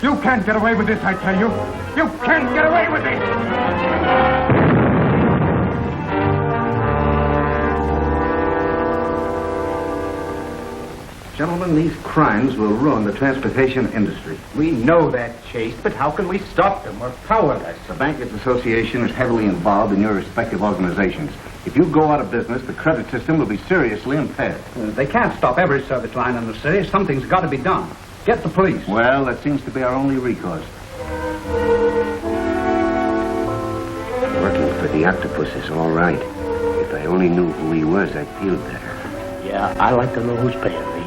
You can't get away with this, I tell you. You can't get away with this! Gentlemen, these crimes will ruin the transportation industry. We know that, Chase, but how can we stop them? We're powerless. The Bankers Association is heavily involved in your respective organizations. If you go out of business, the credit system will be seriously impaired. They can't stop every service line in the city. Something's got to be done. Get the police. Well, that seems to be our only recourse. Working for the Octopus is all right. If I only knew who he was, I'd feel better. Yeah, I like to know who's paying me.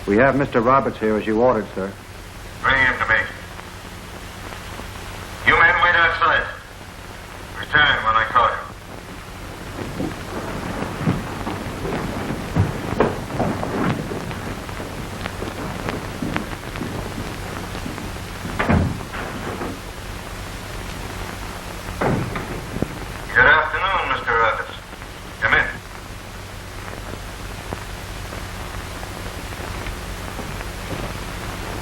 We have Mr. Roberts here as you ordered, sir. Bring him to me. You men wait outside. Return when I call you. Good afternoon, Mr. Roberts. Come in.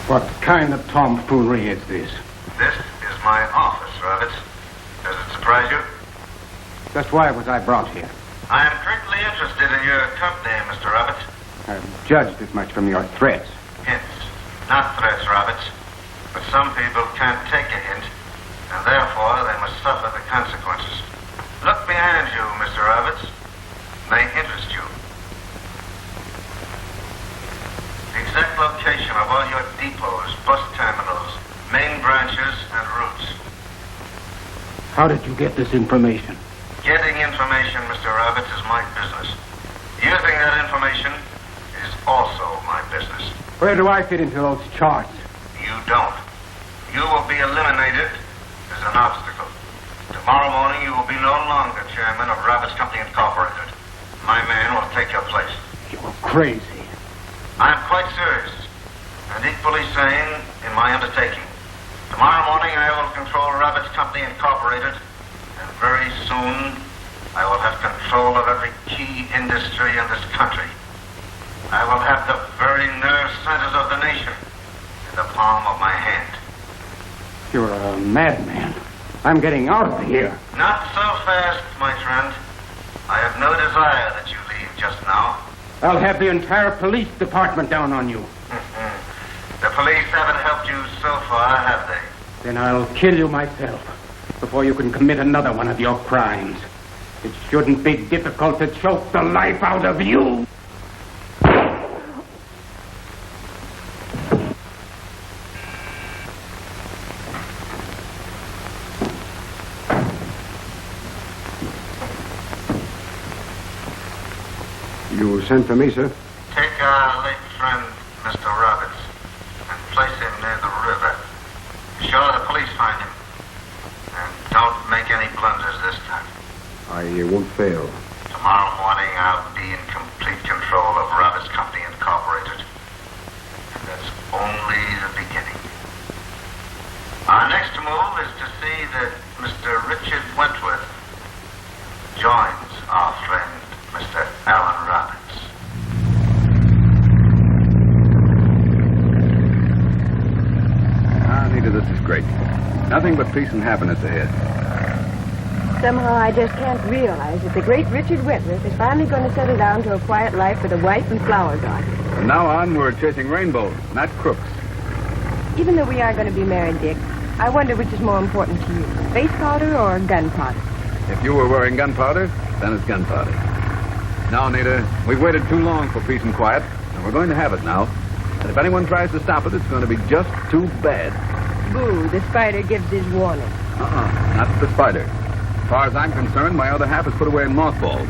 What kind of tomfoolery is this? This is my office, Roberts. Does it surprise you? Just why was I brought here? I am greatly interested in your company, Mr. Roberts. I've judged as much from your threats. Hints, not threats, Roberts. But some people can't take a hint, and therefore they must suffer the consequences. Look behind you, Mr. Roberts. May interest you. The exact location of all your depots, bus terminals, main branches, and routes. How did you get this information? Getting information, Mr. Roberts, is my business. Using that information is also my business. Where do I fit into those charts? You don't. You will be eliminated as an obstacle. Tomorrow morning, you will be no longer chairman of Roberts Company Incorporated. My man will take your place. You're crazy. I'm quite serious and equally sane in my undertaking. Tomorrow morning, I will control Roberts Company Incorporated, and very soon, I will have control of every key industry in this country. I will have the very nerve centers of the nation in the palm of my hand. You're a madman. I'm getting out of here. Not so fast, my friend. I have no desire that you leave just now. I'll have the entire police department down on you. The police haven't helped you so far, have they? Then I'll kill you myself before you can commit another one of your crimes. It shouldn't be difficult to choke the life out of you. You sent for me, sir? Take our late friend, Mr. Roberts, and place him near the river. Be sure the police find him. And don't make any blunders this time. I won't fail. Tomorrow morning, I'll be in complete control of Roberts Company Incorporated. And that's only the beginning. Our next move is to see that Mr. Richard Wentworth joins our friend, Mr. Alan Roberts. Nita, this is great. Nothing but peace and happiness ahead. Somehow I just can't realize that the great Richard Wentworth is finally going to settle down to a quiet life with a wife and flower garden. From now on, we're chasing rainbows, not crooks. Even though we are going to be married, Dick, I wonder which is more important to you, face powder or gunpowder? If you were wearing gunpowder, then it's gunpowder. Now, Nita, we've waited too long for peace and quiet, and we're going to have it now. And if anyone tries to stop it, it's going to be just too bad. Boo, the spider gives his warning. Not the spider. As far as I'm concerned, my other half is put away in mothballs.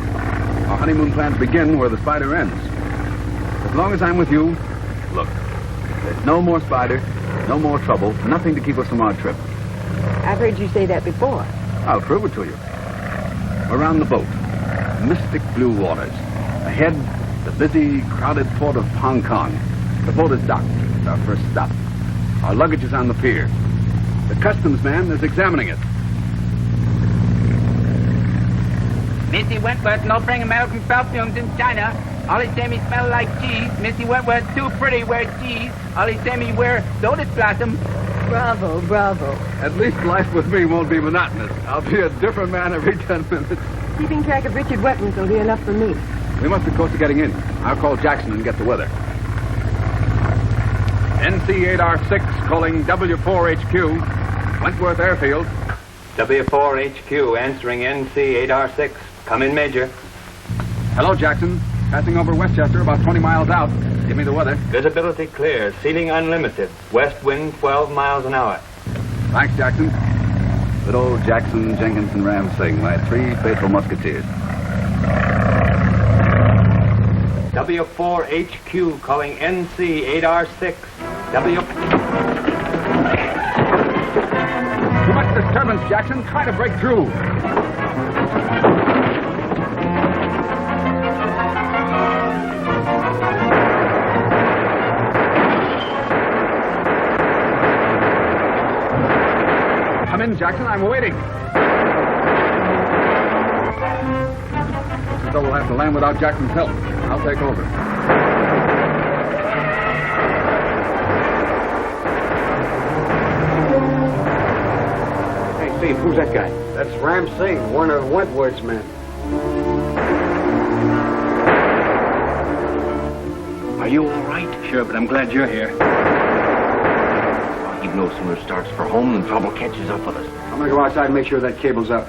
Our honeymoon plans begin where the spider ends. As long as I'm with you, look, there's no more spider, no more trouble, nothing to keep us from our trip. I've heard you say that before. I'll prove it to you. We're on the boat. Mystic blue waters. Ahead, the busy, crowded port of Hong Kong. The boat is docked. It's our first stop. Our luggage is on the pier. The customs man is examining it. Missy Wentworth, no bring American perfumes in China. All they say me smell like cheese. Missy Wentworth too pretty wear cheese. All they say me wear lotus blossom. Bravo, bravo. At least life with me won't be monotonous. I'll be a different man every 10 minutes. Keeping track of Richard Wentworth will be enough for me. We must be close to getting in. I'll call Jackson and get the weather. NC8R6 calling W4HQ, Wentworth Airfield. W4HQ answering NC8R6. Come in, Major. Hello, Jackson. Passing over Westchester, about 20 miles out. Give me the weather. Visibility clear. Ceiling unlimited. West wind 12 miles an hour. Thanks, Jackson. Good old Jackson, Jenkins, and Singh, my three faithful musketeers. W4HQ calling NC8R6. Too much disturbance, Jackson. Try to break through. Come in, Jackson. I'm waiting. So we'll have to land without Jackson's help. I'll take over. Hey, Steve, who's that guy? That's Singh, one of Wentworth's men. Are you all right? Sure, but I'm glad you're here. He no sooner starts for home than trouble catches up with us. I'm gonna go outside and make sure that cable's up.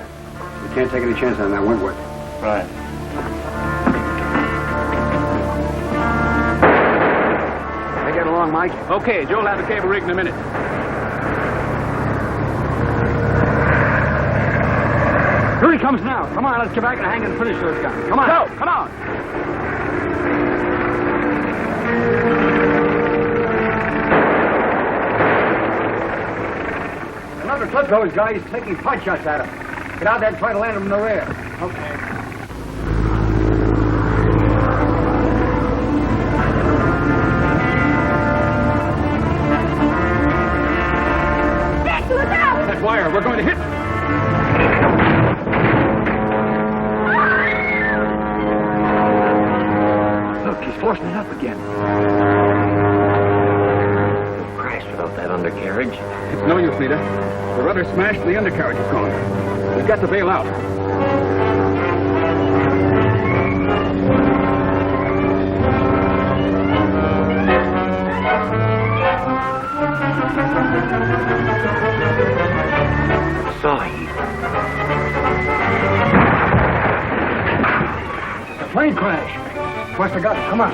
We can't take any chance on that Wentworth. Right. Hey, get along, Mike. Okay, Joe'll have the cable rigged in a minute. Here he comes now. Come on, let's get back and hang and finish those guys. Come on. Go, come on. Another clip those guys taking pot shots at him. Get out there and try to land him in the rear. Okay. Look out! That wire, we're going to hit. Look, he's forcing it up again. We'll crash without that undercarriage. It's no use, Nita. The rudder smashed, the undercarriage is gone. We've got to bail out. Sahib. The plane crash. Must have got it. Come on.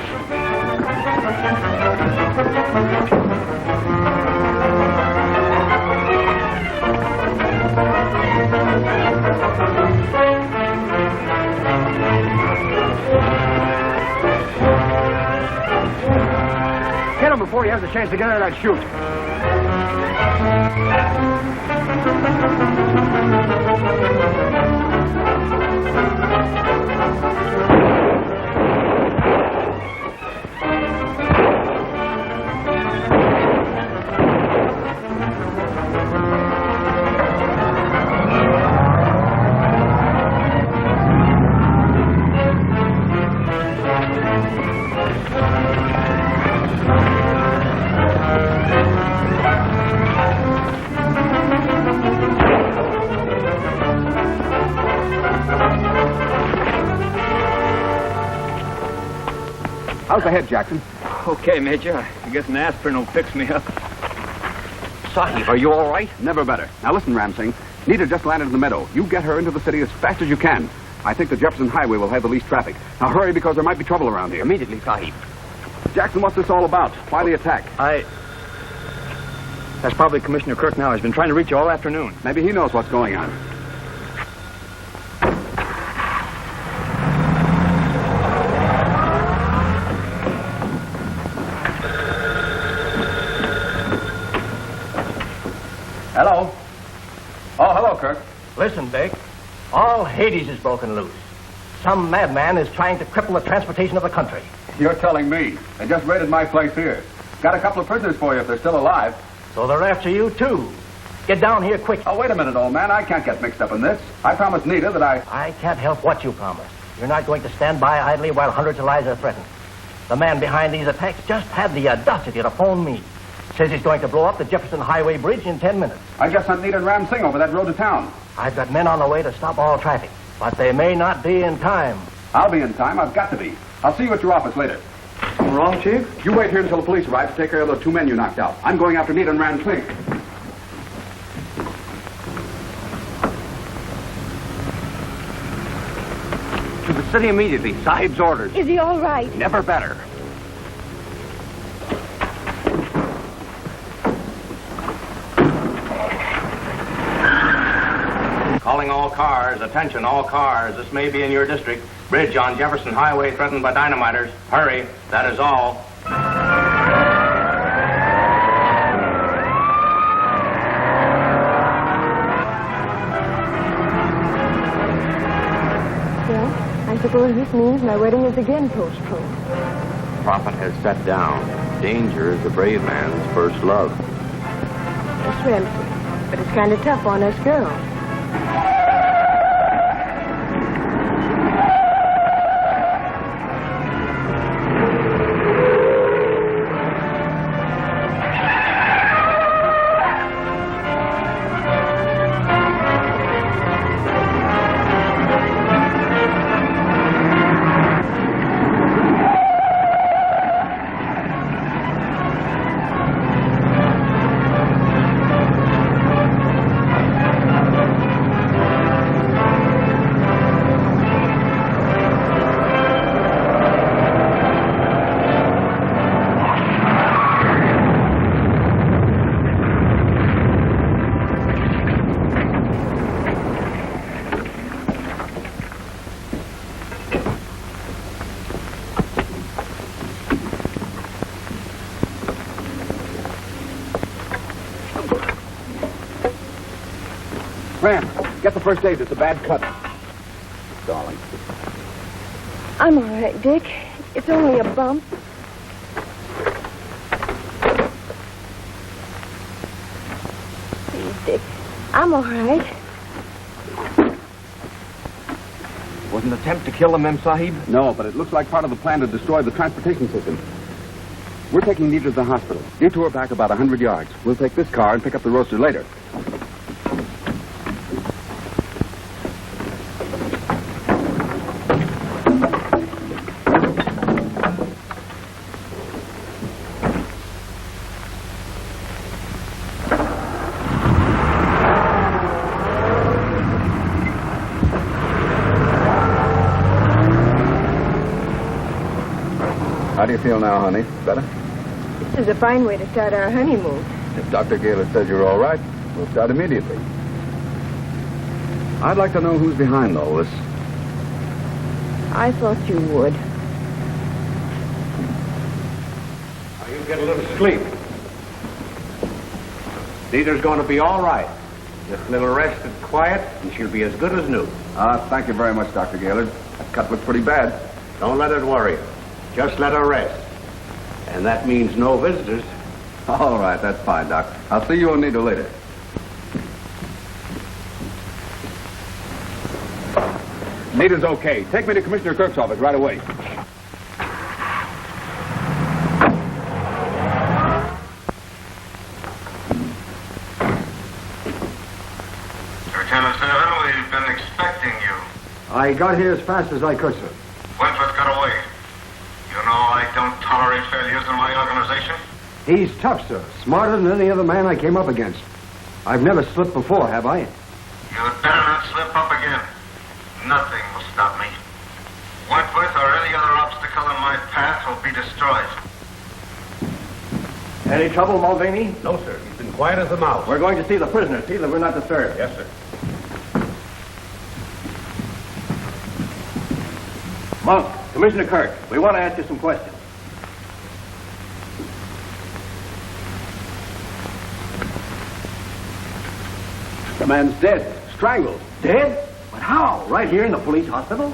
Get him before he has a chance to get out of that chute. How's the head, Jackson? Okay, Major. I guess an aspirin will fix me up. Sahib, are you all right? Never better. Now listen, Singh. Nita just landed in the meadow. You get her into the city as fast as you can. I think the Jefferson Highway will have the least traffic. Now hurry, because there might be trouble around here. Immediately, Sahib. Jackson, what's this all about? Why the attack? That's probably Commissioner Kirk now. He's been trying to reach you all afternoon. Maybe he knows what's going on. Hello. Oh, hello, Kirk. Listen, Dick. All Hades is broken loose. Some madman is trying to cripple the transportation of the country. You're telling me. They just raided my place here. Got a couple of prisoners for you if they're still alive. So they're after you, too. Get down here quick. Oh, wait a minute, old man. I can't get mixed up in this. I promised Nita that I can't help what you promised. You're not going to stand by idly while hundreds of lives are threatened. The man behind these attacks just had the audacity to phone me. Says he's going to blow up the Jefferson Highway Bridge in 10 minutes. I just sent Nita and Singh over that road to town. I've got men on the way to stop all traffic, but they may not be in time. I'll be in time. I've got to be. I'll see you at your office later. Something wrong, Chief? You wait here until the police arrive to take care of those two men you knocked out. I'm going after Nita and Singh. To the city immediately. Sahib's orders. Is he all right? Never better. Calling all cars. Attention, all cars. This may be in your district. Bridge on Jefferson Highway threatened by dynamiters. Hurry. That is all. Well, I suppose this means my wedding is again postponed. Prophet has sat down. Danger is the brave man's first love. Yes, Ramsey, but it's kind of tough on us girls. Ram, get the first aid. It's a bad cut. Darling. I'm all right, Dick. It's only a bump. Please, Dick. I'm all right. Was an attempt to kill the Mem Sahib? No, but it looks like part of the plan to destroy the transportation system. We're taking Nita to the hospital. Detour back about 100 yards. We'll take this car and pick up the roaster later. How do you feel now, honey? Better? This is a fine way to start our honeymoon. If Dr. Gaylor says you're all right, we'll start immediately. I'd like to know who's behind all this. I thought you would. Now you get a little sleep. Nita's going to be all right. Just a little rest and quiet, and she'll be as good as new. Thank you very much, Dr. Gaylor. That cut looks pretty bad. Don't let it worry you. Just let her rest. And that means no visitors. All right, that's fine, Doc. I'll see you and Nita later. Nita's okay. Take me to Commissioner Kirk's office right away. Lieutenant 7, we've been expecting you. I got here as fast as I could, sir. Wentworth got away. You know I don't tolerate failures in my organization. He's tough, sir. Smarter than any other man I came up against. I've never slipped before, have I? You'd better not slip up again. Nothing will stop me. Wentworth or any other obstacle in my path will be destroyed. Any trouble, Mulvaney? No, sir. He's been quiet as a mouse. We're going to see the prisoner. See that we're not disturbed. Yes, sir. Monk, Commissioner Kirk, we want to ask you some questions. The man's dead. Strangled. Dead? But how? Right here in the police hospital?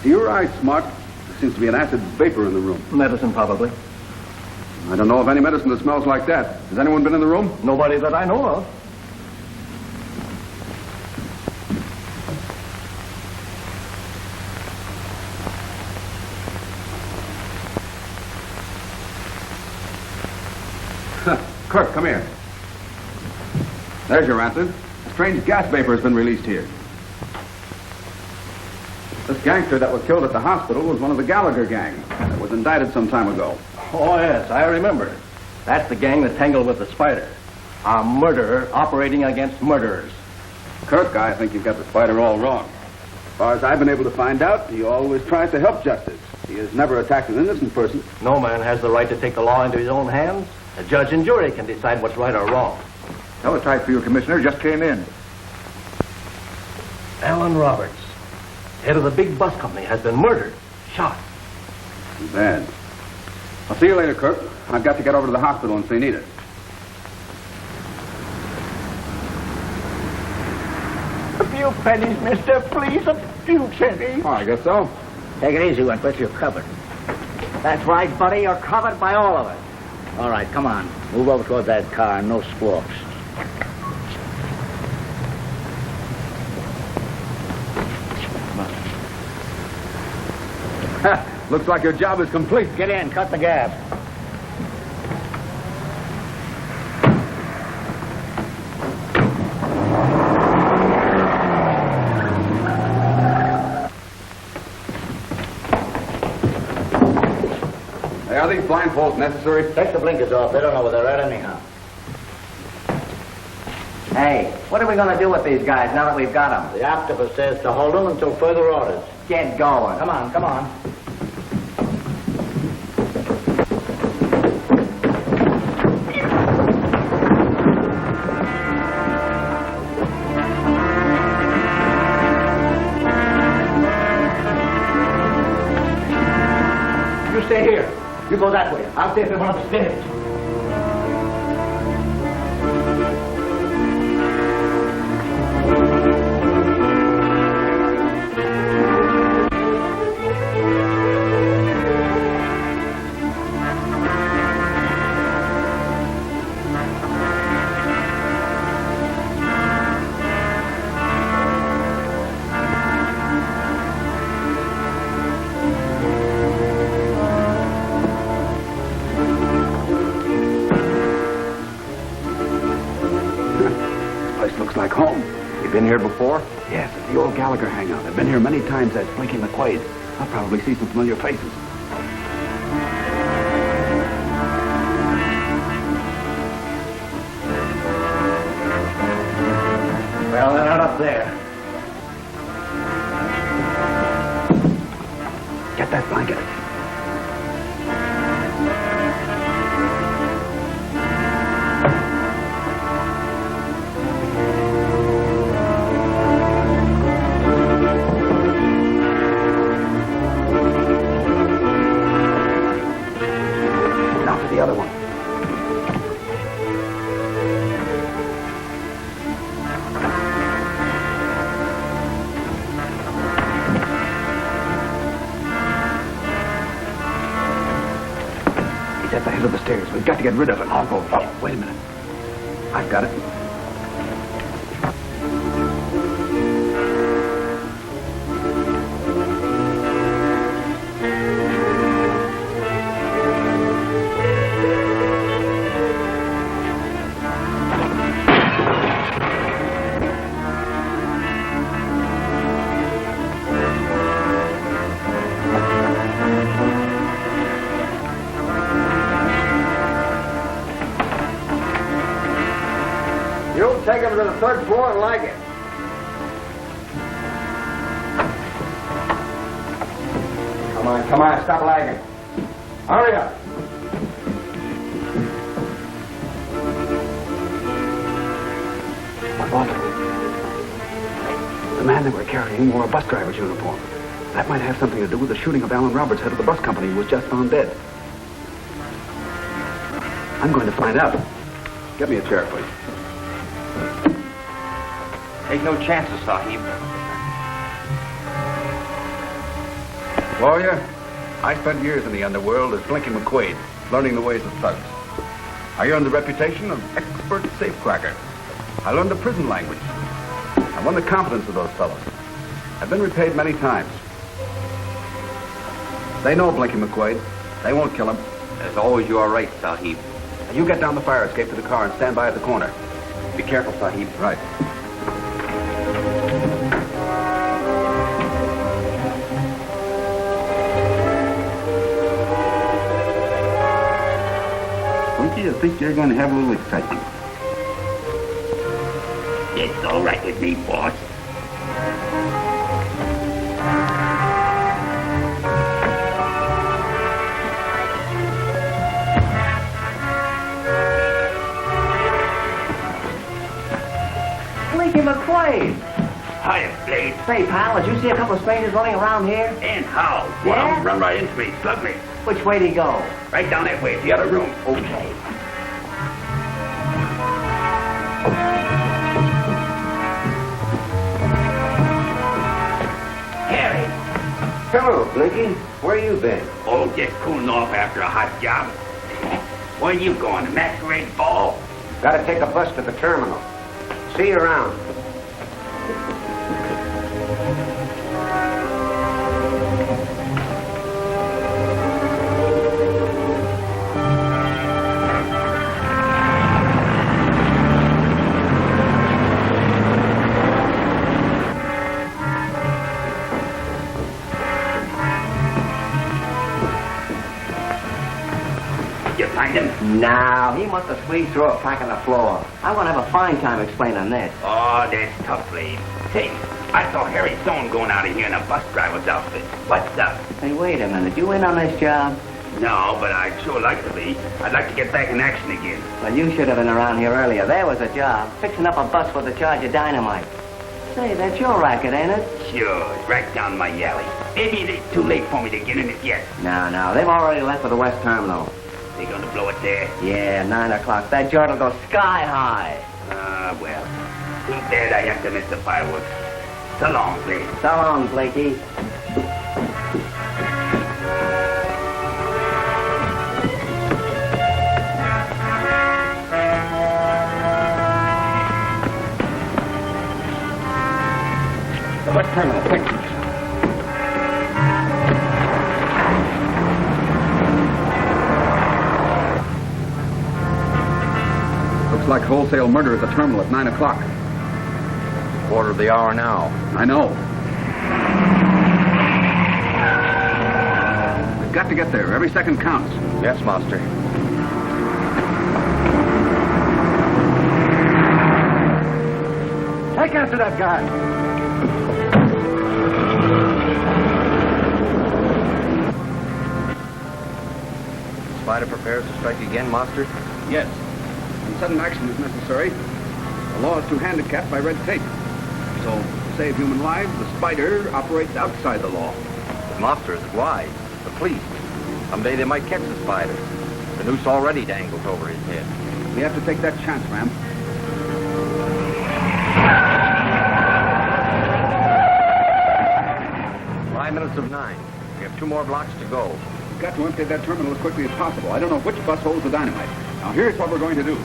You're right, Marc. There seems to be an acid vapor in the room. Medicine, probably. I don't know of any medicine that smells like that. Has anyone been in the room? Nobody that I know of. Kirk, come here. There's your answer. A strange gas vapor has been released here. This gangster that was killed at the hospital was one of the Gallagher gang that was indicted some time ago. Oh, yes, I remember. That's the gang that tangled with the Spider. A murderer operating against murderers. Kirk, I think you've got the Spider all wrong. As far as I've been able to find out, he always tries to help justice. He has never attacked an innocent person. No man has the right to take the law into his own hands. A judge and jury can decide what's right or wrong. Teletype for you, Commissioner. Just came in. Alan Roberts, head of the big bus company, has been murdered. Shot. Too bad. I'll see you later, Kirk. I've got to get over to the hospital and see Nita. A few pennies, mister, please. A few pennies. Oh, I guess so. Take it easy, Wentworth. You're covered. That's right, buddy. You're covered by all of us. All right, come on. Move over toward that car. No squawks. Looks like your job is complete. Get in. Cut the gas. Hey, are these blindfolds necessary? Take the blinkers off. They don't know where they're at anyhow. Hey, what are we going to do with these guys now that we've got them? The Octopus says to hold them until further orders. Get going. Come on, come on. You stay here. You go that way. I'll see if they went upstairs. Like home. You been here before? Yes, it's the old Gallagher hangout. I've been here many times as Blinky McQuade. I'll probably see some familiar faces. Well, they're not up there. Get that blanket. At the head of the stairs. We've got to get rid of him. I'll go. Oh, wait a minute. I've got it. Take him to the third floor and lag it. Come on, stop lagging. Hurry up. Walter. The man they were carrying wore a bus driver's uniform. That might have something to do with the shooting of Alan Roberts, head of the bus company, who was just found dead. I'm going to find out. Get me a chair, please. Take no chances, Sahib. Lawyer, I spent years in the underworld as Blinky McQuade, learning the ways of thugs. I earned the reputation of expert safecracker. I learned the prison language. I won the confidence of those fellows. I've been repaid many times. They know Blinky McQuade. They won't kill him. As always, you are right, Sahib. Now you get down the fire escape to the car and stand by at the corner. Be careful, Sahib. Right. Don't you think you're going to have a little excitement? It's all right with me, boss. Blinky McQuade. Hiya, Blade. Say, pal, did you see a couple of strangers running around here? And how? One Yeah? of them run right into me, slugged me. Which way did he go? Right down that way, the other room. Okay. Harry. Hello, Blinky. Where you been? Oh, just cooling off after a hot job. Where you going, the masquerade ball? Gotta take a bus to the terminal. See you around. You find him? No, he must have squeezed through a crack in the floor. I'm going to have a fine time explaining this. Oh, that's tough, Blade. Hey, I saw Harry Sloan going out of here in a bus driver's outfit. What's up? Hey, wait a minute. You in on this job? No, but I'd sure like to be. I'd like to get back in action again. Well, you should have been around here earlier. There was a job. Fixing up a bus for the charge of dynamite. Say, that's your racket, ain't it? Sure, it's right down my alley. Maybe it's too late for me to get in it yet. No. They've already left for the West Terminal. They gonna blow it there? Yeah, 9 o'clock. That joint will go sky high. Well, too bad I have to miss the fireworks. So long, Blade. So long, Blinky. The West Terminal, quick. Looks like wholesale murder at the terminal at 9 o'clock. Quarter of the hour now. I know. We've got to get there. Every second counts. Yes, Master. Take after that guy. Spider prepares to strike again, Master? Yes. And sudden action is necessary. The law is too handicapped by red tape. So, to save human lives, the spider operates outside the law. But Master, is it wise? The police. Someday they might catch the spider. The noose already dangles over his head. We have to take that chance, ma'am. Five minutes of 9. We have 2 more blocks to go. We've got to empty that terminal as quickly as possible. I don't know which bus holds the dynamite. Now, here's what we're going to do.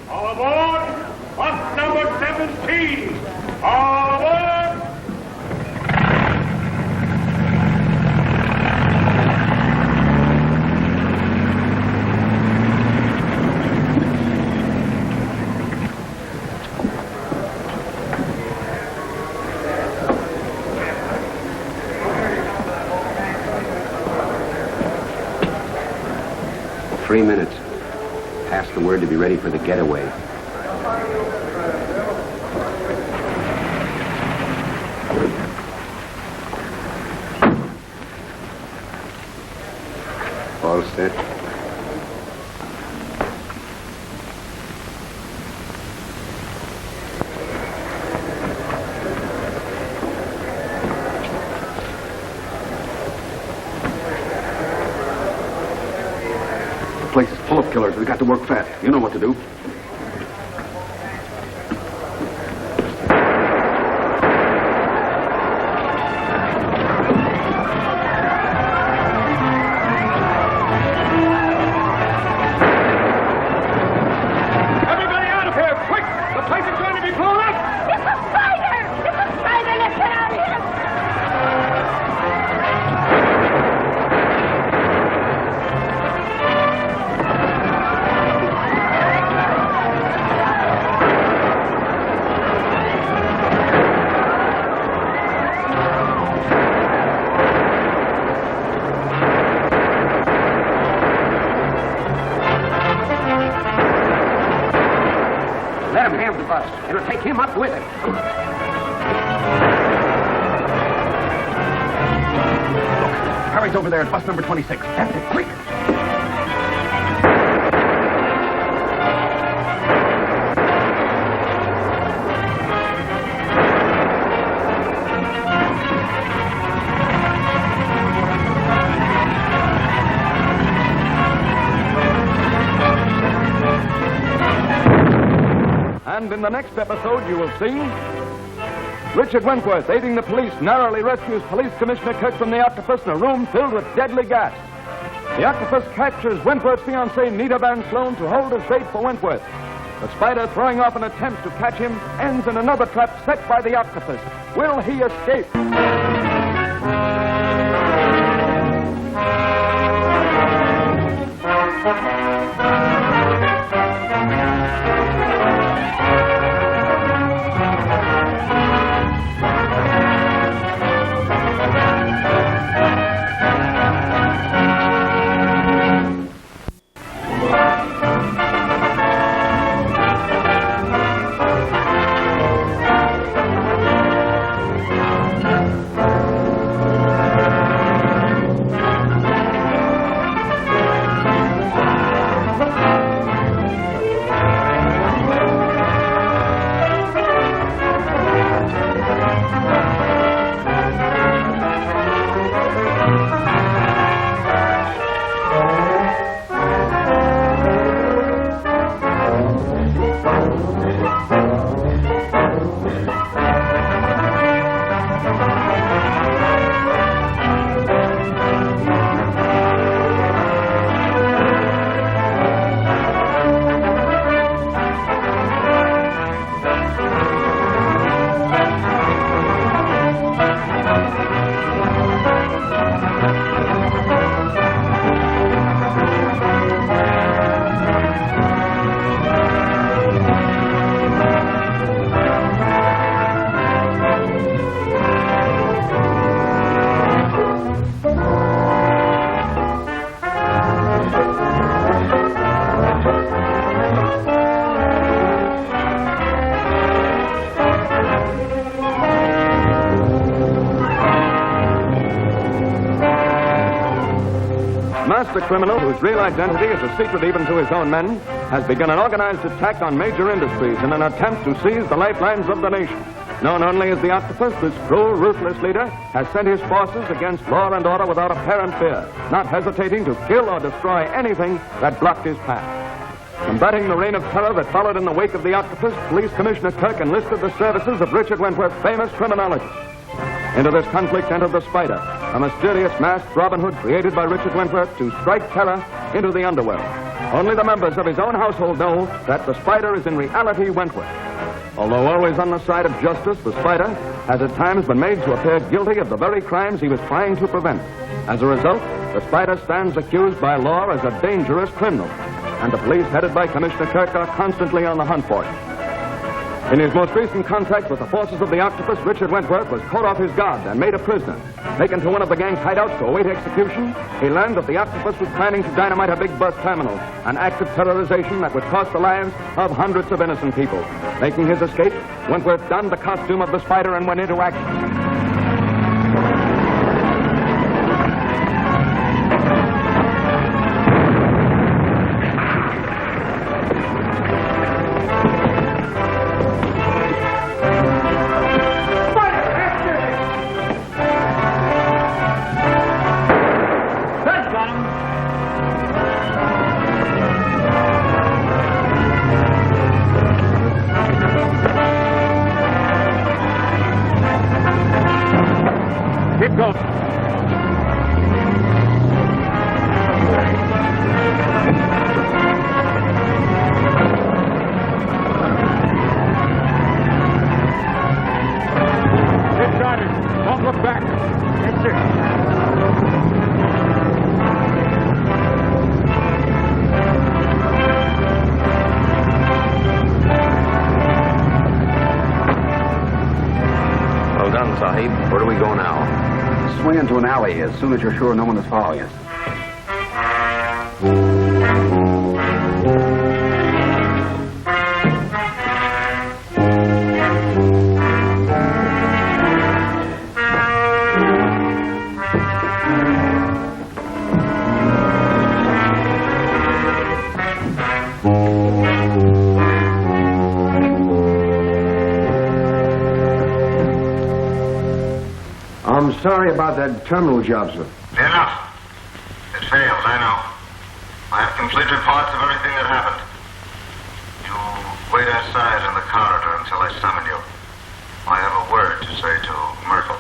All aboard! Bus number 17! All aboard! Three minutes. Pass the word to be ready for the getaway. All set. The place is full of killers. We got to work fast. You know what to do. It'll take him up with it. Look, Harry's over there at bus number 26. That's it, quick! And in the next episode, you will see Richard Wentworth, aiding the police, narrowly rescues Police Commissioner Kirk from the Octopus in a room filled with deadly gas. The Octopus captures Wentworth's fiancée, Nita Van Sloan, to hold as bait for Wentworth. The Spider, throwing off an attempt to catch him, ends in another trap set by the Octopus. Will he escape? The criminal, whose real identity is a secret even to his own men, has begun an organized attack on major industries in an attempt to seize the lifelines of the nation. Known only as the Octopus, this cruel, ruthless leader has sent his forces against law and order without apparent fear, not hesitating to kill or destroy anything that blocked his path. Combating the reign of terror that followed in the wake of the Octopus, Police Commissioner Kirk enlisted the services of Richard Wentworth, famous criminologist. Into this conflict entered the Spider, a mysterious masked Robin Hood created by Richard Wentworth to strike terror into the underworld. Only the members of his own household know that the Spider is in reality Wentworth. Although always on the side of justice, the Spider has at times been made to appear guilty of the very crimes he was trying to prevent. As a result, the Spider stands accused by law as a dangerous criminal, and the police headed by Commissioner Kirk are constantly on the hunt for him. In his most recent contact with the forces of the Octopus, Richard Wentworth was caught off his guard and made a prisoner. Taken to one of the gang's hideouts to await execution, he learned that the Octopus was planning to dynamite a big bus terminal, an act of terrorization that would cost the lives of hundreds of innocent people. Making his escape, Wentworth donned the costume of the Spider and went into action. we go now? Swing into an alley as soon as you're sure no one is following us. I'm sorry about that terminal job, sir. Enough. It failed, I know. I have complete reports of everything that happened. You wait outside in the corridor until I summon you. I have a word to say to Merkel.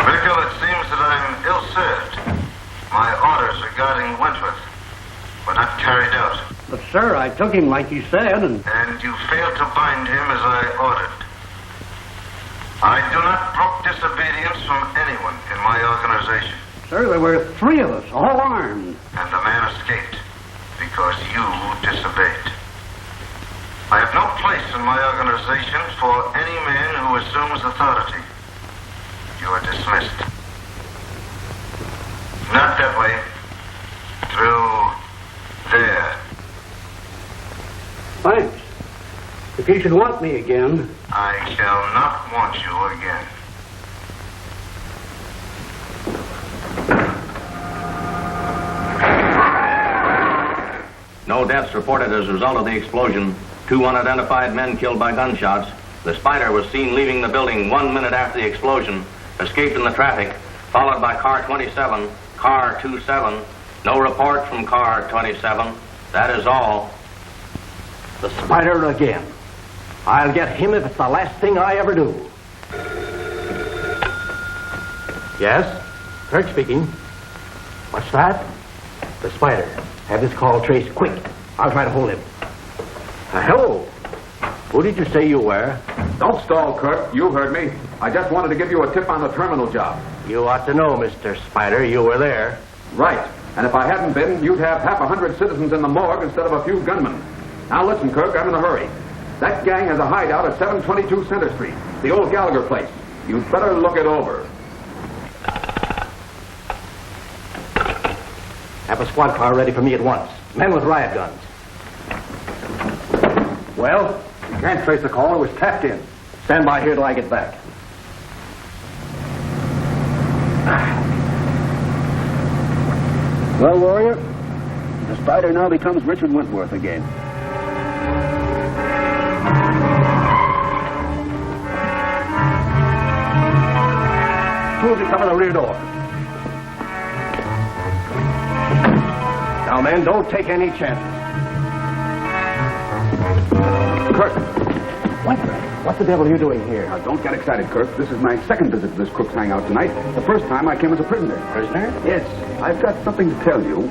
Merkel, it seems that I'm ill-served. My orders regarding Wentworth were not carried out. But, sir, I took him like you said, and you failed to bind him as I ordered. I do not brook disobedience from anyone in my organization. sir, there were 3 of us, all armed. And the man escaped because you disobeyed. I have no place in my organization for any man who assumes authority. You are dismissed. Not that way. Through there. Thanks. If you should want me again... I shall not want you again. No deaths reported as a result of the explosion. 2 unidentified men killed by gunshots. The Spider was seen leaving the building 1 minute after the explosion, escaped in the traffic, followed by car 27, car 27. No report from car 27. That is all. The Spider again. I'll get him if it's the last thing I ever do. Yes? Kirk speaking. What's that? The Spider. Have this call traced quick. I'll try to hold him. Hello. Who did you say you were? Don't stall, Kirk. You heard me. I just wanted to give you a tip on the terminal job. You ought to know, Mr. Spider. You were there. Right. And if I hadn't been, you'd have 100 citizens in the morgue instead of a few gunmen. Now listen, Kirk, I'm in a hurry. That gang has a hideout at 722 Center Street, the old Gallagher place. You'd better look it over. Have a squad car ready for me at once. Men with riot guns. Well, you can't trace the call. It was tapped in. Stand by here till I get back. Well, Warrior, the Spider now becomes Richard Wentworth again. Two of you cover the rear door. Now, men, don't take any chances. Kirk. Wentworth, what the devil are you doing here? Now, don't get excited, Kirk. This is my second visit to this crook's hangout tonight. The first time I came as a prisoner. Prisoner? Yes. I've got something to tell you.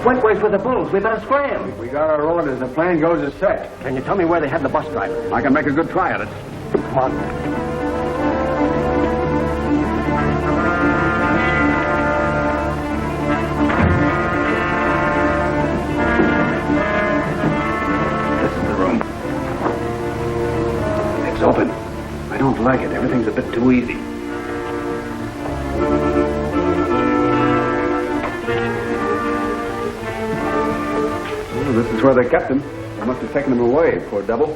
Wentworth with the bulls. We better scram. We got our orders. The plan goes as set. Can you tell me where they had the bus driver? I can make a good try at it. Come on. It's open. I don't like it. Everything's a bit too easy. Well, this is where they kept him. They must have taken him away, poor devil.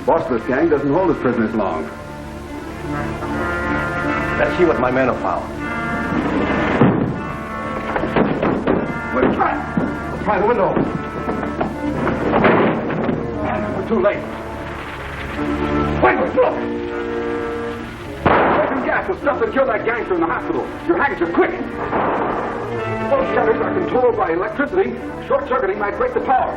The boss of this gang doesn't hold his prisoners long. Let's see what my men have found. We'll try the window. We're too late. Wait, look! Poison gas will stuff and kill that gangster in the hospital. Your handkerchief, quick! Both shutters are controlled by electricity. Short-circuiting might break the power.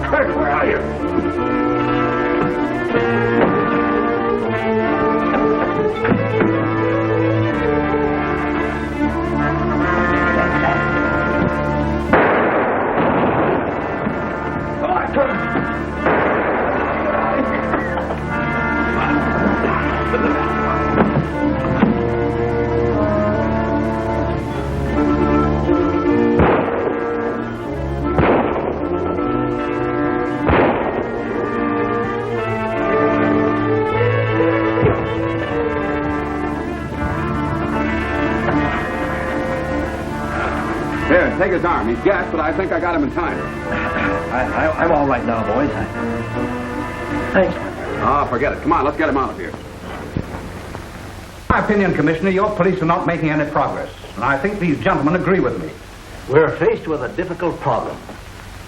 Kirk, where are you? take his arm. He's gassed, but I think I got him in time. I'm all right now, boys. Thanks. Oh, forget it. Come on, let's get him out of here. In my opinion, Commissioner, your police are not making any progress. And I think these gentlemen agree with me. We're faced with a difficult problem.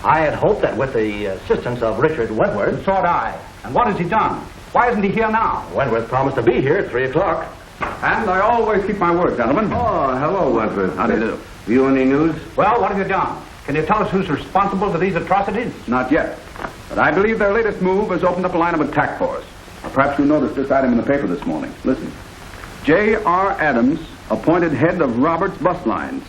I had hoped that with the assistance of Richard Wentworth... So had I. And what has he done? Why isn't he here now? Wentworth promised to be here at 3 o'clock. And I always keep my word, gentlemen. Oh, hello, Wentworth. How do you do? You any news? Well, what have you done? Can you tell us who's responsible for these atrocities? Not yet. But I believe their latest move has opened up a line of attack for us. Or perhaps you noticed this item in the paper this morning. Listen. J.R. Adams, appointed head of Roberts Bus Lines.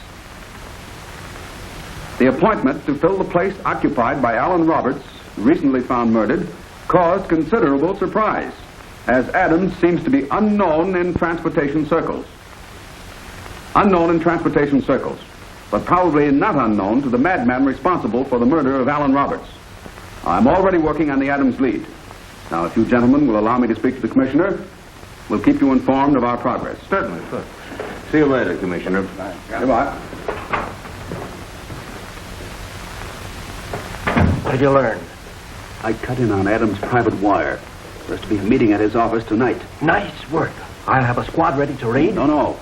The appointment to fill the place occupied by Alan Roberts, recently found murdered, caused considerable surprise, as Adams seems to be unknown in transportation circles. Unknown in transportation circles, but probably not unknown to the madman responsible for the murder of Alan Roberts. I'm already working on the Adams lead. Now, if you gentlemen will allow me to speak to the Commissioner, we'll keep you informed of our progress. Certainly, sir. See you later, Commissioner. Goodbye. What did you learn? I cut in on Adams' private wire. There's to be a meeting at his office tonight. Nice work. I'll have a squad ready to raid. No,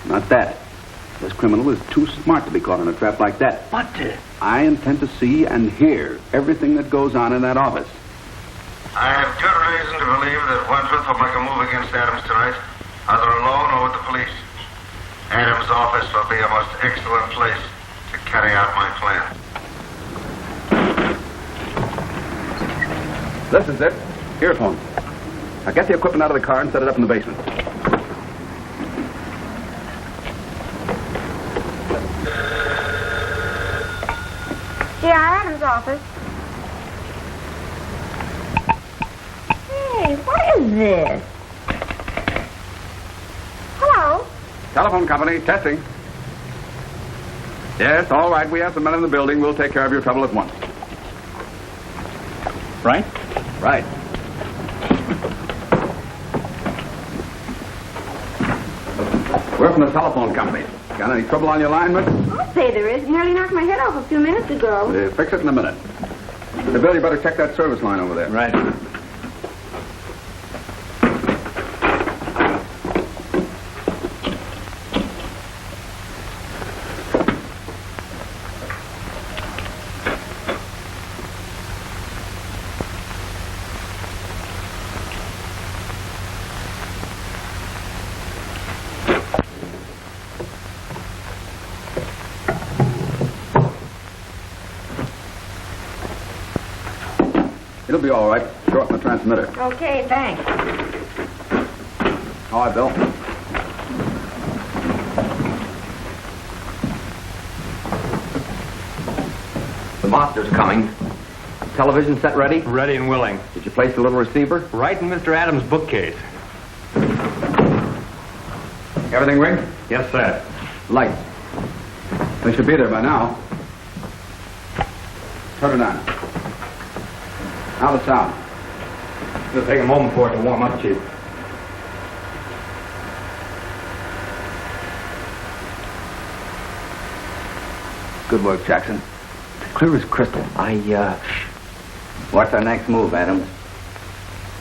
not that. This criminal is too smart to be caught in a trap like that. But I intend to see and hear everything that goes on in that office. I have good reason to believe that Wentworth will make a move against Adams tonight, either alone or with the police. Adams' office will be a most excellent place to carry out my plan. This is it. Earphone. Now get the equipment out of the car and set it up in the basement. J.R. Adams' office. Hey, what is this? Hello? Telephone company, testing. Yes, all right. We have some men in the building. We'll take care of your trouble at once. Right? Right. We're from the telephone company. Got any trouble on your line, miss? I'll say there is. Nearly knocked my head off a few minutes ago. We'll fix it in a minute. Hey, Bill, you better check that service line over there. Right. It'll be all right. Shorten the transmitter. Okay, thanks. All right, Bill. The master's coming. Television set ready? Ready and willing. Did you place the little receiver? Right in Mr. Adams' bookcase. Everything rigged? Yes, sir. Lights. They should be there by now. Turn it on. Now the sound. It'll take a moment for it to warm up, Chief. Good work, Jackson. Clear as crystal. What's our next move, Adams?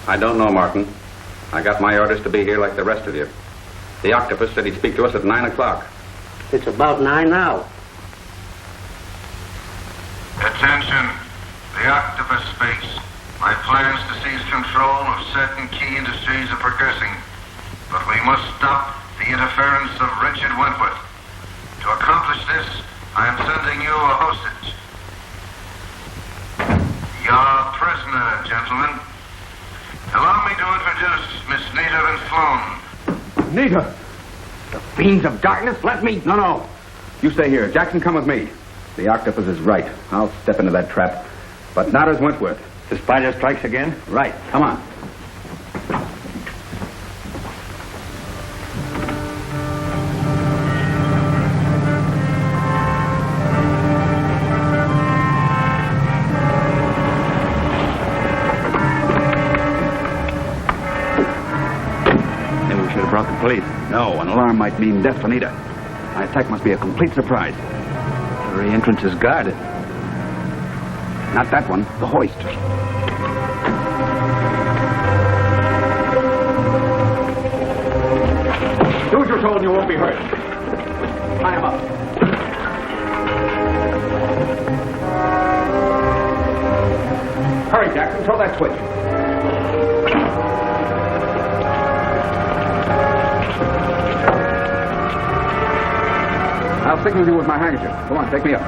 I don't know, Martin. I got my orders to be here like the rest of you. The Octopus said he'd speak to us at 9 o'clock. It's about 9 now. Attention. The Octopus speaks. My plans to seize control of certain key industries are progressing, but we must stop the interference of Richard Wentworth. To accomplish this, I am sending you a hostage. Your prisoner, gentlemen. Allow me to introduce Miss Nita and Sloan. Nita! The fiends of darkness, let me... No. You stay here. Jackson, come with me. The Octopus is right. I'll step into that trap. But not as Wentworth. The spider strikes again? Right. Come on. Maybe we should have brought the police. No, an alarm might mean death for Nita. My attack must be a complete surprise. Every entrance is guarded. Not that one, the hoist. Do as you're told and you won't be hurt. Tie him up. Hurry, Jackson. Throw that switch. I'll signal you with my handkerchief. Come on, take me up.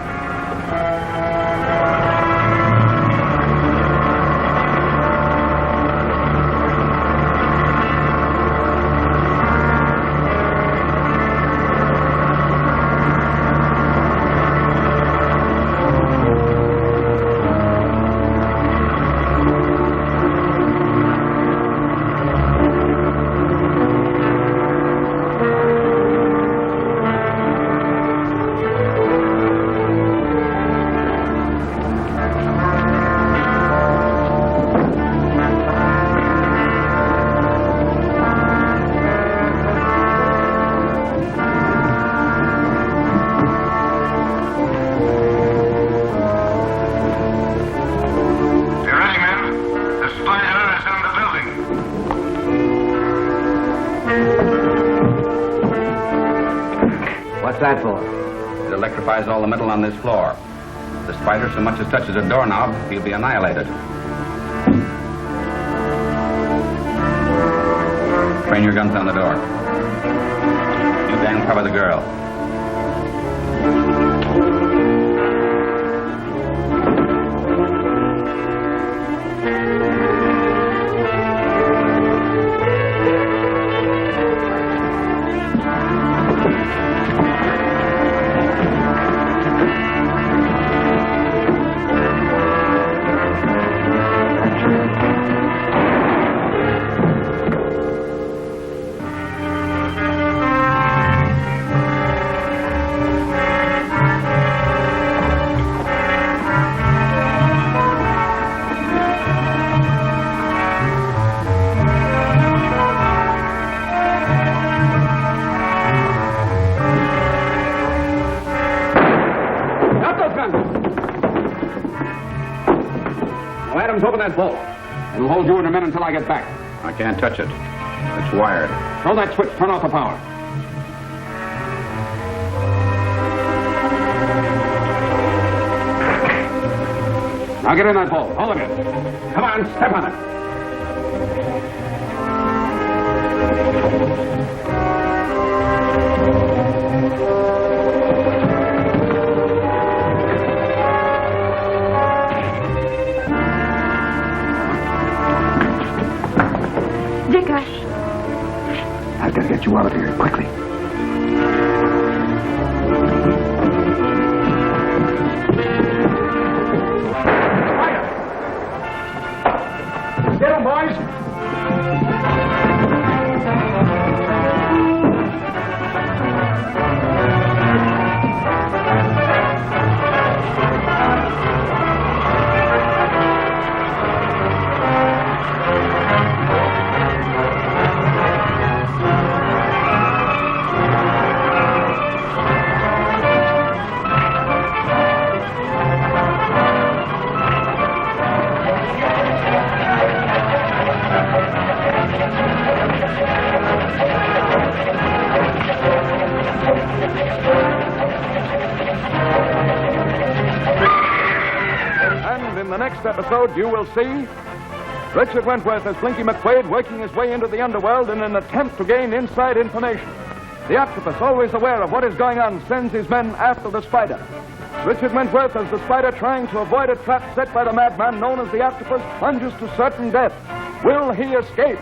What's that for? It electrifies all the metal on this floor. If the spider so much as touches a doorknob, he'll be annihilated. Train your guns on the door. You Dan cover the girl. Open that bolt. It'll hold you in a minute until I get back. I can't touch it. It's wired. Throw that switch. Turn off the power. Now get in that bolt. Hold it. Come on, step on it. I've got to get you out of here, quickly. Fire! Get him, boys! Episode, you will see Richard Wentworth as Blinky McQuade working his way into the underworld in an attempt to gain inside information. The Octopus, always aware of what is going on, sends his men after the spider. Richard Wentworth as the spider trying to avoid a trap set by the madman known as the Octopus plunges to certain death. Will he escape?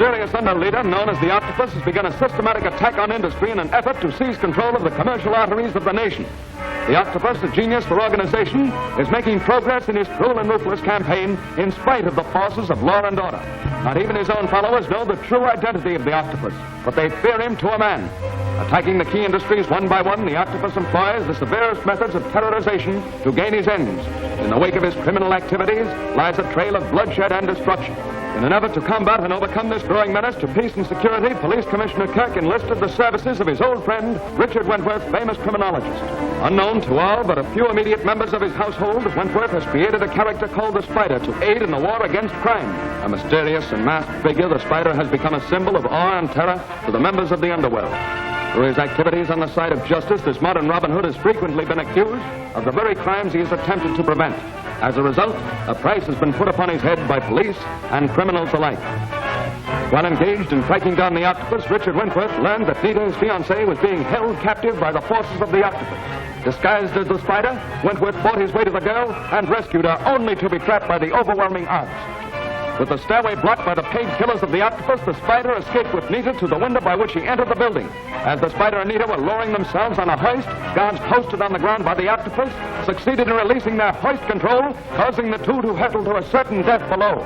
mysterious underleader known as the Octopus has begun a systematic attack on industry in an effort to seize control of the commercial arteries of the nation. The Octopus, a genius for organization, is making progress in his cruel and ruthless campaign in spite of the forces of law and order. Not even his own followers know the true identity of the Octopus, but they fear him to a man. Attacking the key industries one by one, the Octopus employs the severest methods of terrorization to gain his ends. In the wake of his criminal activities lies a trail of bloodshed and destruction. In an effort to combat and overcome this growing menace to peace and security, Police Commissioner Kirk enlisted the services of his old friend, Richard Wentworth, famous criminologist. Unknown to all but a few immediate members of his household, Wentworth has created a character called the Spider to aid in the war against crime. A mysterious and masked figure, the Spider has become a symbol of awe and terror to the members of the underworld. Through his activities on the side of justice, this modern Robin Hood has frequently been accused of the very crimes he has attempted to prevent. As a result, a price has been put upon his head by police and criminals alike. While engaged in tracking down the Octopus, Richard Wentworth learned that Nita, his fiancée, was being held captive by the forces of the Octopus. Disguised as the Spider, Wentworth fought his way to the girl and rescued her, only to be trapped by the overwhelming odds. With the stairway blocked by the paid killers of the Octopus, the Spider escaped with Nita to the window by which he entered the building. As the Spider and Nita were lowering themselves on a hoist, guards posted on the ground by the Octopus succeeded in releasing their hoist control, causing the two to hurtle to a certain death below.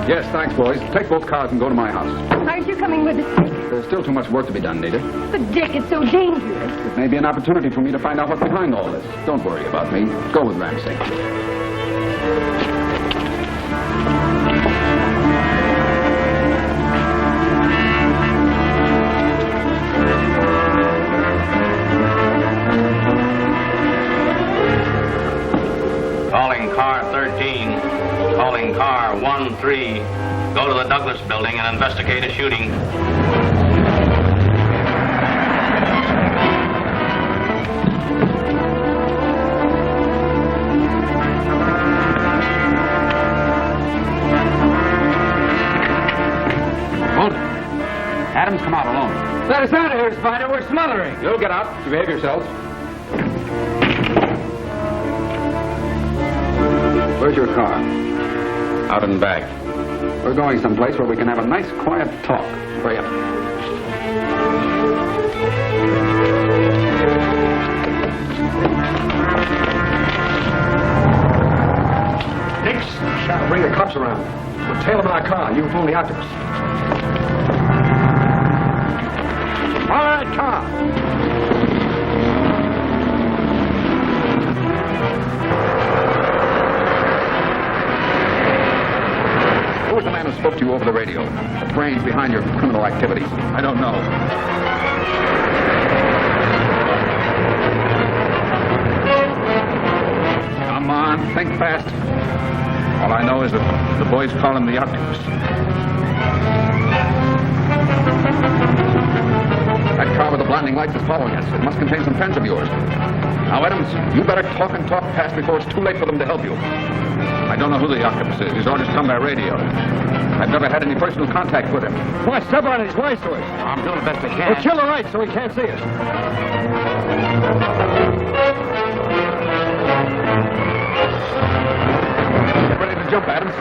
Yes, thanks, boys. Take both cars and go to my house. Aren't you coming with us, Dick? There's still too much work to be done, Nita. But, Dick, it's so dangerous. It may be an opportunity for me to find out what's behind all this. Don't worry about me. Go with Ramsey. Calling car 13. Calling car 13. Go to the Douglas building and investigate a shooting. Hold it. Adams, come out alone. Let us out of here, Spider. We're smothering. You'll get out. You behave yourselves. Where's your car? Out in the back. We're going someplace where we can have a nice, quiet talk. Hurry up. Nix. Shall bring the cops around. We'll tail them in our car. You phone the Octopus. All right, car. Who was the man who spoke to you over the radio? The brains behind your criminal activities? I don't know. Come on, think fast. All I know is that the boys call him the Octopus. That car with the blinding lights is following us. It must contain some friends of yours. Now, Adams, you better talk and talk fast before it's too late for them to help you. I don't know who the Octopus is. His orders come by radio. I've never had any personal contact with him. Why, step on his voice to us. I'm doing the best I can. We'll kill the lights so he can't see us. Get ready to jump, Adams.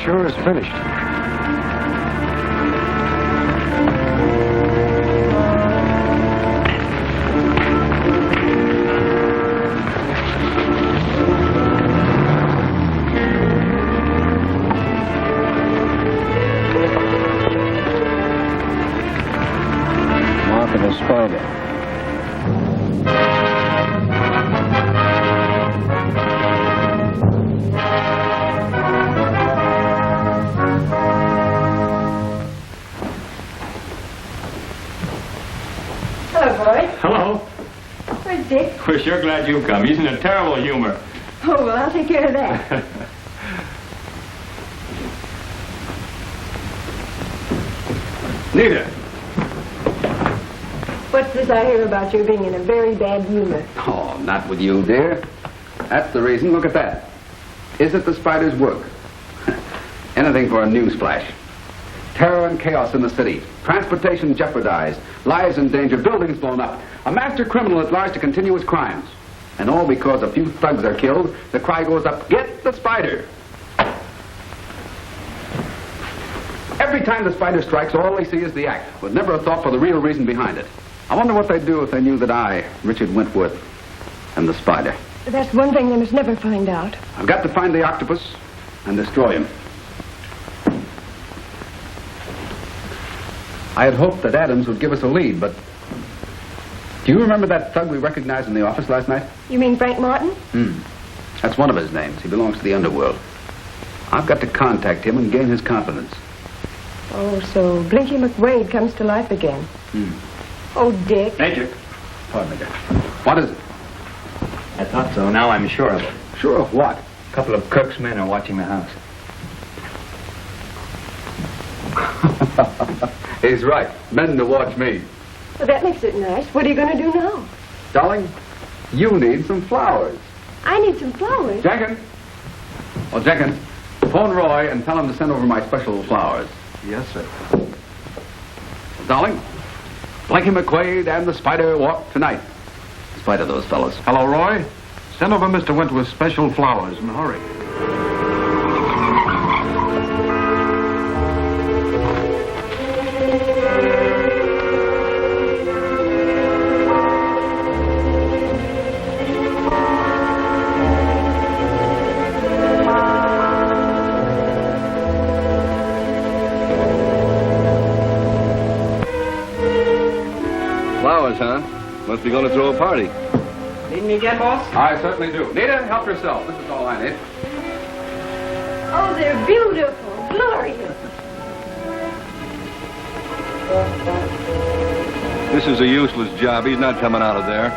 Sure is finished. a spider. Hello, boy. Hello. Where's Dick? We're sure glad you've come. He's in a terrible humor. Oh, well, I'll take care of that. Nita. What's this I hear about you being in a very bad humor? Oh, not with you, dear. That's the reason. Look at that. Is it the spider's work? Anything for a news flash. Terror and chaos in the city. Transportation jeopardized. Lives in danger. Buildings blown up. A master criminal at large to continue his crimes. And all because a few thugs are killed, the cry goes up, get the spider! Every time the spider strikes, all they see is the act, with never a thought for the real reason behind it. I wonder what they'd do if they knew that I, Richard Wentworth, am the spider. That's one thing they must never find out. I've got to find the octopus and destroy him. I had hoped that Adams would give us a lead, but... Do you remember that thug we recognized in the office last night? You mean Frank Martin? That's one of his names. He belongs to the underworld. I've got to contact him and gain his confidence. Oh, so Blinky McQuade comes to life again. Oh, Dick. Thank you. Pardon me, dear. What is it? I thought so. Now I'm sure of it. Sure of what? A couple of Kirk's men are watching the house. He's right. Men to watch me. Well, that makes it nice. What are you going to do now? Darling, you need some flowers. I need some flowers. Jenkins. Oh, Jenkins, phone Roy and tell him to send over my special flowers. Yes, sir. Darling, Blinky McQuade and the spider walk tonight. In spite of those fellows. Hello, Roy. Send over Mr. Wentworth's special flowers in a hurry. Flowers, huh? Must be going to throw a party. Need me again, boss? I certainly do. Nita, help yourself. This is all I need. Oh, they're beautiful. Glorious. This is a useless job. He's not coming out of there.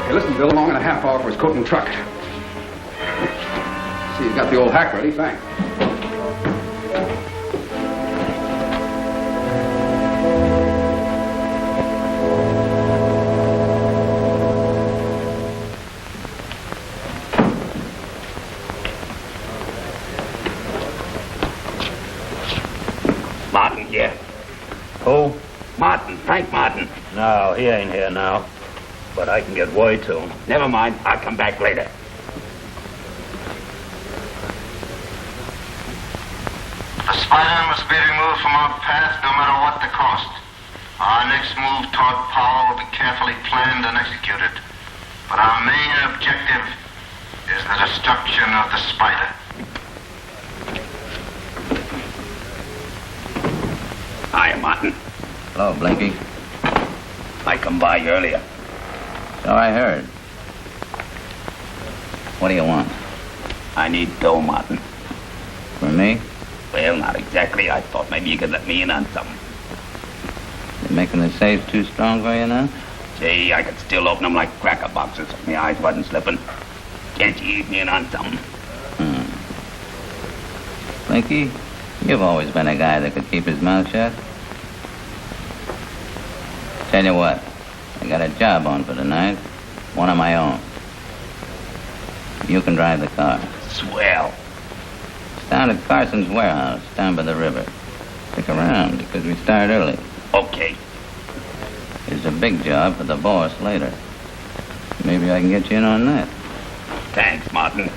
Hey, listen, Bill, along in a half hour for his coat and truck. See, you got the old hack ready. Thanks. Martin here. Who? Martin, Frank Martin. No, he ain't here now. But I can get word to him. Never mind, I'll come back later. The spider must be removed from our path no matter what the cost. Our next move toward power will be carefully planned and executed. But our main objective is the destruction of the spider. Hi, Martin. Hello, Blinky. I come by earlier. So I heard. What do you want? I need dough, Martin. For me? Well, not exactly. I thought maybe you could let me in on something. You making the safe too strong for you now? Gee, I could still open them like cracker boxes if my eyes wasn't slipping. Can't you ease me in on something? Blinky, you've always been a guy that could keep his mouth shut. Tell you what, I got a job on for tonight. One of my own. You can drive the car. Swell. It's down at Carson's warehouse, down by the river. Stick around, because we start early. Okay. There's a big job for the boss later. Maybe I can get you in on that. Thanks, Martin.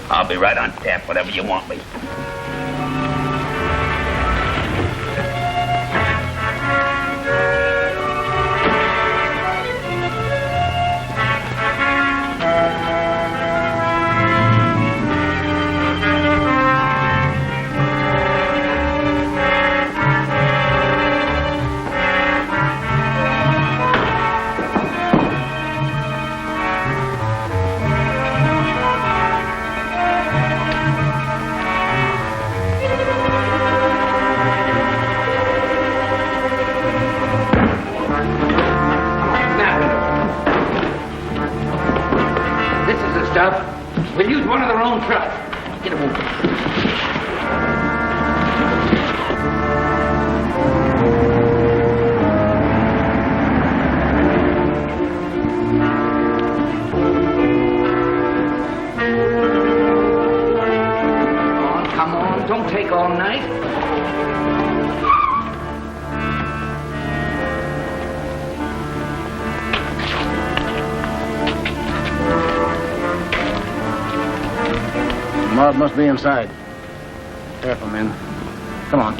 I'll be right on tap, whatever you want me. We'll use one of their own trucks. Get a move. Come on, don't take all night. Marc must be inside. Careful, men. Come on.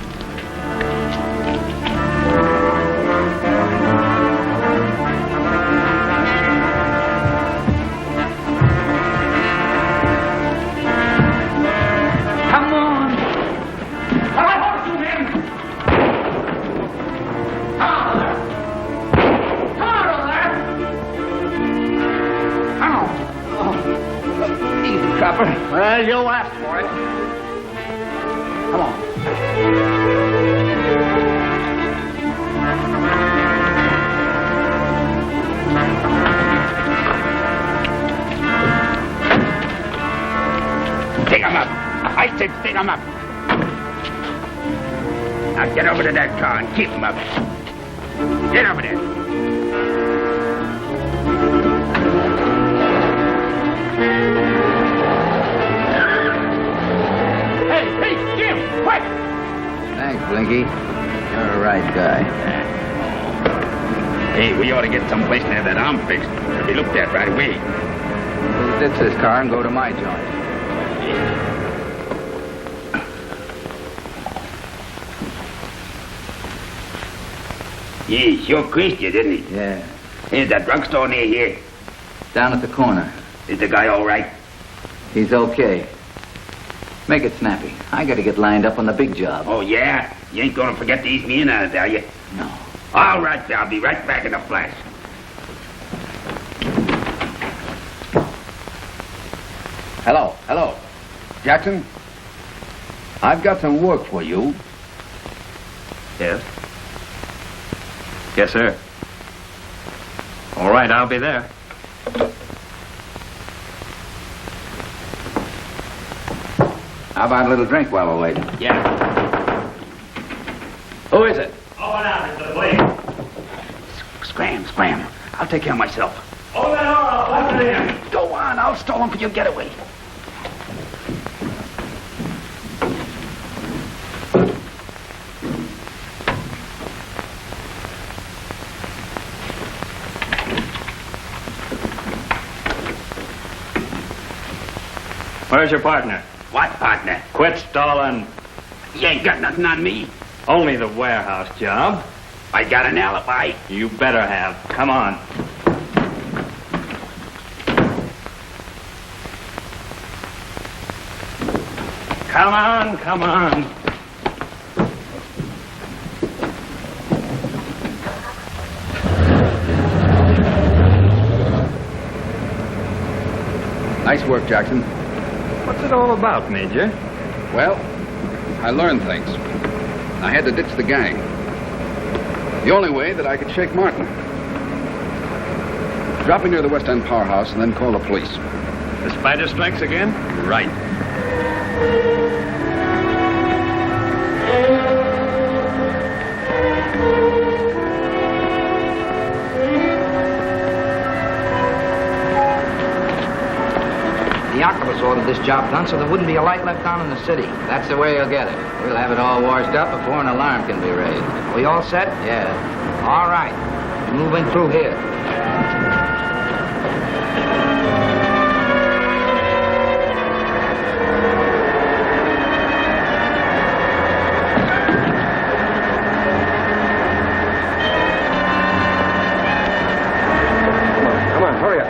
Come on. I want you, men. Come on there. Come on over there. Oh. Easy, copper. Well, you asked for it. Come on. Dig him up. I said dig him up. Now get over to that car and keep him up. Get over there. Hey, Jim, quick! Thanks, Blinky. You're a right guy. Hey, we ought to get someplace to have that arm fixed. It'll be looked at right away. We'll ditch this car and go to my joint. He sure creased you, didn't he? Yeah. Here's that drugstore near here. Down at the corner. Is the guy all right? He's okay. Make it snappy. I gotta get lined up on the big job. Oh, yeah? You ain't gonna forget to ease me in on it, are you? No. All right, I'll be right back in a flash. Hello. Jackson? I've got some work for you. Yes? Yes, sir. All right, I'll be there. How about a little drink while we're waiting? Yeah. Who is it? Open up, it's the police. Scram. I'll take care of myself. Open the door, I'll bust it in. Go on, I'll stall him for your getaway. Where's your partner? What partner? Quit stalling. You ain't got nothing on me. Only the warehouse job. I got an alibi. You better have. Come on. Come on. Nice work, Jackson. What's it all about, Major? Well, I learned things. I had to ditch the gang. The only way that I could shake Martin. Drop me near the West End powerhouse and then call the police. The spider strikes again? Right. The Octopus ordered this job done so there wouldn't be a light left on in the city. That's the way you'll get it. We'll have it all washed up before an alarm can be raised. We all set? Yeah. All right. Moving through here. Come on, hurry up.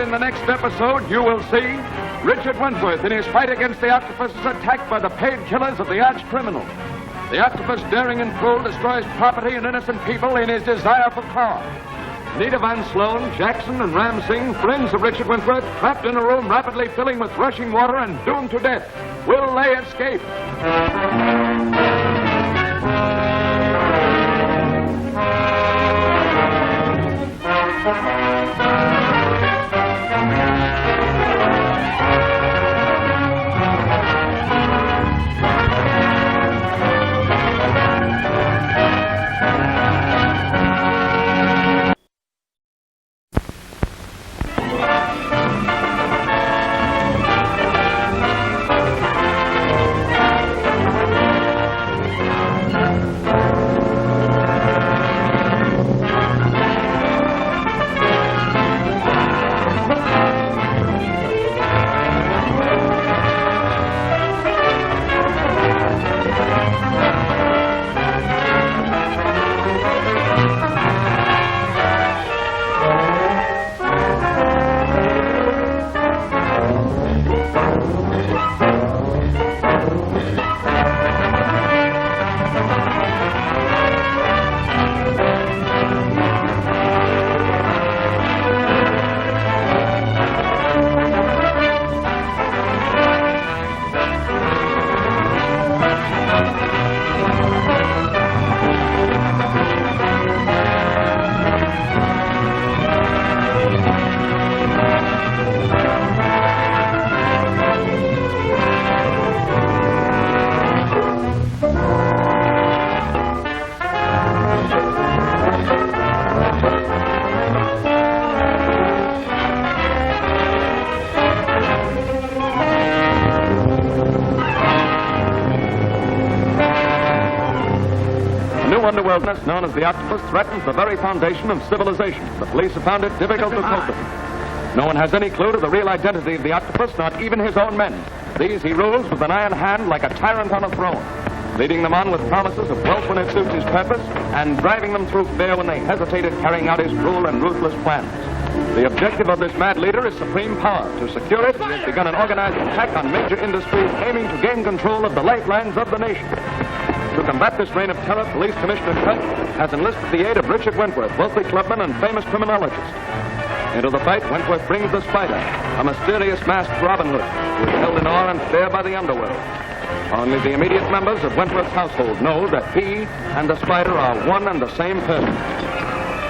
in the next episode, you will see Richard Wentworth in his fight against the Octopus is attacked by the paid killers of the arch-criminal. The Octopus, daring in cruel, destroys property and innocent people in his desire for power. Nita Van Sloan, Jackson, and Ram Singh, friends of Richard Wentworth, trapped in a room rapidly filling with rushing water and doomed to death. Will they escape? Underworldness known as the Octopus threatens the very foundation of civilization. The police have found it difficult to cope with. No one has any clue to the real identity of the Octopus, not even his own men. These he rules with an iron hand like a tyrant on a throne, leading them on with promises of wealth when it suits his purpose, and driving them through fear when they hesitate at carrying out his cruel and ruthless plans. The objective of this mad leader is supreme power. To secure it, he has begun an organized attack on major industries aiming to gain control of the lifelines of the nation. To combat this reign of terror, Police Commissioner Kirk has enlisted the aid of Richard Wentworth, wealthy clubman and famous criminologist. Into the fight, Wentworth brings the Spider, a mysterious masked Robin Hood, who is held in awe and fear by the underworld. Only the immediate members of Wentworth's household know that he and the Spider are one and the same person.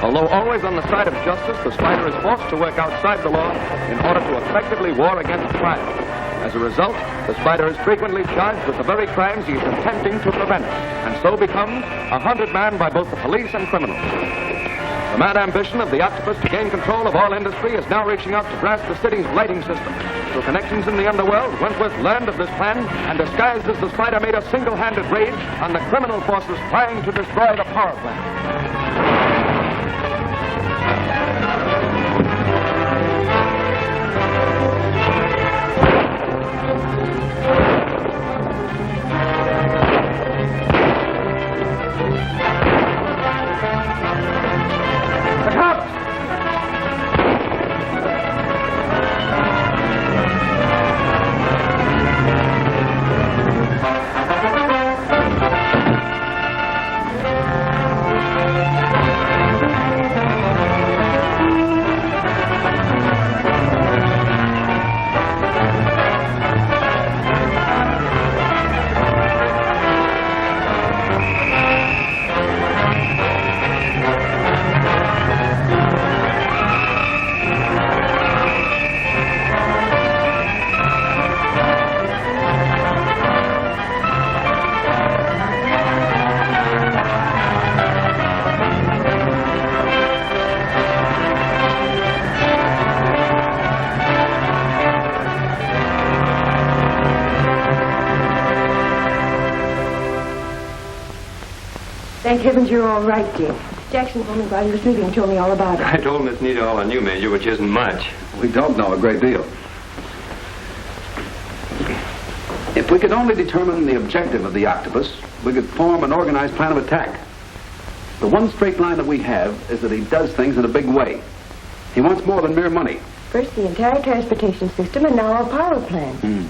Although always on the side of justice, the Spider is forced to work outside the law in order to effectively war against crime. As a result, the Spider is frequently charged with the very crimes he is attempting to prevent, and so becomes a hunted man by both the police and criminals. The mad ambition of the Octopus to gain control of all industry is now reaching out to grasp the city's lighting system. Through connections in the underworld, Wentworth learned of this plan, and disguised as the Spider made a single-handed raid on the criminal forces trying to destroy the power plant. Thank heavens you're all right, dear. Jackson told me while you were sleeping and told me all about it. I told Miss Nita all I knew, Major, which isn't much. We don't know a great deal. If we could only determine the objective of the Octopus, we could form an organized plan of attack. The one straight line that we have is that he does things in a big way. He wants more than mere money. First the entire transportation system, and now our power plant.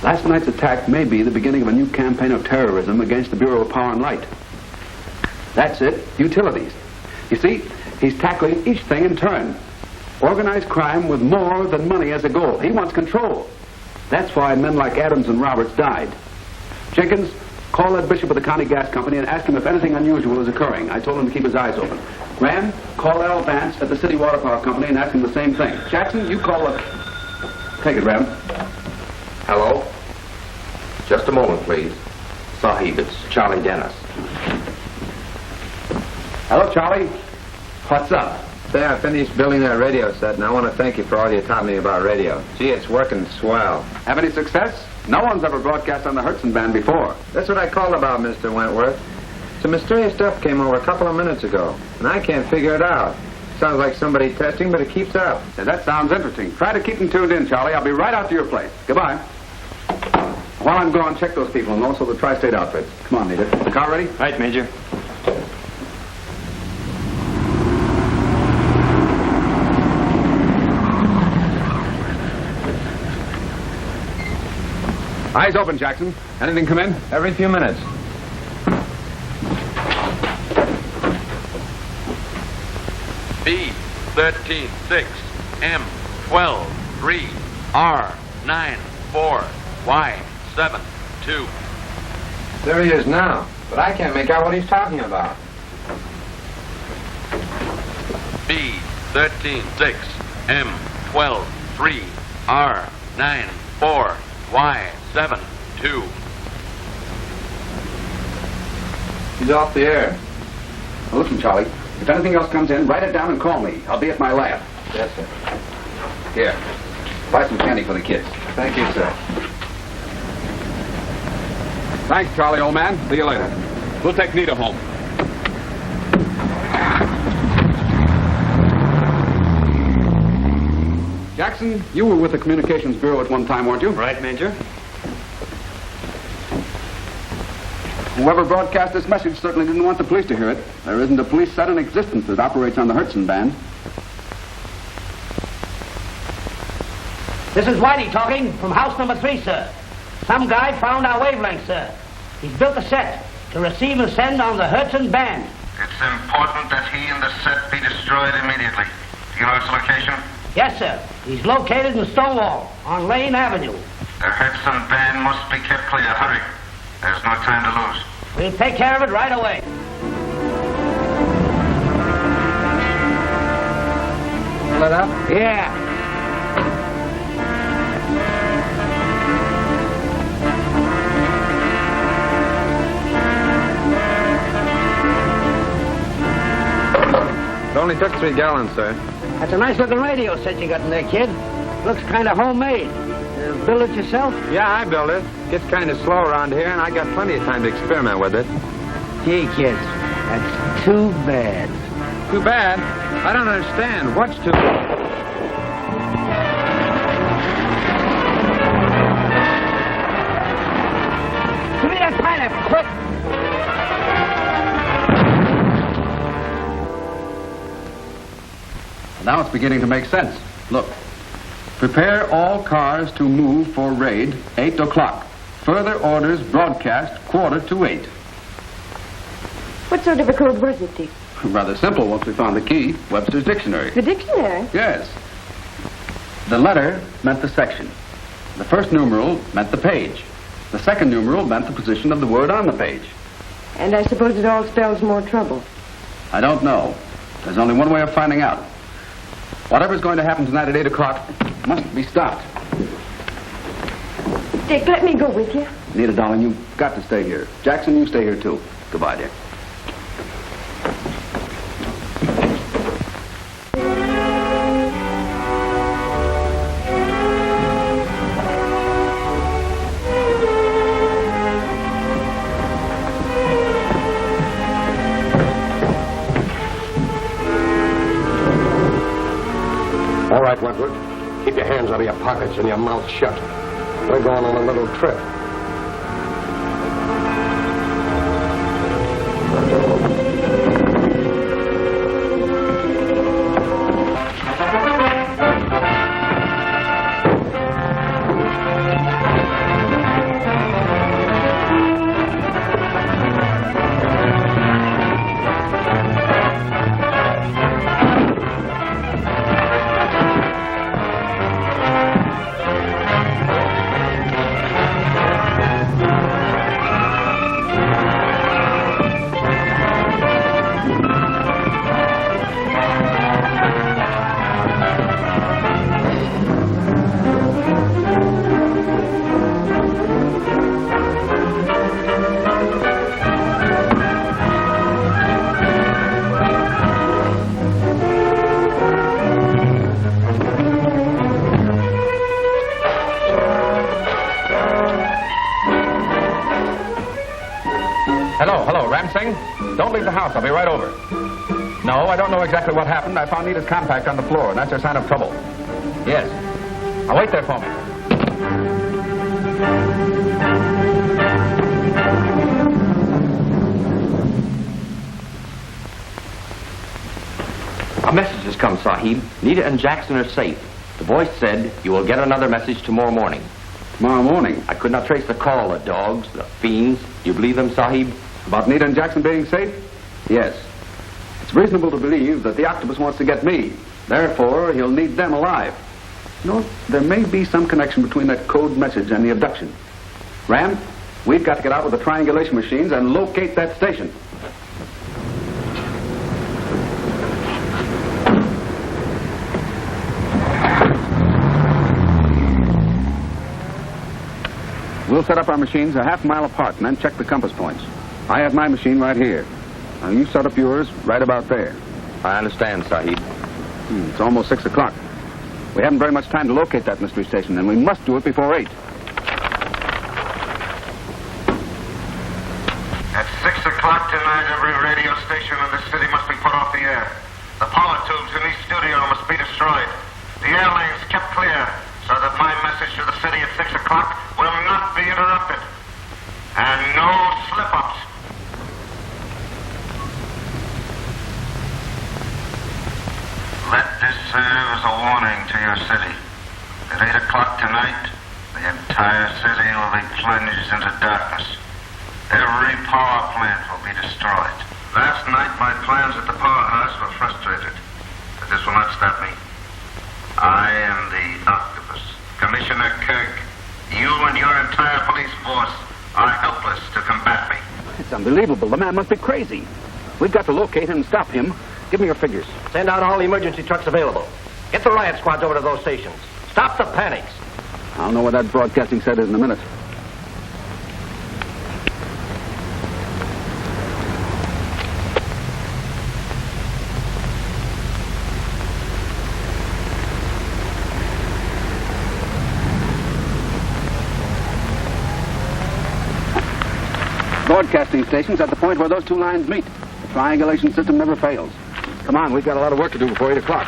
Last night's attack may be the beginning of a new campaign of terrorism against the Bureau of Power and Light. That's it, utilities. You see, he's tackling each thing in turn. Organized crime with more than money as a goal. He wants control. That's why men like Adams and Roberts died. Jenkins, call that bishop of the county gas company and ask him if anything unusual is occurring. I told him to keep his eyes open. Graham, call Al Vance at the city water power company and ask him the same thing. Jackson, you call the... Take it, Graham. Hello? Just a moment, please. Sahib, it's Charlie Dennis. Hello, Charlie. What's up? Say, I finished building that radio set, and I want to thank you for all you taught me about radio. Gee, it's working swell. Have any success? No one's ever broadcast on the Hertzen band before. That's what I called about, Mr. Wentworth. Some mysterious stuff came over a couple of minutes ago, and I can't figure it out. Sounds like somebody testing, but it keeps up. Yeah, that sounds interesting. Try to keep them tuned in, Charlie. I'll be right out to your place. Goodbye. While I'm gone, check those people and also the tri-state outfits. Come on, Nita. The car ready? Right, Major. Eyes open, Jackson. Anything come in? Every few minutes. B13-6, M12-3, R94, Y72. There he is now, but I can't make out what he's talking about. B13-6, M12-3, R94, Y72. He's off the air. Now listen, Charlie. If anything else comes in, write it down and call me. I'll be at my lab. Yes, sir. Here. Buy some candy for the kids. Thank you, sir. Thanks, Charlie, old man. See you later. We'll take Nita home. Jackson, you were with the Communications Bureau at one time, weren't you? Right, Major. Whoever broadcast this message certainly didn't want the police to hear it. There isn't a police set in existence that operates on the Hertzen band. This is Whitey talking from house number 3, sir. Some guy found our wavelength, sir. He's built a set to receive and send on the Hertzen band. It's important that he and the set be destroyed immediately. Do you know its location? Yes, sir. He's located in Stonewall on Lane Avenue. The Hertzen band must be kept clear. Hurry. There's no time to lose. We'll take care of it right away. Lit up? Yeah. It only took 3 gallons, sir. That's a nice looking radio set you got in there, kid. Looks kind of homemade. Build it yourself? Yeah, I built it. Gets kind of slow around here, and I got plenty of time to experiment with it. Gee, kids, that's too bad. Too bad? I don't understand. What's too bad? Give me that pineapple, quick! Now it's beginning to make sense. Look. Prepare all cars to move for raid 8 o'clock. Further orders broadcast 7:45. What sort of a code was it, Dick? Rather simple once we found the key. Webster's dictionary. The dictionary? Yes. The letter meant the section. The first numeral meant the page. The second numeral meant the position of the word on the page. And I suppose it all spells more trouble. I don't know. There's only one way of finding out. Whatever's going to happen tonight at 8 o'clock must be stopped. Dick, let me go with you. Nita, darling, you've got to stay here. Jackson, you stay here, too. Goodbye, dear. All right, Wentworth. Keep your hands out of your pockets and your mouth shut. We're going on a little trip. Don't leave the house. I'll be right over. No, I don't know exactly what happened. I found Nita's compact on the floor, and that's a sign of trouble. Yes. Now wait there for me. A message has come, Sahib. Nita and Jackson are safe. The voice said you will get another message tomorrow morning. Tomorrow morning? I could not trace the call, the dogs, the fiends. Do you believe them, Sahib? About Nita and Jackson being safe? Yes. It's reasonable to believe that the Octopus wants to get me. Therefore, he'll need them alive. You know, there may be some connection between that code message and the abduction. Ram, we've got to get out with the triangulation machines and locate that station. We'll set up our machines a half mile apart and then check the compass points. I have my machine right here. Now, you set up yours right about there. I understand, Sahib. It's almost 6 o'clock. We haven't very much time to locate that mystery station, and we must do it before 8. At 6 o'clock tonight, every radio station in the city must be put off the air. The power tubes in each studio must be destroyed. The air lanes kept clear so that my message to the city at 6 o'clock will not be interrupted. And no slip-ups. Let this serve as a warning to your city. At 8 o'clock tonight, the entire city will be plunged into darkness. Every power plant will be destroyed. Last night, my plans at the powerhouse were frustrated. But this will not stop me. I am the Octopus. Commissioner Kirk, you and your entire police force are helpless to combat me. It's unbelievable. The man must be crazy. We've got to locate him and stop him. Give me your figures. Send out all the emergency trucks available. Get the riot squads over to those stations. Stop the panics. I'll know where that broadcasting set is in a minute. Broadcasting station's at the point where those two lines meet. The triangulation system never fails. Come on, we've got a lot of work to do before 8 o'clock.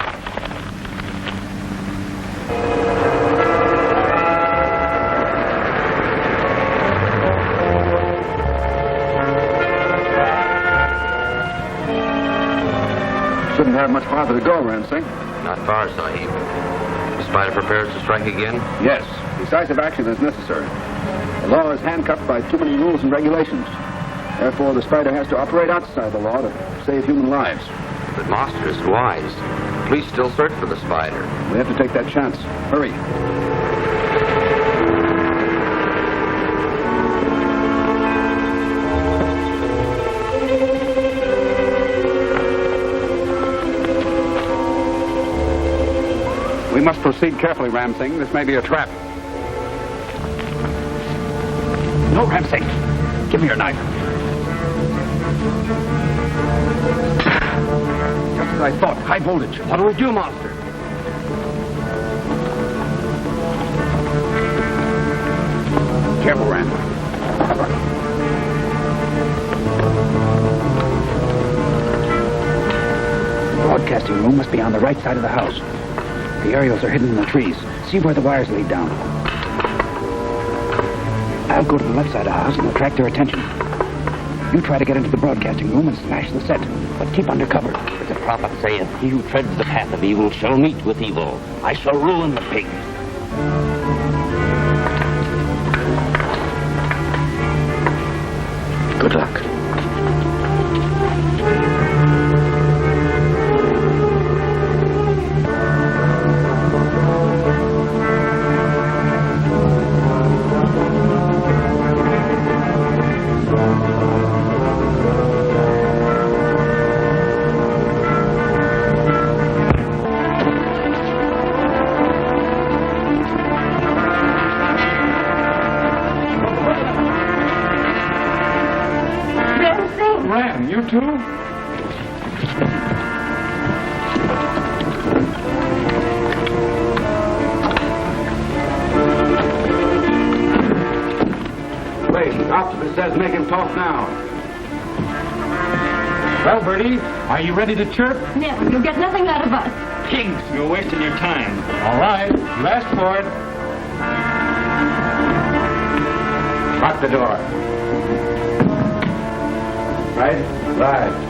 Shouldn't have much farther to go, Singh. Not far, Sahib. The spider prepares to strike again? Yes. Decisive action is necessary. The law is handcuffed by too many rules and regulations. Therefore, the spider has to operate outside the law to save human lives. But Master is wise. Police still search for the spider. We have to take that chance. Hurry. We must proceed carefully, Ram Singh. This may be a trap. No, Ram Singh. Give me your knife. Just as I thought. High voltage. What do we do, Master? Careful, Ram. The broadcasting room must be on the right side of the house. The aerials are hidden in the trees. See where the wires lead down. I'll go to the left side of the house and attract their attention. You try to get into the broadcasting room and smash the set, but keep under cover. As the prophet saith, he who treads the path of evil shall meet with evil. I shall ruin the pig. Good luck. You too? Wait, the Octopus says make him talk now. Well, Bertie, are you ready to chirp? Never. You'll get nothing out of us. Pigs, you're wasting your time. All right, last for it. Lock the door. Right? Right.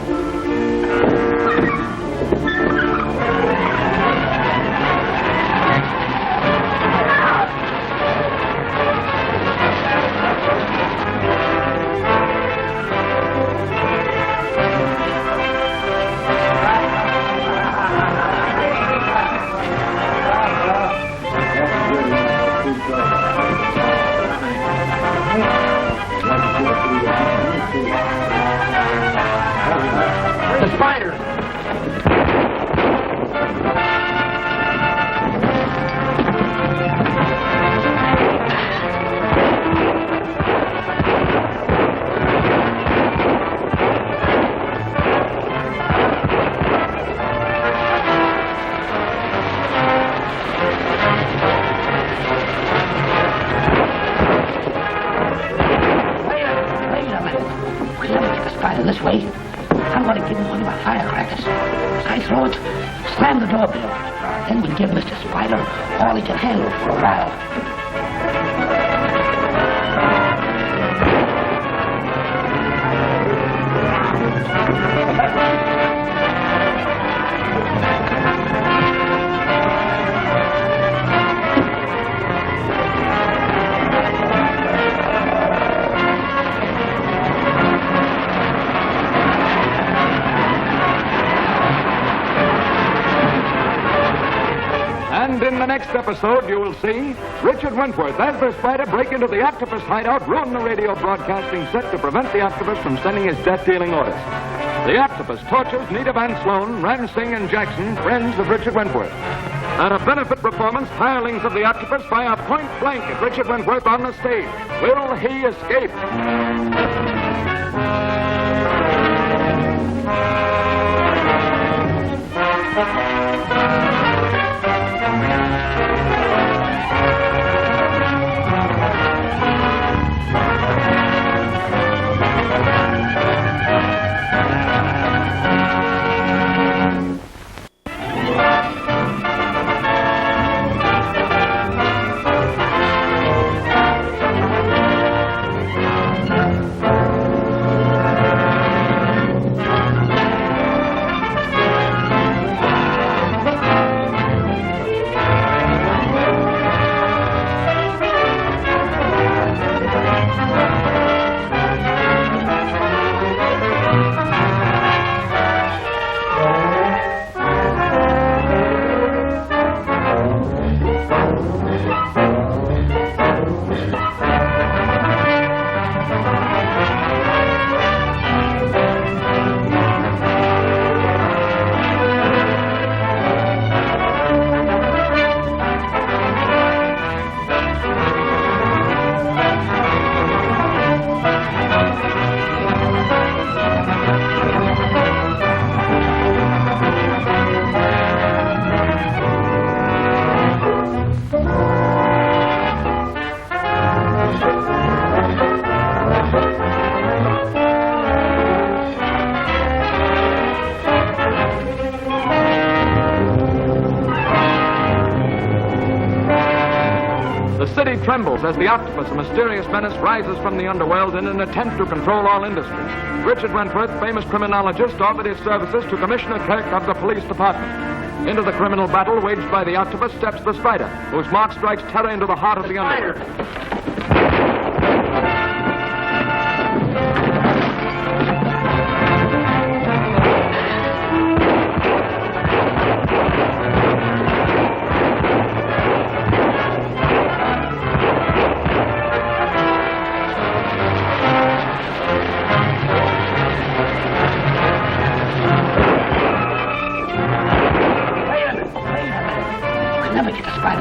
The spider! This way. I'm going to give him one of my firecrackers. As I throw it, slam the doorbell. Then we'll give Mr. Spider all he can handle for a while. And in the next episode, you will see Richard Wentworth, as the spider, break into the Octopus hideout, ruin the radio broadcasting set to prevent the Octopus from sending his death-dealing orders. The Octopus tortures Nita Van Sloan, Singh, and Jackson, friends of Richard Wentworth. At a benefit performance, hirelings of the Octopus fire point blank at Richard Wentworth on the stage. Will he escape? Trembles as the Octopus, a mysterious menace, rises from the underworld in an attempt to control all industries. Richard Wentworth, famous criminologist, offered his services to Commissioner Kirk of the police department. Into the criminal battle waged by the Octopus steps the Spider, whose mark strikes terror into the heart of the underworld.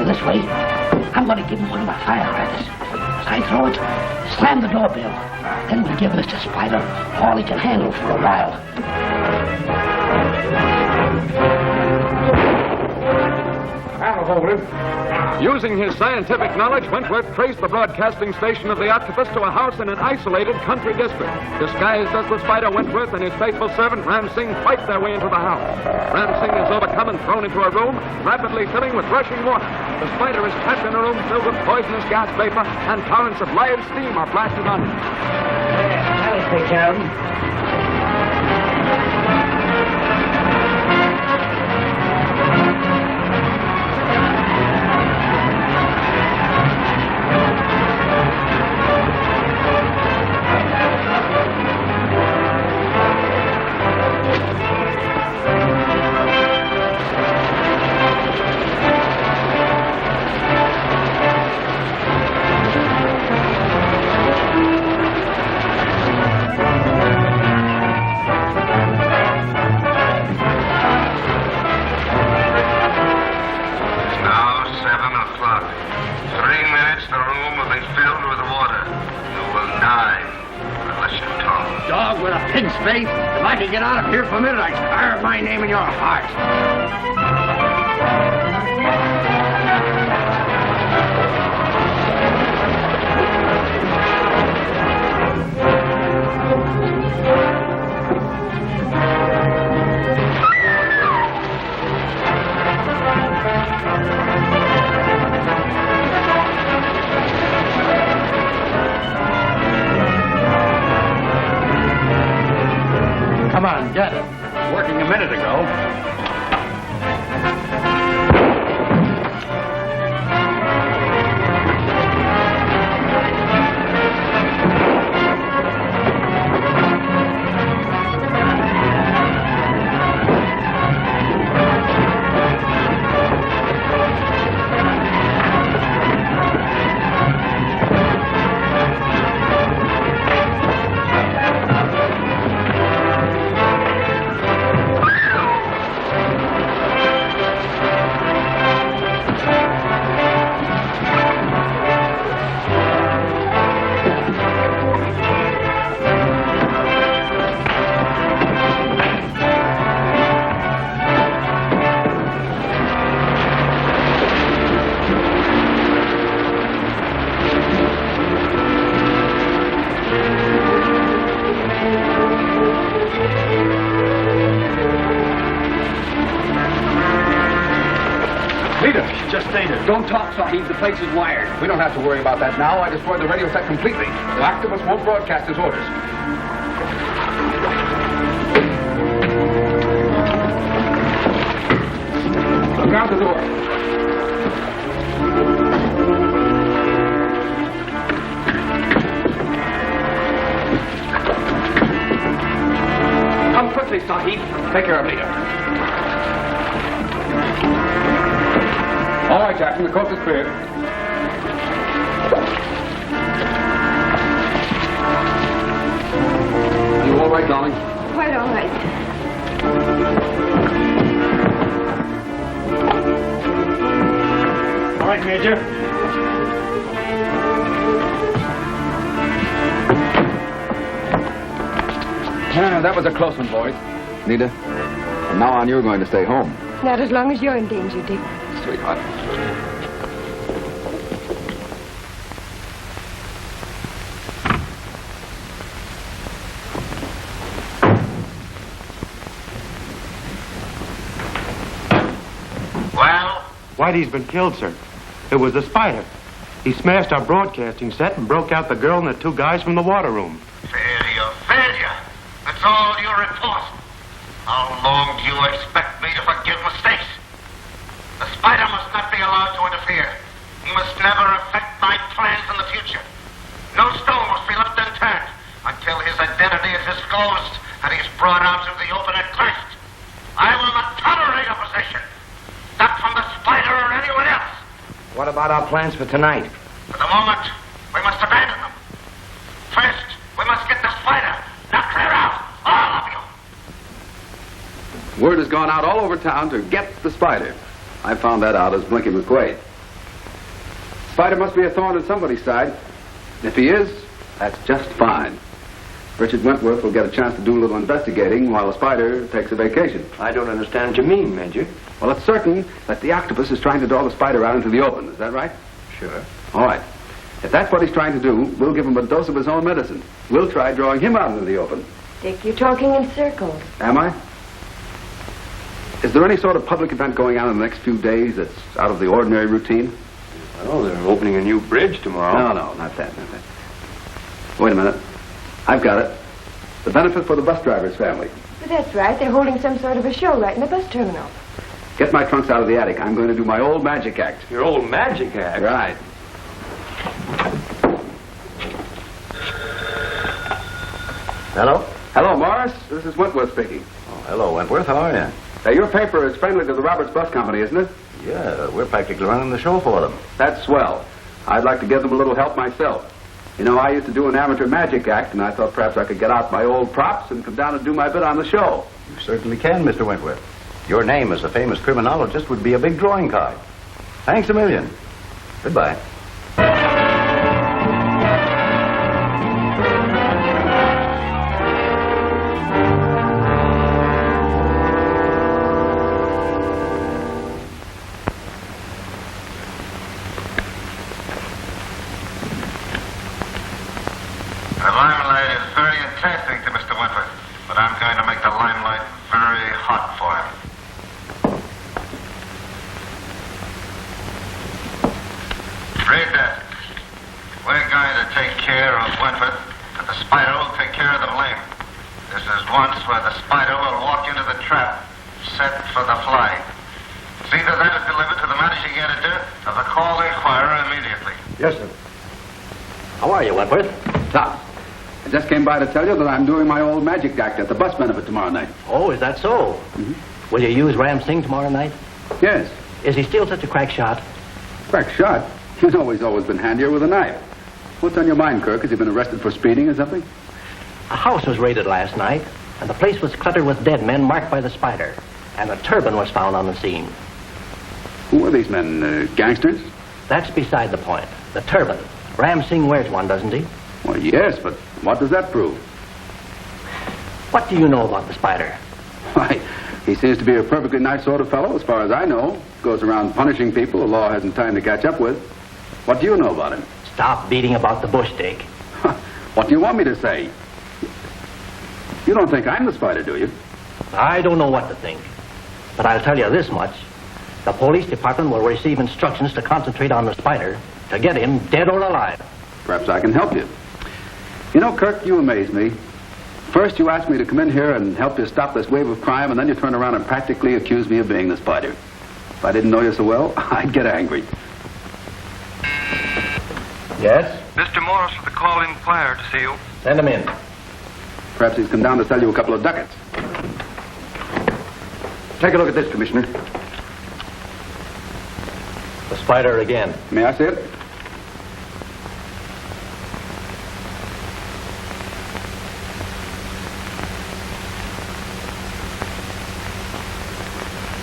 This way. I'm going to give him one of my firecrackers. As I throw it, slam the doorbell. Then we'll give Mr. Spider all he can handle for a while. Well, hold him. Using his scientific knowledge, Wentworth traced the broadcasting station of the Octopus to a house in an isolated country district. Disguised as the spider, Wentworth and his faithful servant, Singh, fight their way into the house. Singh is overcome and thrown into a room, rapidly filling with rushing water. The spider is trapped in a room filled with poisonous gas vapor, and torrents of live steam are blasted on him. That'll take care of him. If I could get out of here for a minute, I'd carve my name in your heart. Come on, get it. Working a minute ago. Don't talk, Sahib. The place is wired. We don't have to worry about that now. I destroyed the radio set completely. The Octopus won't broadcast his orders. Look out the door. Come quickly, Sahib. Take care of Nita. All right, Jackson, the coast is clear. You all right, darling? Quite all right. All right, Major. That was a close one, boys. Nita, from now on, you're going to stay home. Not as long as you're in danger, Dick. Sweetheart. Well? Whitey's been killed, sir. It was the spider. He smashed our broadcasting set and broke out the girl and the two guys from the water room. Failure, failure. That's all you report. How long do you expect me to forgive mistakes? The spider must not be allowed to interfere. He must never affect my plans in the future. No stone must be left unturned until his identity is disclosed and he's brought out into the open at last. I will not tolerate opposition. Not from the spider or anyone else. What about our plans for tonight? For the moment, we must abandon them. First, we must get the spider. Now clear out, all of you. Word has gone out all over town to get the spider. I found that out as Blinky McQuade. Spider must be a thorn in somebody's side. If he is, that's just fine. Richard Wentworth will get a chance to do a little investigating while the spider takes a vacation. I don't understand what you mean, Major. Well, it's certain that the Octopus is trying to draw the Spider out into the open. Is that right? Sure. All right. If that's what he's trying to do, we'll give him a dose of his own medicine. We'll try drawing him out into the open. Dick, you're talking in circles. Am I? Is there any sort of public event going on in the next few days that's out of the ordinary routine? Oh, they're opening a new bridge tomorrow. No, not that. Wait a minute. I've got it. The benefit for the bus driver's family. But that's right. They're holding some sort of a show right in the bus terminal. Get my trunks out of the attic. I'm going to do my old magic act. Your old magic act? Right. Hello? Hello, Morris. This is Wentworth speaking. Oh, hello, Wentworth. How are you? Your paper is friendly to the Roberts Bus Company, isn't it? Yeah, we're practically running the show for them. That's swell. I'd like to give them a little help myself. You know, I used to do an amateur magic act, and I thought perhaps I could get out my old props and come down and do my bit on the show. You certainly can, Mr. Wentworth. Your name as a famous criminologist would be a big drawing card. Thanks a million. Goodbye. To tell you that I'm doing my old magic act at the bus benefit tomorrow night. Oh, is that so? Mm-hmm. Will you use Ram Singh tomorrow night? Yes. Is he still such a crack shot? Crack shot? You know he's always been handier with a knife. What's on your mind, Kirk? Has he been arrested for speeding or something? A house was raided last night, and the place was cluttered with dead men marked by the Spider, and a turban was found on the scene. Who are these men, gangsters? That's beside the point. The turban. Ram Singh wears one, doesn't he? Well, yes, but what does that prove? What do you know about the Spider? Why, he seems to be a perfectly nice sort of fellow, as far as I know. Goes around punishing people the law hasn't time to catch up with. What do you know about him? Stop beating about the bush, Dick. What do you want me to say? You don't think I'm the Spider, do you? I don't know what to think. But I'll tell you this much. The police department will receive instructions to concentrate on the Spider to get him dead or alive. Perhaps I can help you. You know, Kirk, you amaze me. First, you asked me to come in here and help you stop this wave of crime, and then you turn around and practically accuse me of being the Spider. If I didn't know you so well, I'd get angry. Yes? Mr. Morris with the call inquired to see you. Send him in. Perhaps he's come down to sell you a couple of ducats. Take a look at this, Commissioner. The Spider again. May I see it?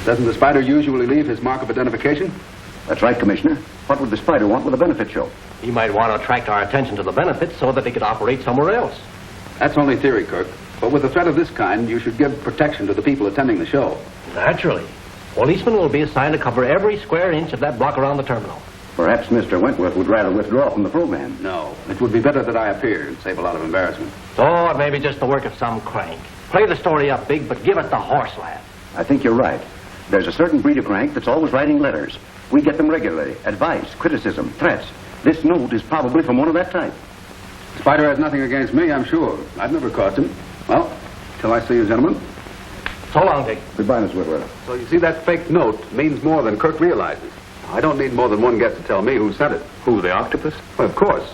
Doesn't the Spider usually leave his mark of identification? That's right, Commissioner. What would the Spider want with a benefit show? He might want to attract our attention to the benefits so that he could operate somewhere else. That's only theory, Kirk. But with a threat of this kind, you should give protection to the people attending the show. Naturally. Policemen will be assigned to cover every square inch of that block around the terminal. Perhaps Mr. Wentworth would rather withdraw from the program. No. It would be better that I appear and save a lot of embarrassment. Oh, it may be just the work of some crank. Play the story up big, but give it the horse laugh. I think you're right. There's a certain breed of crank that's always writing letters. We get them regularly. Advice, criticism, threats. This note is probably from one of that type. Spider has nothing against me, I'm sure. I've never caused him. Well, till I see you, gentlemen. So long, Dick. Goodbye, Miss Wentworth. So you see, that fake note means more than Kirk realizes. I don't need more than one guess to tell me who sent it. Who, the Octopus? Well, of course.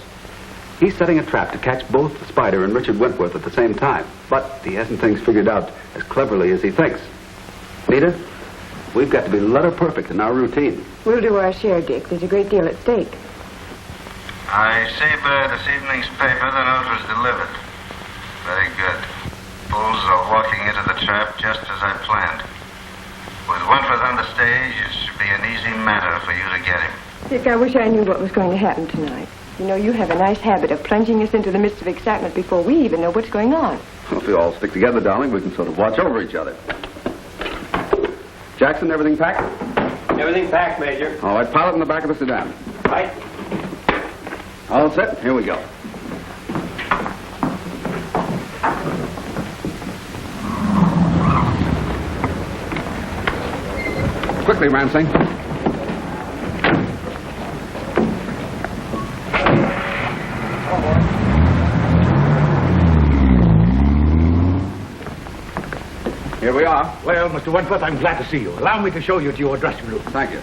He's setting a trap to catch both the Spider and Richard Wentworth at the same time. But he hasn't things figured out as cleverly as he thinks. Nita, we've got to be letter perfect in our routine. We'll do our share, Dick. There's a great deal at stake. I see by this evening's paper the note was delivered. Very good. Bulls are walking into the trap just as I planned. With Wentworth on the stage, it should be an easy matter for you to get him. Dick, I wish I knew what was going to happen tonight. You know, you have a nice habit of plunging us into the midst of excitement before we even know what's going on. Well, if we all stick together, darling, we can sort of watch over each other. Jackson, everything packed? Everything packed, Major. All right, pilot in the back of the sedan. Right. All set, here we go. Quickly, Singh. Here we are. Well, Mr. Wentworth, I'm glad to see you. Allow me to show you to your dressing room. Thank you.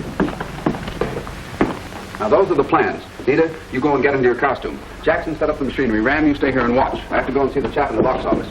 Now, those are the plans. Nita, you go and get into your costume. Jackson, set up the machinery. Ram, you stay here and watch. I have to go and see the chap in the box office.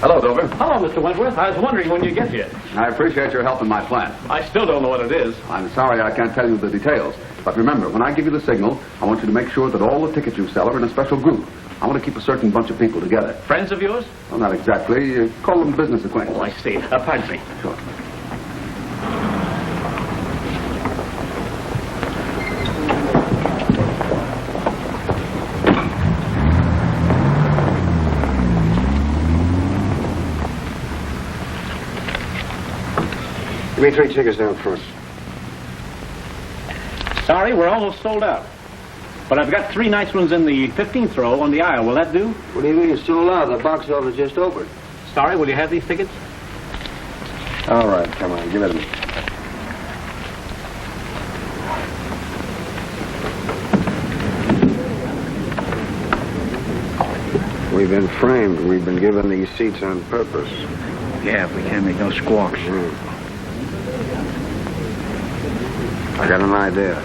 Hello, Dover. Hello, Mr. Wentworth. I was wondering when you'd get here. I appreciate your help in my plan. I still don't know what it is. I'm sorry I can't tell you the details. But remember, when I give you the signal, I want you to make sure that all the tickets you sell are in a special group. I want to keep a certain bunch of people together. Friends of yours? Well, not exactly. Call them business acquaintances. Oh, I see. Pardon me. Sure. Give me 3 tickets down front. Sorry, we're almost sold out. But I've got 3 nice ones in the 15th row on the aisle. Will that do? What do you mean, sold out? The box office just opened. Sorry, will you have these tickets? All right, come on, give it to me. We've been framed. We've been given these seats on purpose. Yeah, if we can't make no squawks. I got an idea.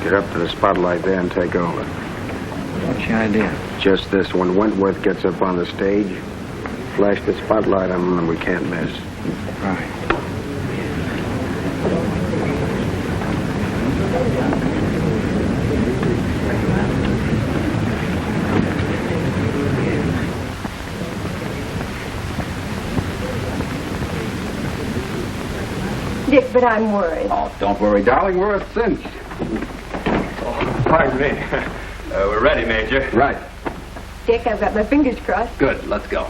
Get up to the spotlight there and take over. What's your idea? Just this. When Wentworth gets up on the stage, flash the spotlight on him and we can't miss. Right. Dick, but I'm worried. Oh, don't worry, darling. We're a cinch. Pardon me. We're ready, Major. Right. Dick, I've got my fingers crossed. Good. Let's go.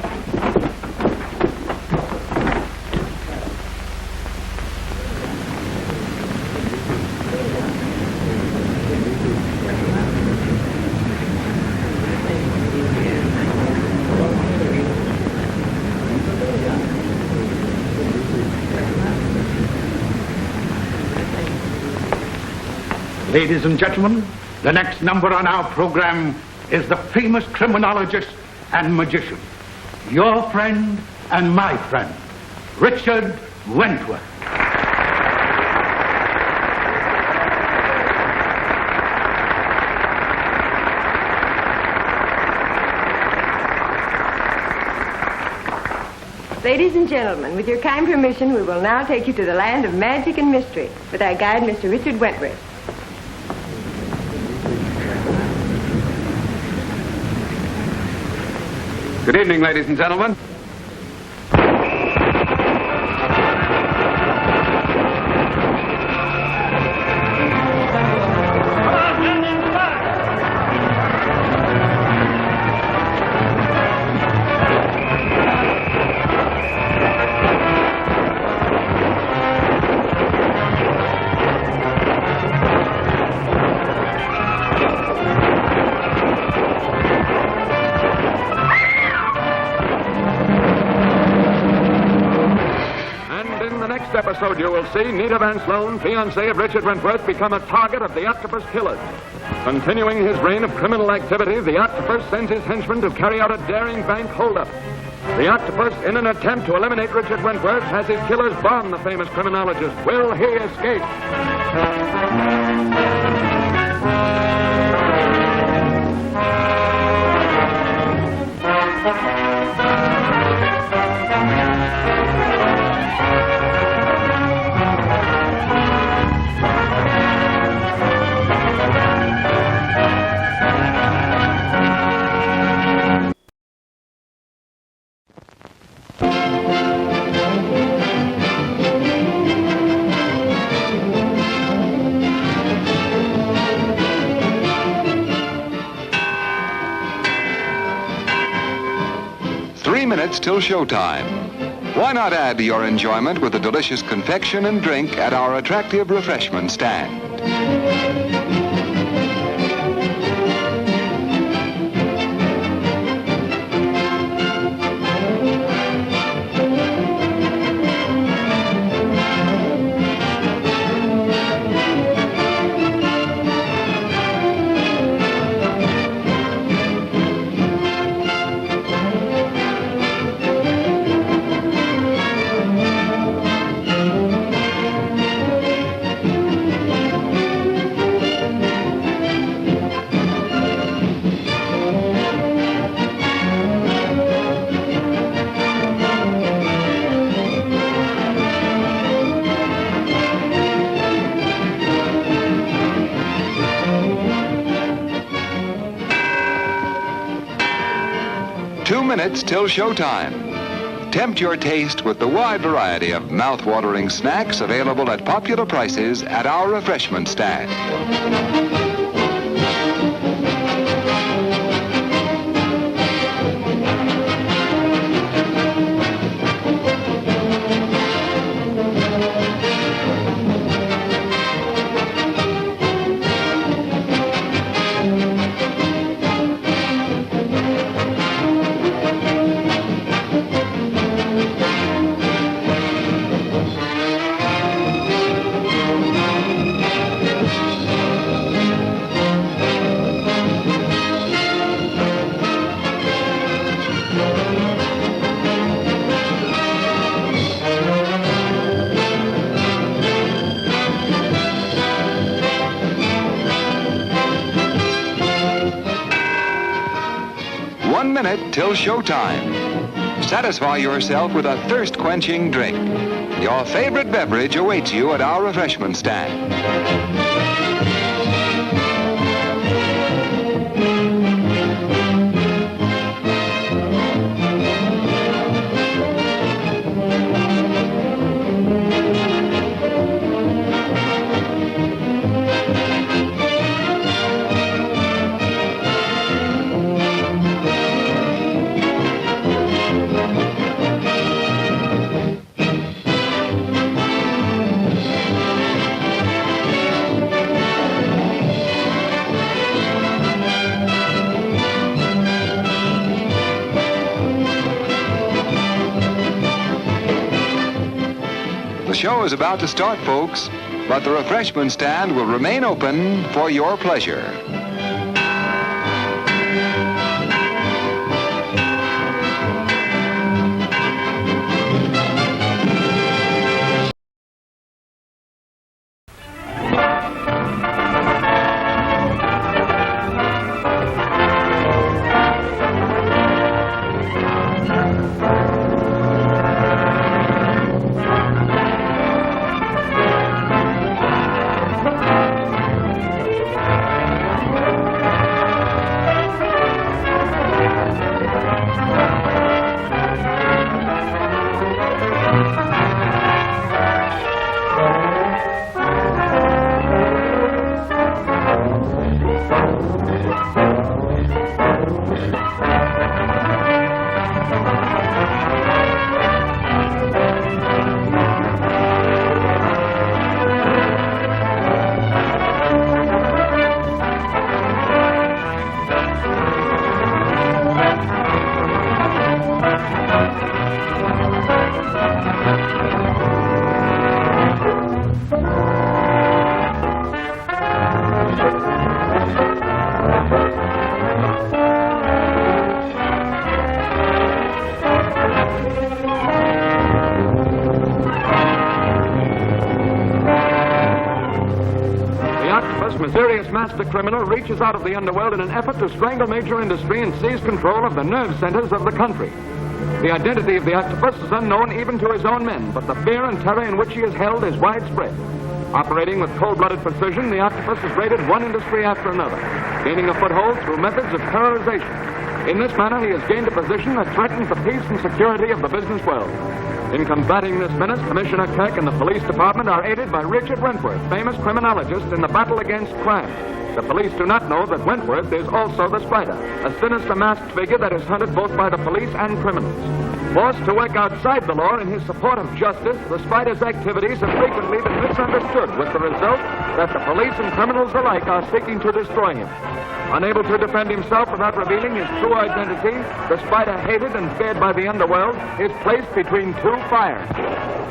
Ladies and gentlemen, the next number on our program is the famous criminologist and magician, your friend and my friend, Richard Wentworth. Ladies and gentlemen, with your kind permission, we will now take you to the land of magic and mystery with our guide, Mr. Richard Wentworth. Good evening, ladies and gentlemen. Episode, you will see Nita Van Sloan, fiancée of Richard Wentworth, become a target of the Octopus killers. Continuing his reign of criminal activity, the Octopus sends his henchmen to carry out a daring bank holdup. The Octopus, in an attempt to eliminate Richard Wentworth, has his killers bomb the famous criminologist. Will he escape? 3 minutes till showtime. Why not add to your enjoyment with a delicious confection and drink at our attractive refreshment stand? Minutes till showtime. Tempt your taste with the wide variety of mouth-watering snacks available at popular prices at our refreshment stand. Till showtime. Satisfy yourself with a thirst-quenching drink. Your favorite beverage awaits you at our refreshment stand. The show is about to start, folks, but the refreshment stand will remain open for your pleasure. Mysterious master criminal reaches out of the underworld in an effort to strangle major industry and seize control of the nerve centers of the country. The identity of the octopus is unknown even to his own men, but the fear and terror in which he is held is widespread. Operating with cold-blooded precision, the octopus has raided one industry after another, gaining a foothold through methods of terrorization. In this manner, he has gained a position that threatens the peace and security of the business world. In combating this menace, Commissioner Kirk and the police department are aided by Richard Wentworth, famous criminologist in the battle against crime. The police do not know that Wentworth is also the Spider, a sinister masked figure that is hunted both by the police and criminals. Forced to work outside the law in his support of justice, the Spider's activities have frequently been misunderstood, with the result that the police and criminals alike are seeking to destroy him. Unable to defend himself without revealing his true identity, the Spider, hated and feared by the underworld, is placed between two fires.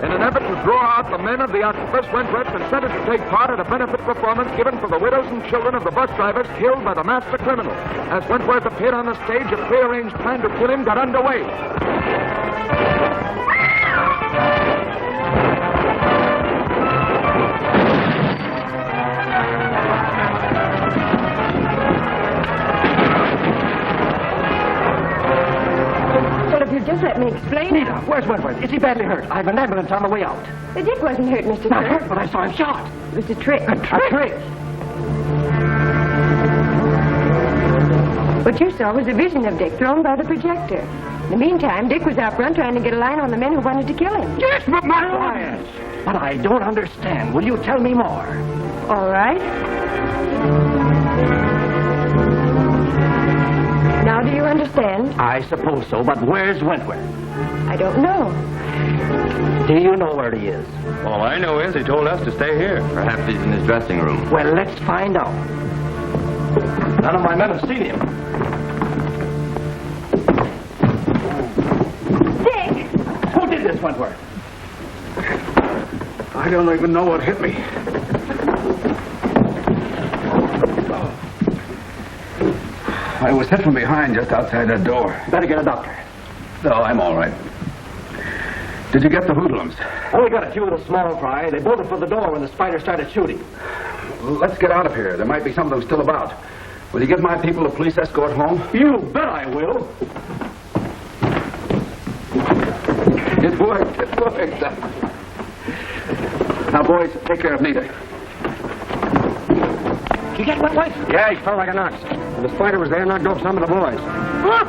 In an effort to draw out the men of the Octopus, Wentworth consented to take part in a benefit performance given for the widows and children of the bus drivers killed by the master criminal. As Wentworth appeared on the stage, a prearranged plan to kill him got underway. Just let me explain. Nita, where's Wentworth? Is he badly hurt? I have an ambulance on the way out. The Dick wasn't hurt, Mr. Not Kirk. hurt, but I saw him shot. It was a trick. A trick? What you saw was a vision of Dick thrown by the projector. In the meantime, Dick was out front trying to get a line on the men who wanted to kill him. Yes, but my lions! But I don't understand. Will you tell me more? All right. Now do you understand? I suppose so, but where's Wentworth? I don't know. Do you know where he is? All I know is he told us to stay here. Perhaps he's in his dressing room. Well, let's find out. None of my men have seen him. Dick! Who did this, Wentworth? I don't even know what hit me. I was hit from behind just outside that door. Better get a doctor. No, I'm all right. Did you get the hoodlums? Only got a few of the small fry. They bolted for the door when the Spider started shooting. Let's get out of here. There might be some of them still about. Will you give my people a police escort home? You bet I will. It worked. It worked. Now, boys, take care of Nita. You get Wentworth? Yeah, he fell like an ox. And the Spider was there and knocked off some of the boys. Look!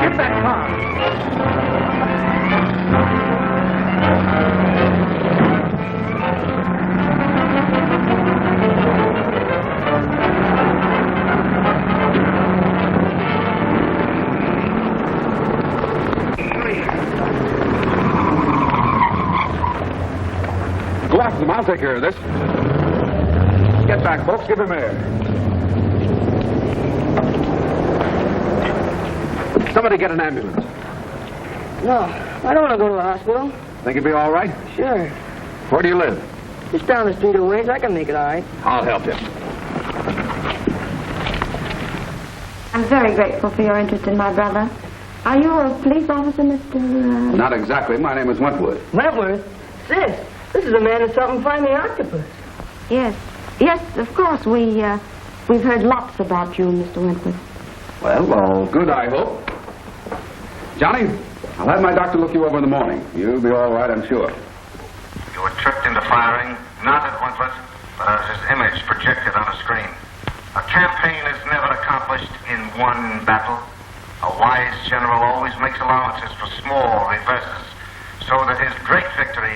Get that car. Go after them. I'll take care of this. Get back, folks. Give him air. Somebody get an ambulance. No, I don't want to go to the hospital. Think you'll be all right? Sure. Where do you live? Just down the street a ways. I can make it all right. I'll help you. I'm very grateful for your interest in my brother. Are you a police officer, Mr. Not exactly. My name is Wentworth. Wentworth? Sis, this is the man that's helping find the octopus. Yes. Yes, of course. We've heard lots about you, Mr. Wentworth. Well, all good, I hope. Johnny, I'll have my doctor look you over in the morning. You'll be all right, I'm sure. You were tricked into firing, not at Wentworth, but as his image projected on a screen. A campaign is never accomplished in one battle. A wise general always makes allowances for small reverses, so that his great victory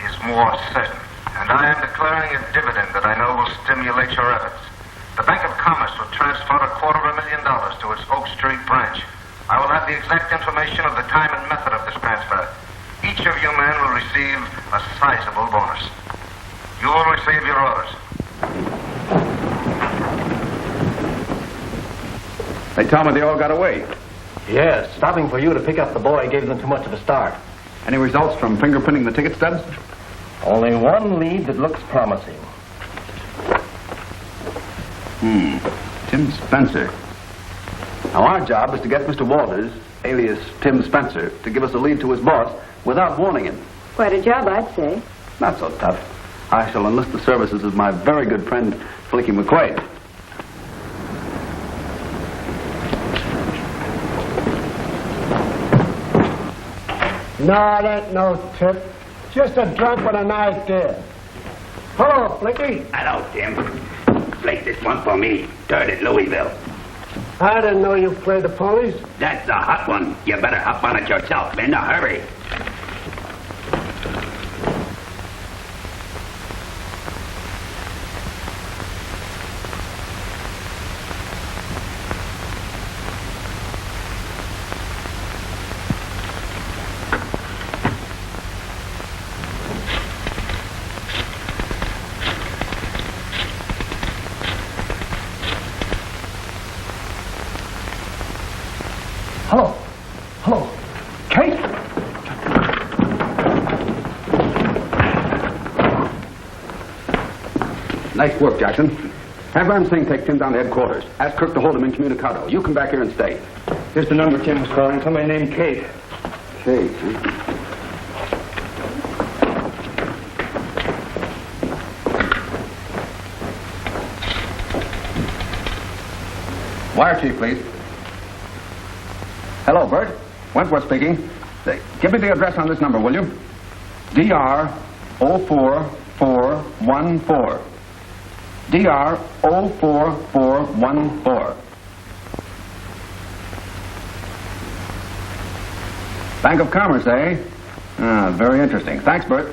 is more certain. And I am declaring a dividend that I know will stimulate your efforts. The Bank of Commerce will transfer $250,000 to its Oak Street branch. I will have the exact information of the time and method of this transfer. Each of you men will receive a sizable bonus. You will receive your orders. They tell me they all got away. Yes, stopping for you to pick up the boy gave them too much of a start. Any results from fingerprinting the ticket stubs? Only one lead that looks promising. Tim Spencer. Now, our job is to get Mr. Walters, alias Tim Spencer, to give us a lead to his boss without warning him. Quite a job, I'd say. Not so tough. I shall enlist the services of my very good friend, Blinky McQuade. No, that ain't no tip. Just a drunk with an idea. Hello, Blinky. Hello, Tim. Play this one for me. Third at Louisville. I didn't know you played the police. That's a hot one. You better hop on it yourself. In a hurry. Nice work, Jackson. Have Singh take Tim down to headquarters. Ask Kirk to hold him incommunicado. You come back here and stay. Here's the number Tim was calling. Somebody named Kate. Kate, huh? Wire chief, please. Hello, Bert. Wentworth speaking. Give me the address on this number, will you? DR 04414. DR 04414. Bank of Commerce, eh? Ah, very interesting. Thanks, Bert.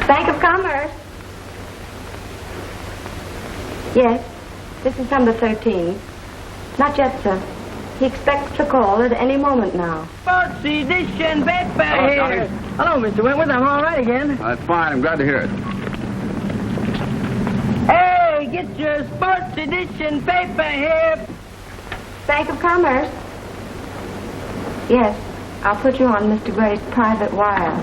Bank of Commerce. Yes, this is number 13. Not yet, sir. He expects a call at any moment now. Sports edition paper Hello, here. Johnny. Hello, Mr. Wentworth. I'm all right again. That's fine. I'm glad to hear it. Hey, get your sports edition paper here. Bank of Commerce. Yes, I'll put you on Mr. Gray's private wire.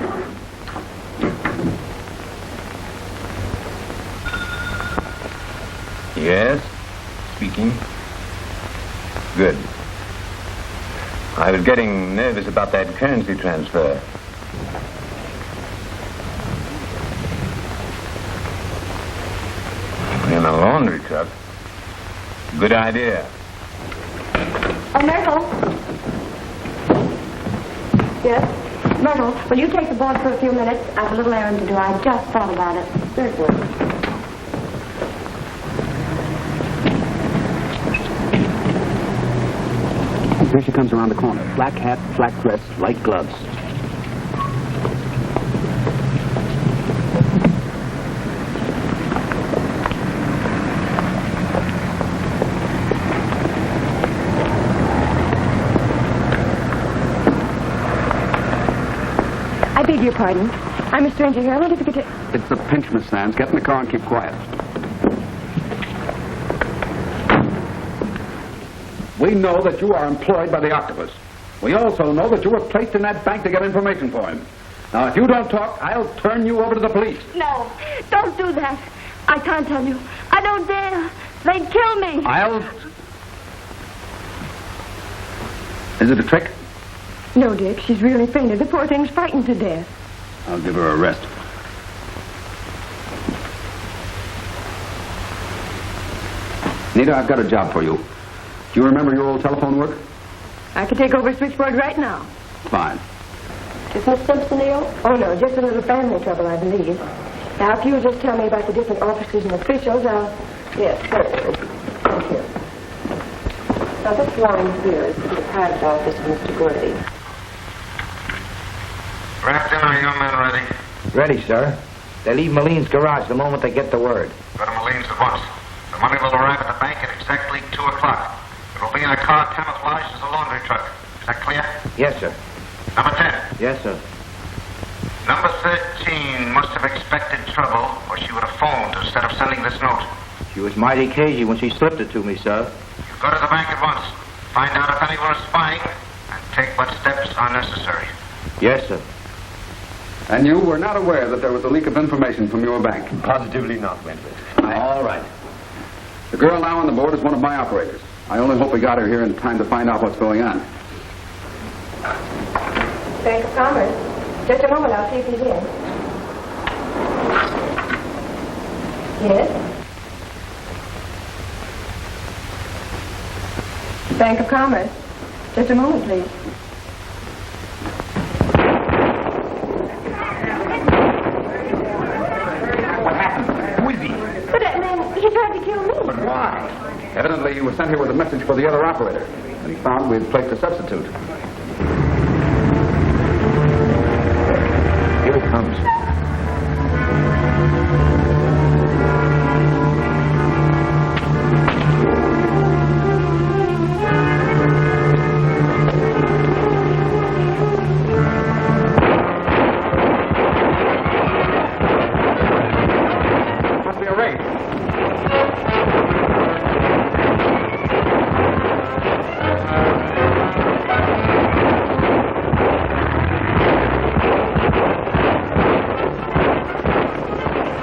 Yes, speaking. Good. I was getting nervous about that currency transfer. In a laundry truck. Good idea. Oh, Myrtle. Yes? Myrtle, will you take the board for a few minutes? I have a little errand to do. I just thought about it. Certainly. Here she comes around the corner. Black hat, black dress, light gloves. I beg your pardon. I'm a stranger here. I wonder if you could... It's the pinch, Miss Sands. Get in the car and keep quiet. We know that you are employed by the Octopus. We also know that you were placed in that bank to get information for him. Now, if you don't talk, I'll turn you over to the police. No, don't do that. I can't tell you. I don't dare. They'd kill me. Is it a trick? No, Dick. She's really fainted. The poor thing's frightened to death. I'll give her a rest. Nita, I've got a job for you. Do you remember your old telephone work? I could take over a switchboard right now. Fine. Is Miss Simpson ill? Oh, no. Just a little family trouble, I believe. Now, if you'll just tell me about the different officers and officials, I'll... Yes, certainly. Thank you. Now, this line here is the private office of Mr. Gray. Wrapped in, are your men ready? Ready, sir. They leave Maline's garage the moment they get the word. Go to Maline's at once. The money will arrive at the bank at exactly 2 o'clock. It will be in a car camouflaged as a laundry truck. Is that clear? Yes, sir. Number 10. Yes, sir. Number 13 must have expected trouble, or she would have phoned instead of sending this note. She was mighty cagey when she slipped it to me, sir. You go to the bank at once. Find out if anyone is spying, and take what steps are necessary. Yes, sir. And you were not aware that there was a leak of information from your bank? Positively not, Wentworth. All right. The girl now on the board is one of my operators. I only hope we got her here in time to find out what's going on. Bank of Commerce. Just a moment, I'll see if he's in. Yes? Bank of Commerce. Just a moment, please. Evidently, he was sent here with a message for the other operator. And he found we had placed a substitute. Here it comes. Must be a raid.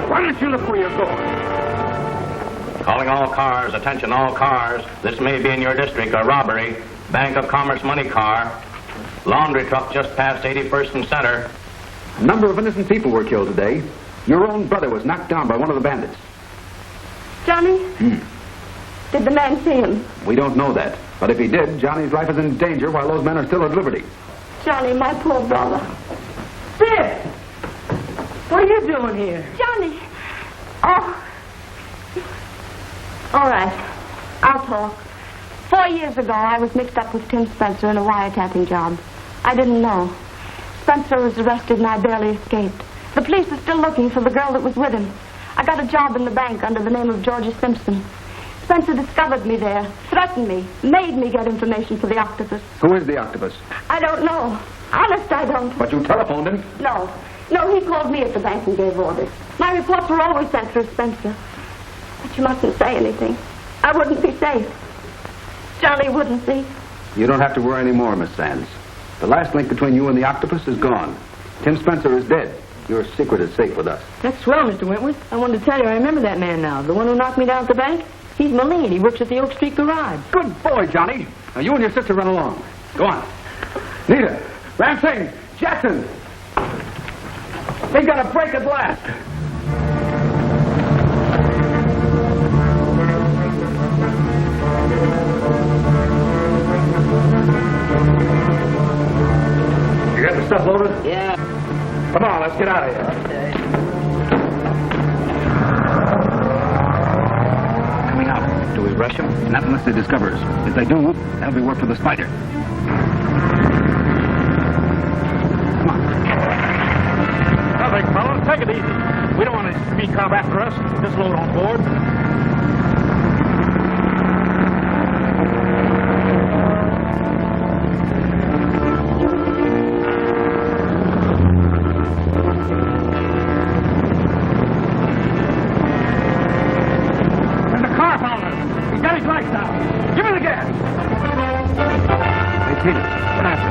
Why don't you look where you're going? Calling all cars, attention all cars. This may be in your district, a robbery. Bank of Commerce money car. Laundry truck just past 81st and Center. A number of innocent people were killed today. Your own brother was knocked down by one of the bandits. Johnny? Did the man see him? We don't know that. But if he did, Johnny's life is in danger while those men are still at liberty. Johnny, my poor brother. Sid! What are you doing here? Johnny! Oh. All right. I'll talk. 4 years ago, I was mixed up with Tim Spencer in a wiretapping job. I didn't know. Spencer was arrested and I barely escaped. The police are still looking for the girl that was with him. I got a job in the bank under the name of Georgia Simpson. Spencer discovered me there, threatened me, made me get information for the Octopus. Who is the Octopus? I don't know. Honest, I don't. But you telephoned him? No. No, he called me at the bank and gave orders. My reports were always sent through Spencer. But you mustn't say anything. I wouldn't be safe. Johnny wouldn't see. You don't have to worry any more, Miss Sands. The last link between you and the Octopus is gone. Tim Spencer is dead. Your secret is safe with us. That's swell, Mr. Wentworth. I wanted to tell you I remember that man now. The one who knocked me down at the bank. He's Moline. He works at the Oak Street Garage. Good boy, Johnny. Now, you and your sister run along. Go on. Nita, Singh, Jackson. They got a break at last. You got the stuff loaded? Yeah. Come on, let's get out of here. Okay. Coming out. Do we rush them? Not unless they discover us. If they do, that'll be work for the spider. Come on. Now, big fellow, take it easy. We don't want any speed cop after us. Just load on board. There's a car following us. He's got his lights out. Give me the gas. They hit us. Faster.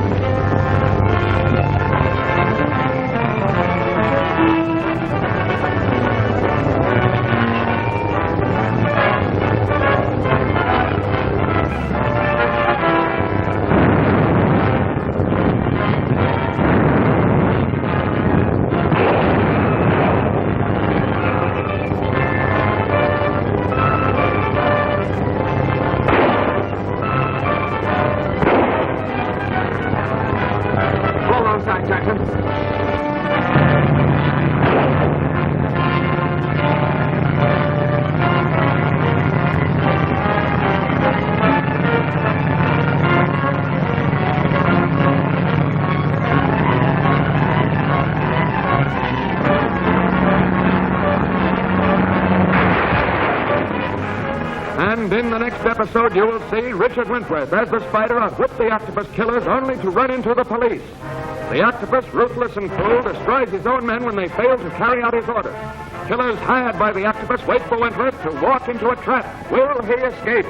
And in the next episode, you will see Richard Wentworth as the spider outwit the octopus killers only to run into the police. The octopus, ruthless and cruel, destroys his own men when they fail to carry out his orders. Killers hired by the octopus wait for Wentworth to walk into a trap. Will he escape?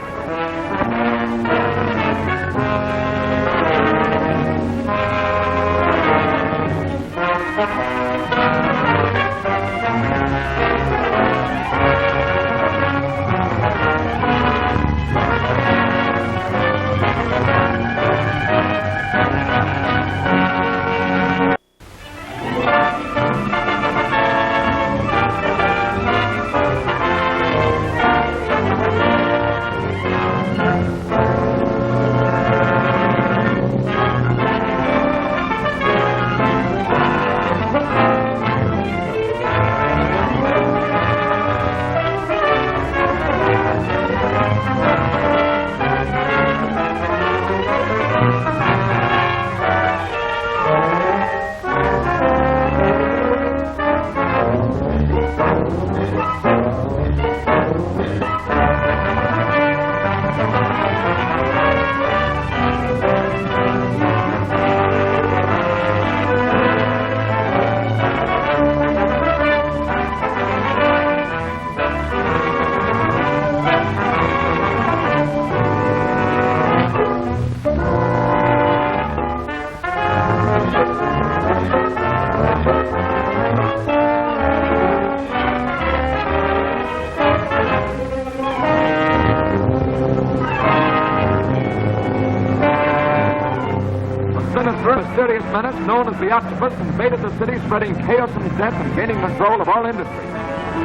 mysterious menace known as the Octopus invaded the city, spreading chaos and death and gaining control of all industries.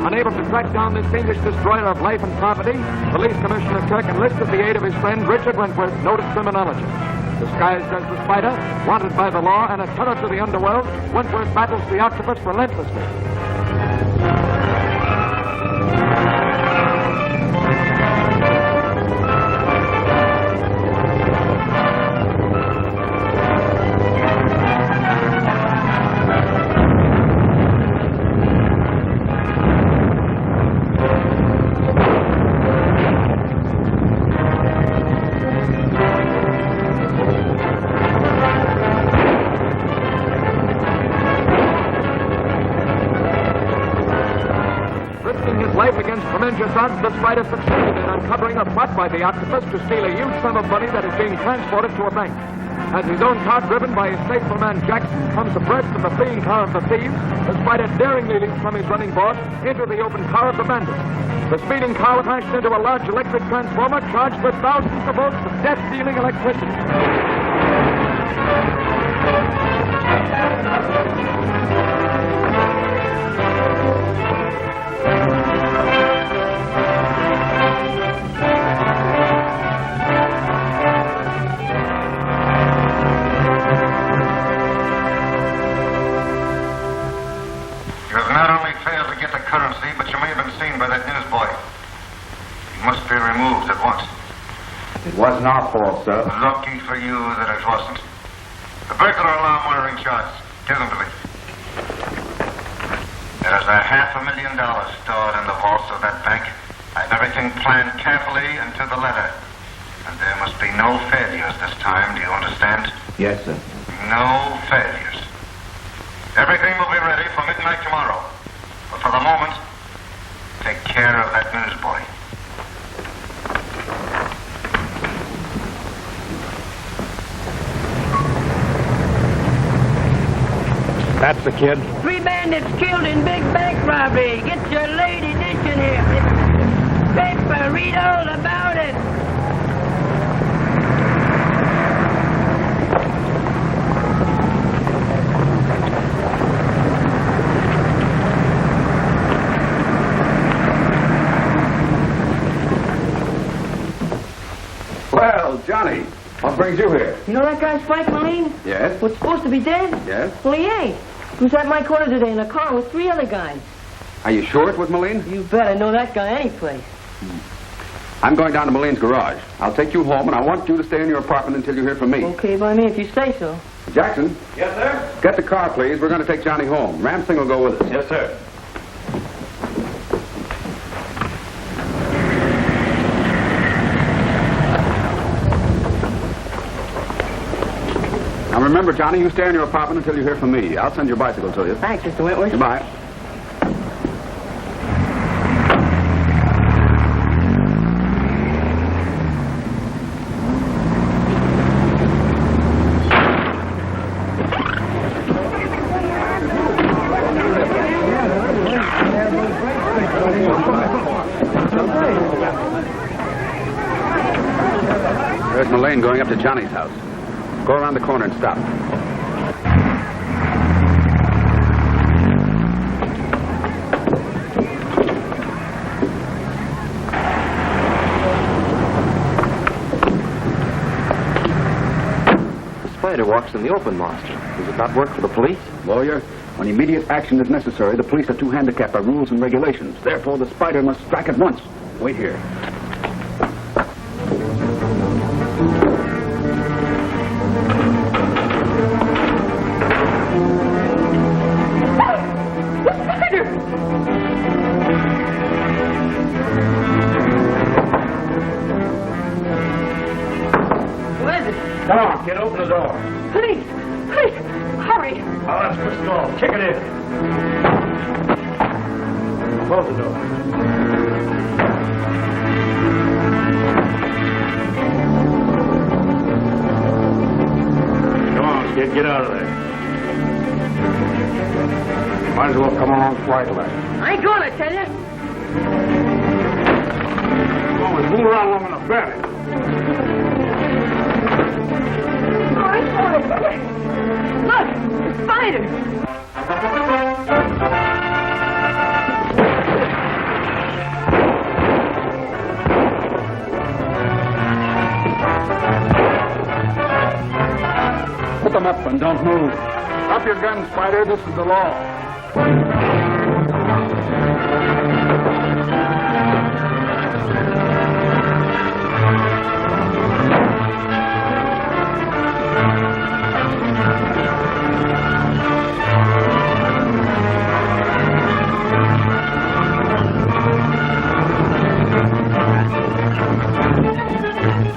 Unable to track down this fiendish destroyer of life and property, Police Commissioner Kirk enlisted the aid of his friend Richard Wentworth, noted criminologist. Disguised as the Spider, wanted by the law, and a terror to the underworld, Wentworth battles the Octopus relentlessly. The Spider succeeded in uncovering a plot by the Octopus to steal a huge sum of money that is being transported to a bank. As his own car, driven by his faithful man Jackson, comes abreast of the fleeing car of the thieves, the Spider daringly leaps from his running board into the open car of the bandits. The speeding car crashed into a large electric transformer charged with thousands of volts of death-dealing electricity. It wasn't our fault, sir. Lucky for you that it wasn't. The burglar alarm wiring charts. Give them to me. There's $500,000 stored in the vaults of that bank. I've everything planned carefully and to the letter. And there must be no failures this time, do you understand? Yes, sir. No failures. Everything will be ready for midnight tomorrow. But for the moment, take care of that newsboy. That's the kid. 3 bandits killed in big bank robbery. Get your lady dish in here. Paper, read all about it. Well, Johnny, what brings you here? You know that guy Spike Moline? Yes. What's supposed to be dead? Yes. Well, he ain't. He was at my corner today in a car with 3 other guys. Are you sure it was Moline? You bet I know that guy any place. I'm going down to Moline's garage. I'll take you home, and I want you to stay in your apartment until you hear from me. Okay by me if you say so. Jackson? Yes, sir? Get the car, please. We're going to take Johnny home. Singh will go with us. Yes, sir. Now remember, Johnny, you stay in your apartment until you hear from me. I'll send your bicycle to you. Thanks, Mr. Wentworth. Goodbye. There's Moline going up to Johnny's house. Go around the corner and stop. The Spider walks in the open, Master. Does it not work for the police? Lawyer, when immediate action is necessary, the police are too handicapped by rules and regulations. Therefore, the Spider must strike at once. Wait here. Come on, kid, open the door. Please, hurry. Oh, that's for stall. Kick it in. Close the door. Come on, kid, get out of there. Might as well come along quietly. I ain't going, I tell you. Come on, we've moved around long enough, grab it. Oh, Look, the spider. Put them up and don't move. Drop your gun, Spider. This is the law.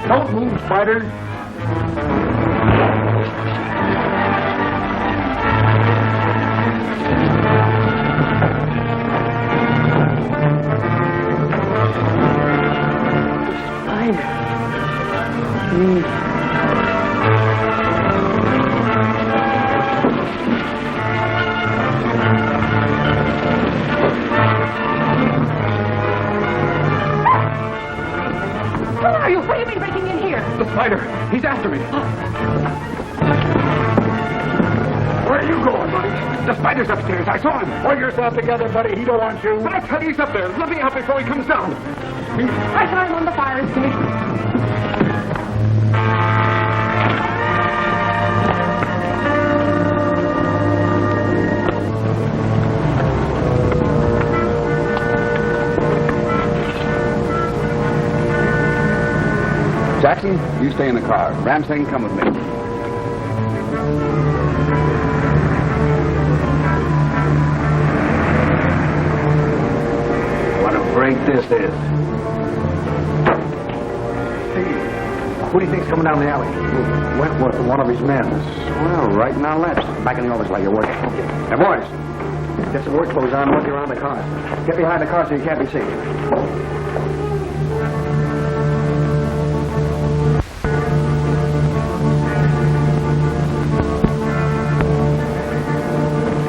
Don't move, Spider. He's after me. Where are you going, buddy? The spider's upstairs. I saw him. Pull yourself together, buddy. He don't want you. But I tell you, he's up there. Let me out before he comes down. I saw him on the fire escape. Jackson, you stay in the car. Ram Singh, come with me. What a break this is. Hey, who do you think's coming down the alley? Wentworth and one of his men. Well, right in our laps. Back in the office while you're working. Okay. Now, boys. Get some work clothes on and look around the car. Get behind the car so you can't be seen.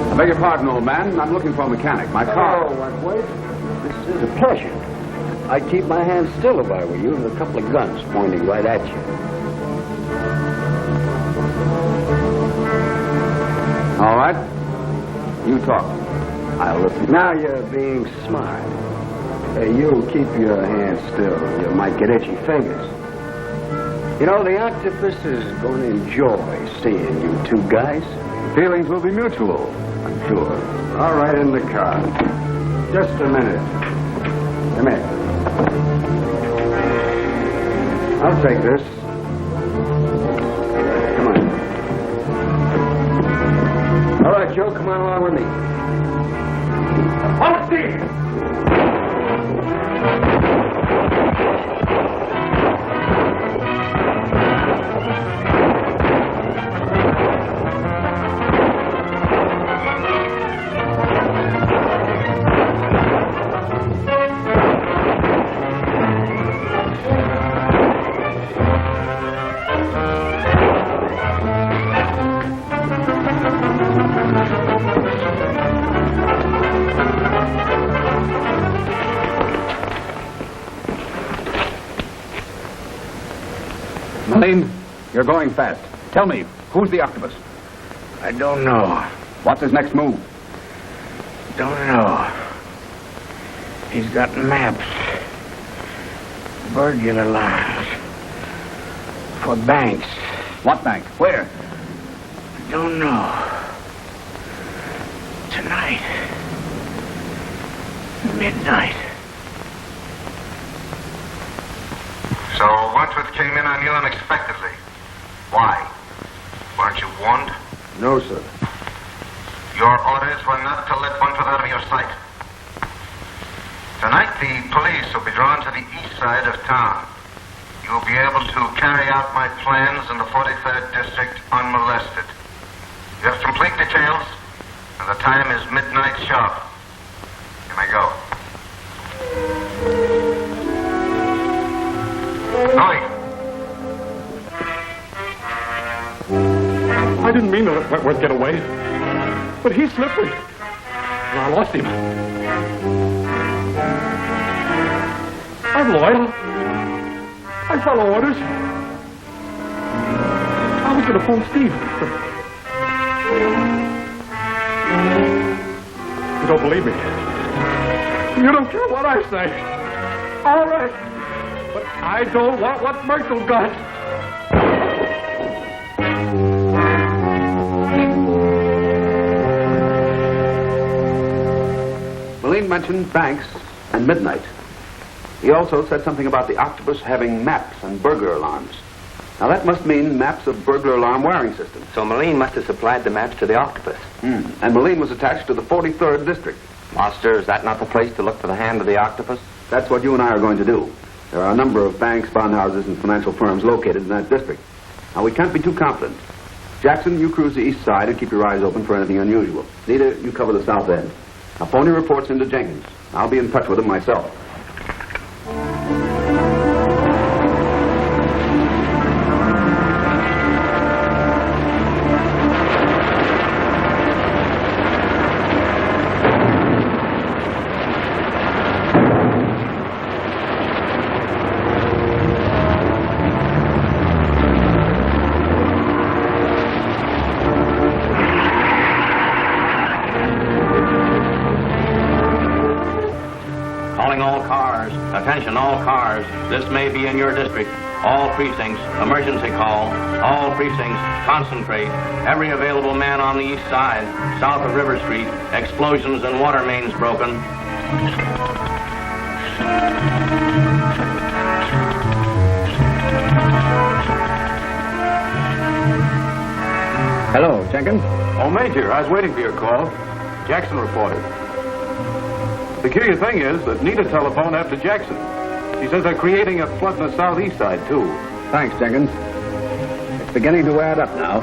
I beg your pardon, old man. I'm looking for a mechanic. My car. Oh, McQuade. This is a pleasure. I'd keep my hands still if I were you, with a couple of guns pointing right at you. All right. You talk. I'll listen. Now you're being smart. You keep your hands still. You might get itchy fingers. You know, the Octopus is going to enjoy seeing you two guys. Feelings will be mutual. I'm sure. All right, in the car. Just a minute. Come here. I'll take this. Come on. All right, Joe, come on along with me. Hold Steve! You're going fast. Tell me, who's the Octopus? I don't know. What's his next move? Don't know. He's got maps. Burglar lines. For banks. What bank? Where? Don't know. Tonight. Midnight. So Wentworth came in on you unexpectedly. Why? Weren't you warned? No, sir. Your orders were not to let Wentworth out of your sight. Tonight, the police will be drawn to the east side of town. You'll be able to carry out my plans in the 43rd District unmolested. You have complete details, and the time is midnight sharp. You may go. Hurry. I didn't mean to let Wentworth get away. But he's slippery. And I lost him. I'm loyal. I follow orders. I was going to phone Steve. You don't believe me. You don't care what I say. All right. But I don't want what Myrtle got. Moline mentioned banks and midnight. He also said something about the Octopus having maps and burglar alarms. Now that must mean maps of burglar alarm wiring systems. So Moline must have supplied the maps to the Octopus. And Moline was attached to the 43rd District. Master, is that not the place to look for the hand of the Octopus? That's what you and I are going to do. There are a number of banks, bond houses, and financial firms located in that district. Now, we can't be too confident. Jackson, you cruise the east side and keep your eyes open for anything unusual. Nita, you cover the south end. Now, phone your reports into Jenkins. I'll be in touch with him myself. Attention, all cars. This may be in your district. All precincts, emergency call. All precincts, concentrate. Every available man on the east side, south of River Street. Explosions and water mains broken. Hello, Jenkins. Oh, Major, I was waiting for your call. Jackson reported. The peculiar thing is that Nita telephoned after Jackson. She says they're creating a flood in the southeast side, too. Thanks, Jenkins. It's beginning to add up now.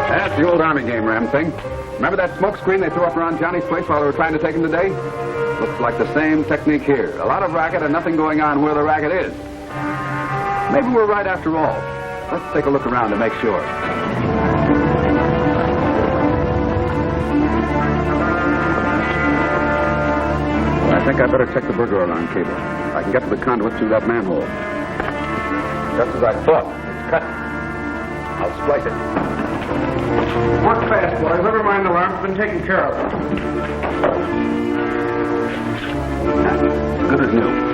That's the old Army game, Ram thing. Remember that smoke screen they threw up around Johnny's place while they were trying to take him today? Looks like the same technique here. A lot of racket and nothing going on where the racket is. Maybe we're right after all. Let's take a look around to make sure. I think I'd better check the burglar alarm cable. I can get to the conduit through that manhole. Just as I thought. It's cut. I'll splice it. Work fast, boys. Never mind the alarm's been taken care of. That's good as new.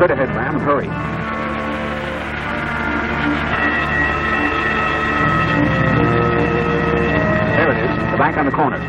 Straight ahead, Ram, and hurry. There it is, the bank on the corner.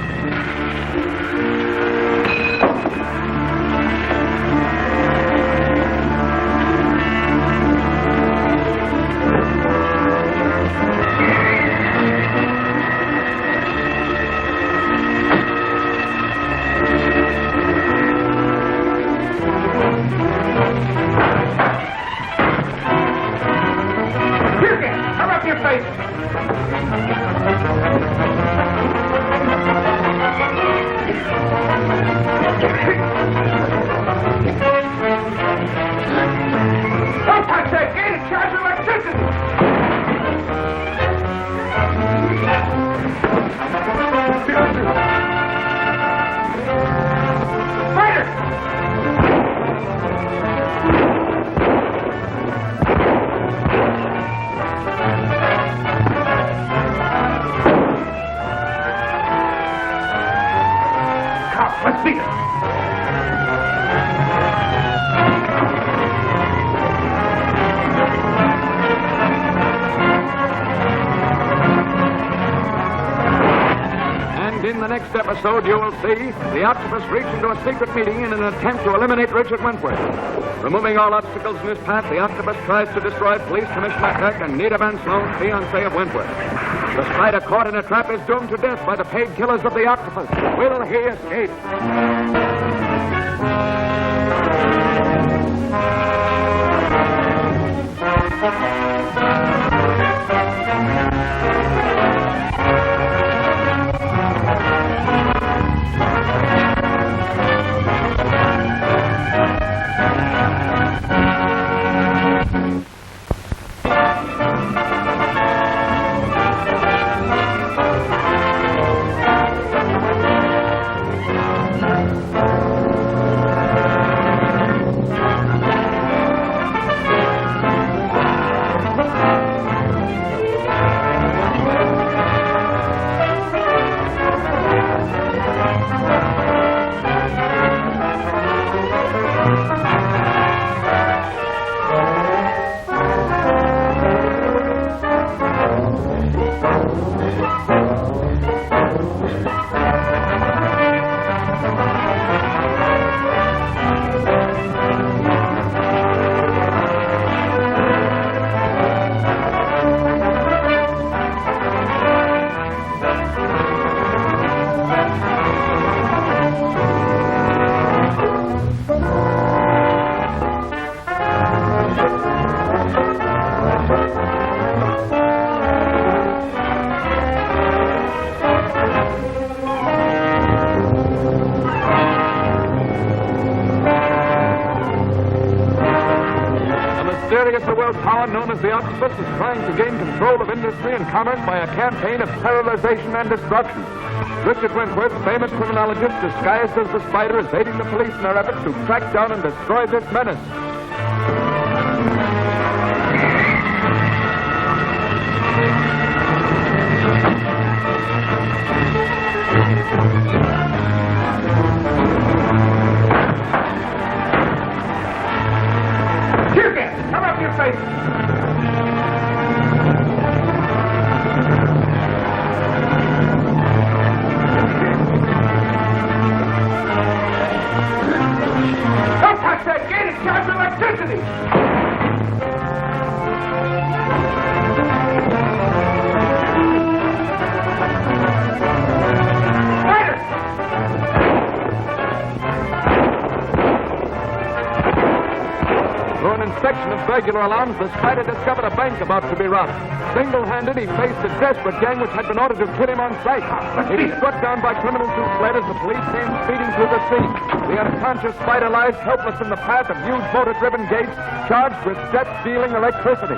Episode, you will see the Octopus reach into a secret meeting in an attempt to eliminate Richard Wentworth. Removing all obstacles in his path, the Octopus tries to destroy Police Commissioner Kirk and Nita Van Sloan, fiancée of Wentworth. The spider caught in a trap is doomed to death by the paid killers of the Octopus. Will he escape? Power known as the Octopus is trying to gain control of industry and commerce by a campaign of terrorization and destruction. Richard Wentworth, famous criminologist disguised as the Spider, is aiding the police in their efforts to track down and destroy this menace. Regular alarms, the Spider discovered a bank about to be robbed. Single-handed, he faced a desperate gang which had been ordered to kill him on sight. He was struck down by criminals who fled as the police came speeding through the scene. The unconscious Spider lies helpless in the path of huge motor-driven gates charged with jet-stealing electricity.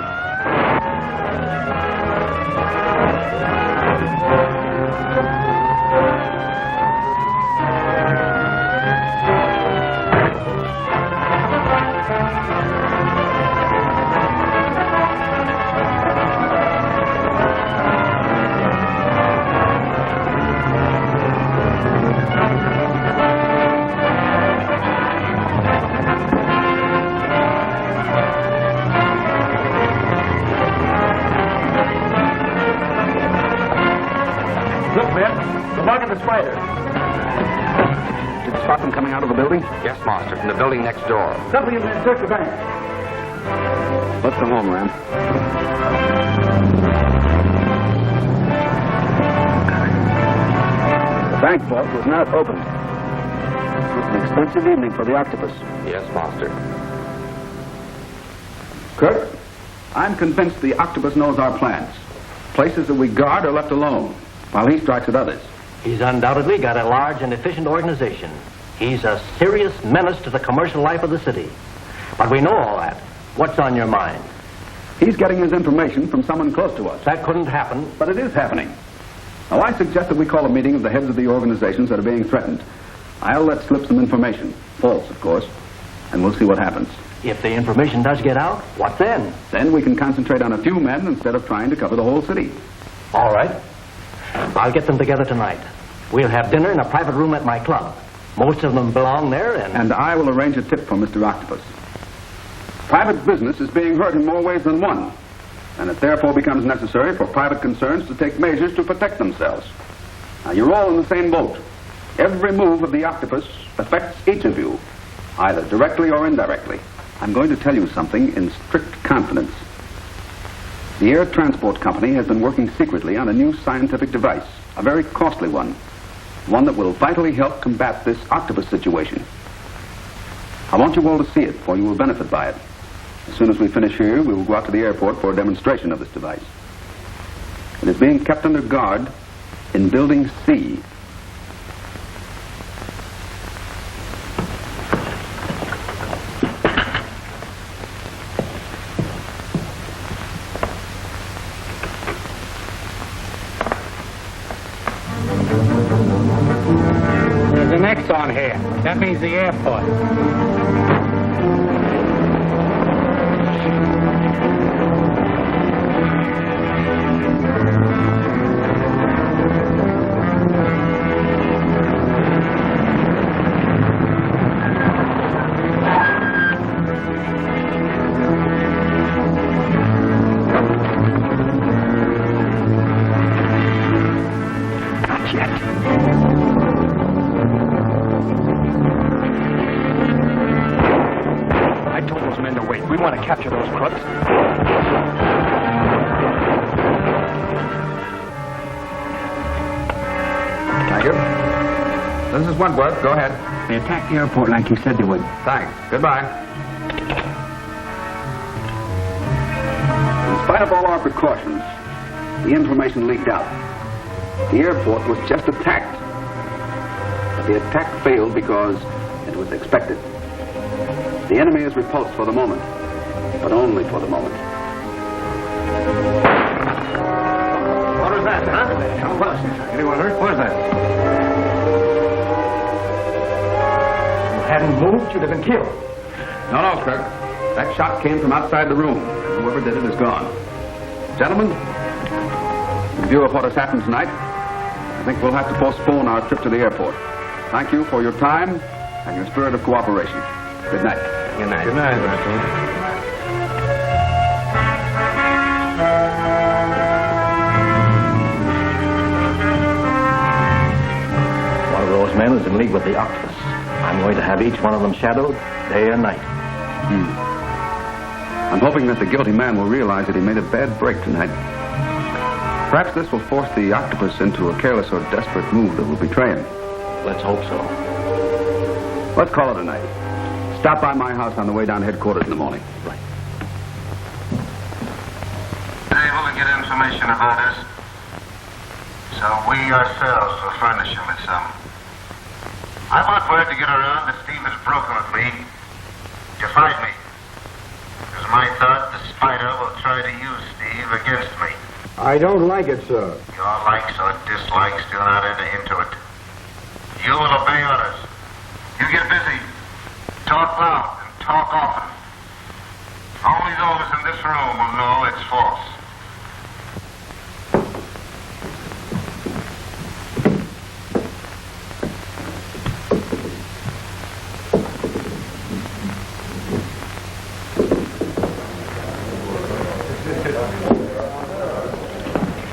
Yes, Master, from the building next door. Something in the search the bank. Let's go home, Ram. The bank vault was not opened. It was an expensive evening for the Octopus. Yes, Master. Kirk, I'm convinced the Octopus knows our plans. Places that we guard are left alone, while he strikes at others. He's undoubtedly got a large and efficient organization. He's a serious menace to the commercial life of the city. But we know all that. What's on your mind? He's getting his information from someone close to us. That couldn't happen. But it is happening. Now, I suggest that we call a meeting of the heads of the organizations that are being threatened. I'll let slip some information. False, of course. And we'll see what happens. If the information does get out, what then? Then we can concentrate on a few men instead of trying to cover the whole city. All right. I'll get them together tonight. We'll have dinner in a private room at my club. Most of them belong there, And I will arrange a tip for Mr. Octopus. Private business is being hurt in more ways than one, and it therefore becomes necessary for private concerns to take measures to protect themselves. Now, you're all in the same boat. Every move of the Octopus affects each of you, either directly or indirectly. I'm going to tell you something in strict confidence. The Air Transport Company has been working secretly on a new scientific device, a very costly one that will vitally help combat this Octopus situation. I want you all to see it, for you will benefit by it. As soon as we finish here, we will go out to the airport for a demonstration of this device. It is being kept under guard in Building C. lights on here. That means the airport. Capture those crooks. Thank you. This is Wentworth. Go ahead. They attacked the airport like you said they would. Thanks. Goodbye. In spite of all our precautions, the information leaked out. The airport was just attacked. But the attack failed because it was expected. The enemy is repulsed for the moment. But only for the moment. What was that, huh? Anyone hurt? What was that? You hadn't moved, you'd have been killed. No, Kirk. That shot came from outside the room. Whoever did it is gone. Gentlemen, in view of what has happened tonight, I think we'll have to postpone our trip to the airport. Thank you for your time and your spirit of cooperation. Good night. Good night. Good night, Russell. Those men is in league with the Octopus. I'm going to have each one of them shadowed day and night. I'm hoping that the guilty man will realize that he made a bad break tonight. Perhaps this will force the Octopus into a careless or desperate move that will betray him. Let's hope so. Let's call it a night. Stop by my house on the way down to headquarters in the morning. Right. Able to get information about us, so we ourselves will furnish him with some. I want word to get around that Steve has broken with me to fight me. It was my thought the spider will try to use Steve against me. I don't like it, sir. Your likes or dislikes do not enter into it. You will obey orders. You get busy. Talk loud and talk often. Only those in this room will know it's false.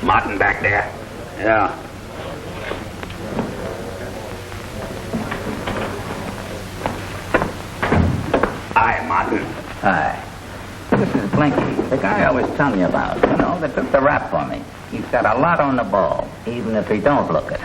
Martin back there. Yeah. Hi, Martin. Hi. This is Blinky, the guy I was telling you about. You know, that took the rap for me. He's got a lot on the ball, even if he don't look it.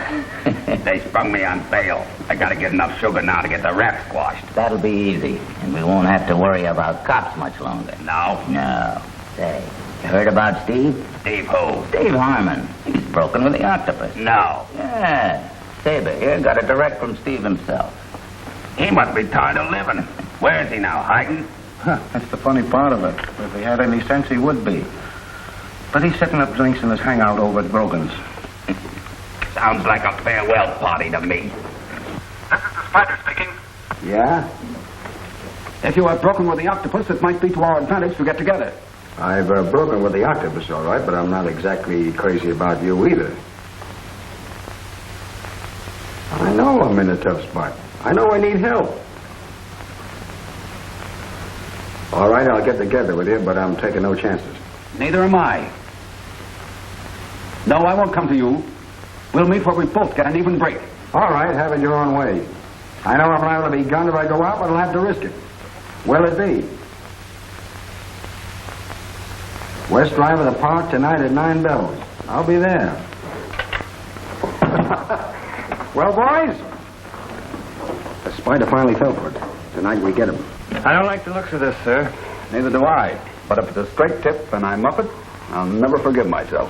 They sprung me on bail. I gotta get enough sugar now to get the rap squashed. That'll be easy, and we won't have to worry about cops much longer. No? No. Say, you heard about Steve? Steve who? Steve Harmon. He's broken with the Octopus. No. Yeah. Saber here got it direct from Steve himself. He must be tired of living. Where is he now, hiding? That's the funny part of it. If he had any sense, he would be. But he's setting up drinks in his hangout over at Brogan's. Sounds like a farewell party to me. This is the Spider speaking. Yeah? If you have broken with the Octopus, it might be to our advantage to get together. I've broken with the Octopus, all right, but I'm not exactly crazy about you either. I know I'm in a tough spot. I know I need help. All right, I'll get together with you, but I'm taking no chances. Neither am I. No, I won't come to you. We'll meet where we both get an even break. All right, have it your own way. I know I'm liable to be gunned if I go out, but I'll have to risk it. Where'll it be? West Drive of the Park tonight at 9 bells. I'll be there. Well, boys, the spider finally fell for it. Tonight we get him. I don't like the looks of this, sir. Neither do I. But if it's a straight tip and I muff it, I'll never forgive myself.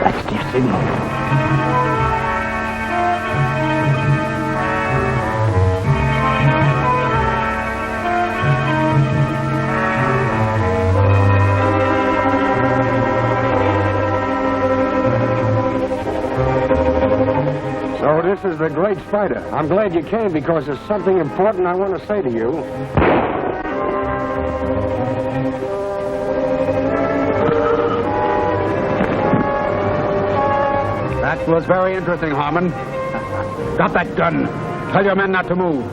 That's Steve's signal. great spider. I'm glad you came because there's something important I want to say to you. That was very interesting, Harmon. Drop that gun. Tell your men not to move.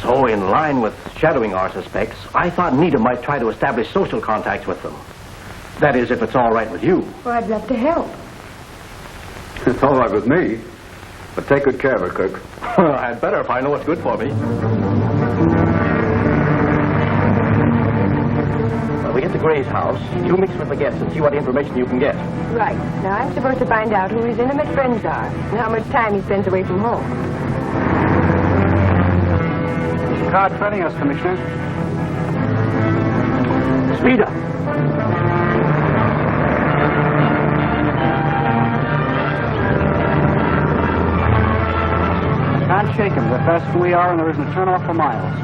So, in line with shadowing our suspects, I thought Nita might try to establish social contacts with them. That is, if it's all right with you. Well, I'd love to help. It's all right with me. But take good care of her, Kirk. Well, I'd better if I know what's good for me. When we get to Gray's house, you mix with the guests and see what information you can get. Right. Now, I'm supposed to find out who his intimate friends are and how much time he spends away from home. Card trailing us, Commissioner. Speed up. Can't shake him. They're faster than we are, and there isn't a turn off for miles.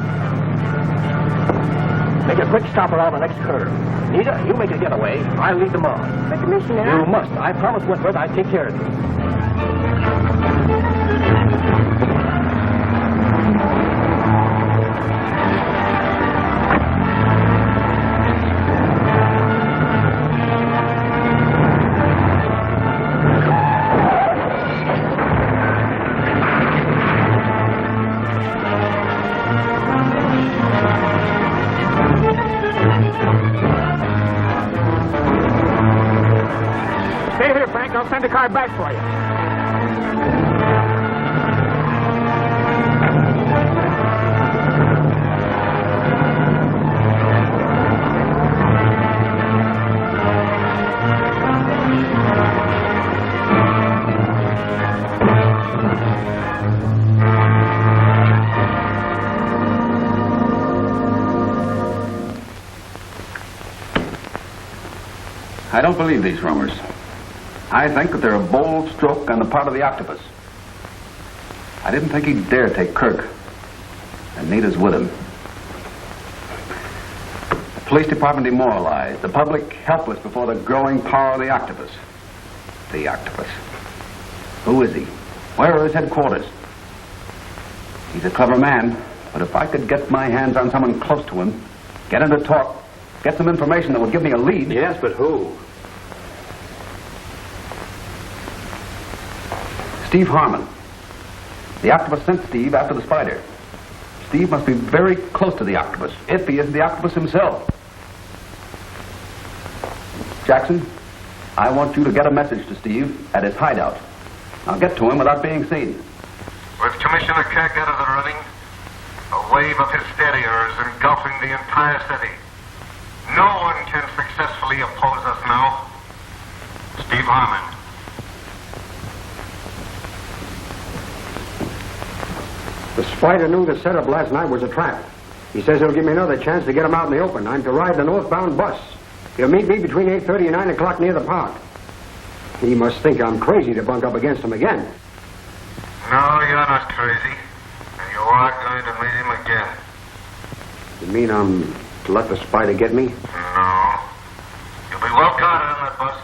Make a quick stop around the next curve. Nita, you make a getaway. I'll lead them on. But, Commissioner... You must. I promised Wentworth I'd take care of you. I'll send the car back for you. I don't believe these rumors. I think that they're a bold stroke on the part of the Octopus. I didn't think he'd dare take Kirk. And Nita's with him. The police department demoralized. The public helpless before the growing power of the Octopus. The Octopus. Who is he? Where are his headquarters? He's a clever man, but if I could get my hands on someone close to him, get him to talk, get some information that would give me a lead... Yes, but who? Steve Harmon. The Octopus sent Steve after the spider. Steve must be very close to the Octopus, if he isn't the Octopus himself. Jackson, I want you to get a message to Steve at his hideout. I'll get to him without being seen. With Commissioner Kirk out of the running, a wave of hysteria is engulfing the entire city. No one can successfully oppose us now. Steve Harmon. The spider knew the setup last night was a trap. He says he'll give me another chance to get him out in the open. I'm to ride the northbound bus. He'll meet me between 8:30 and 9 o'clock near the park. He must think I'm crazy to bunk up against him again. No, you're not crazy. And you are going to meet him again. You mean I'm to let the spider get me? No. You'll be well guarded on that bus.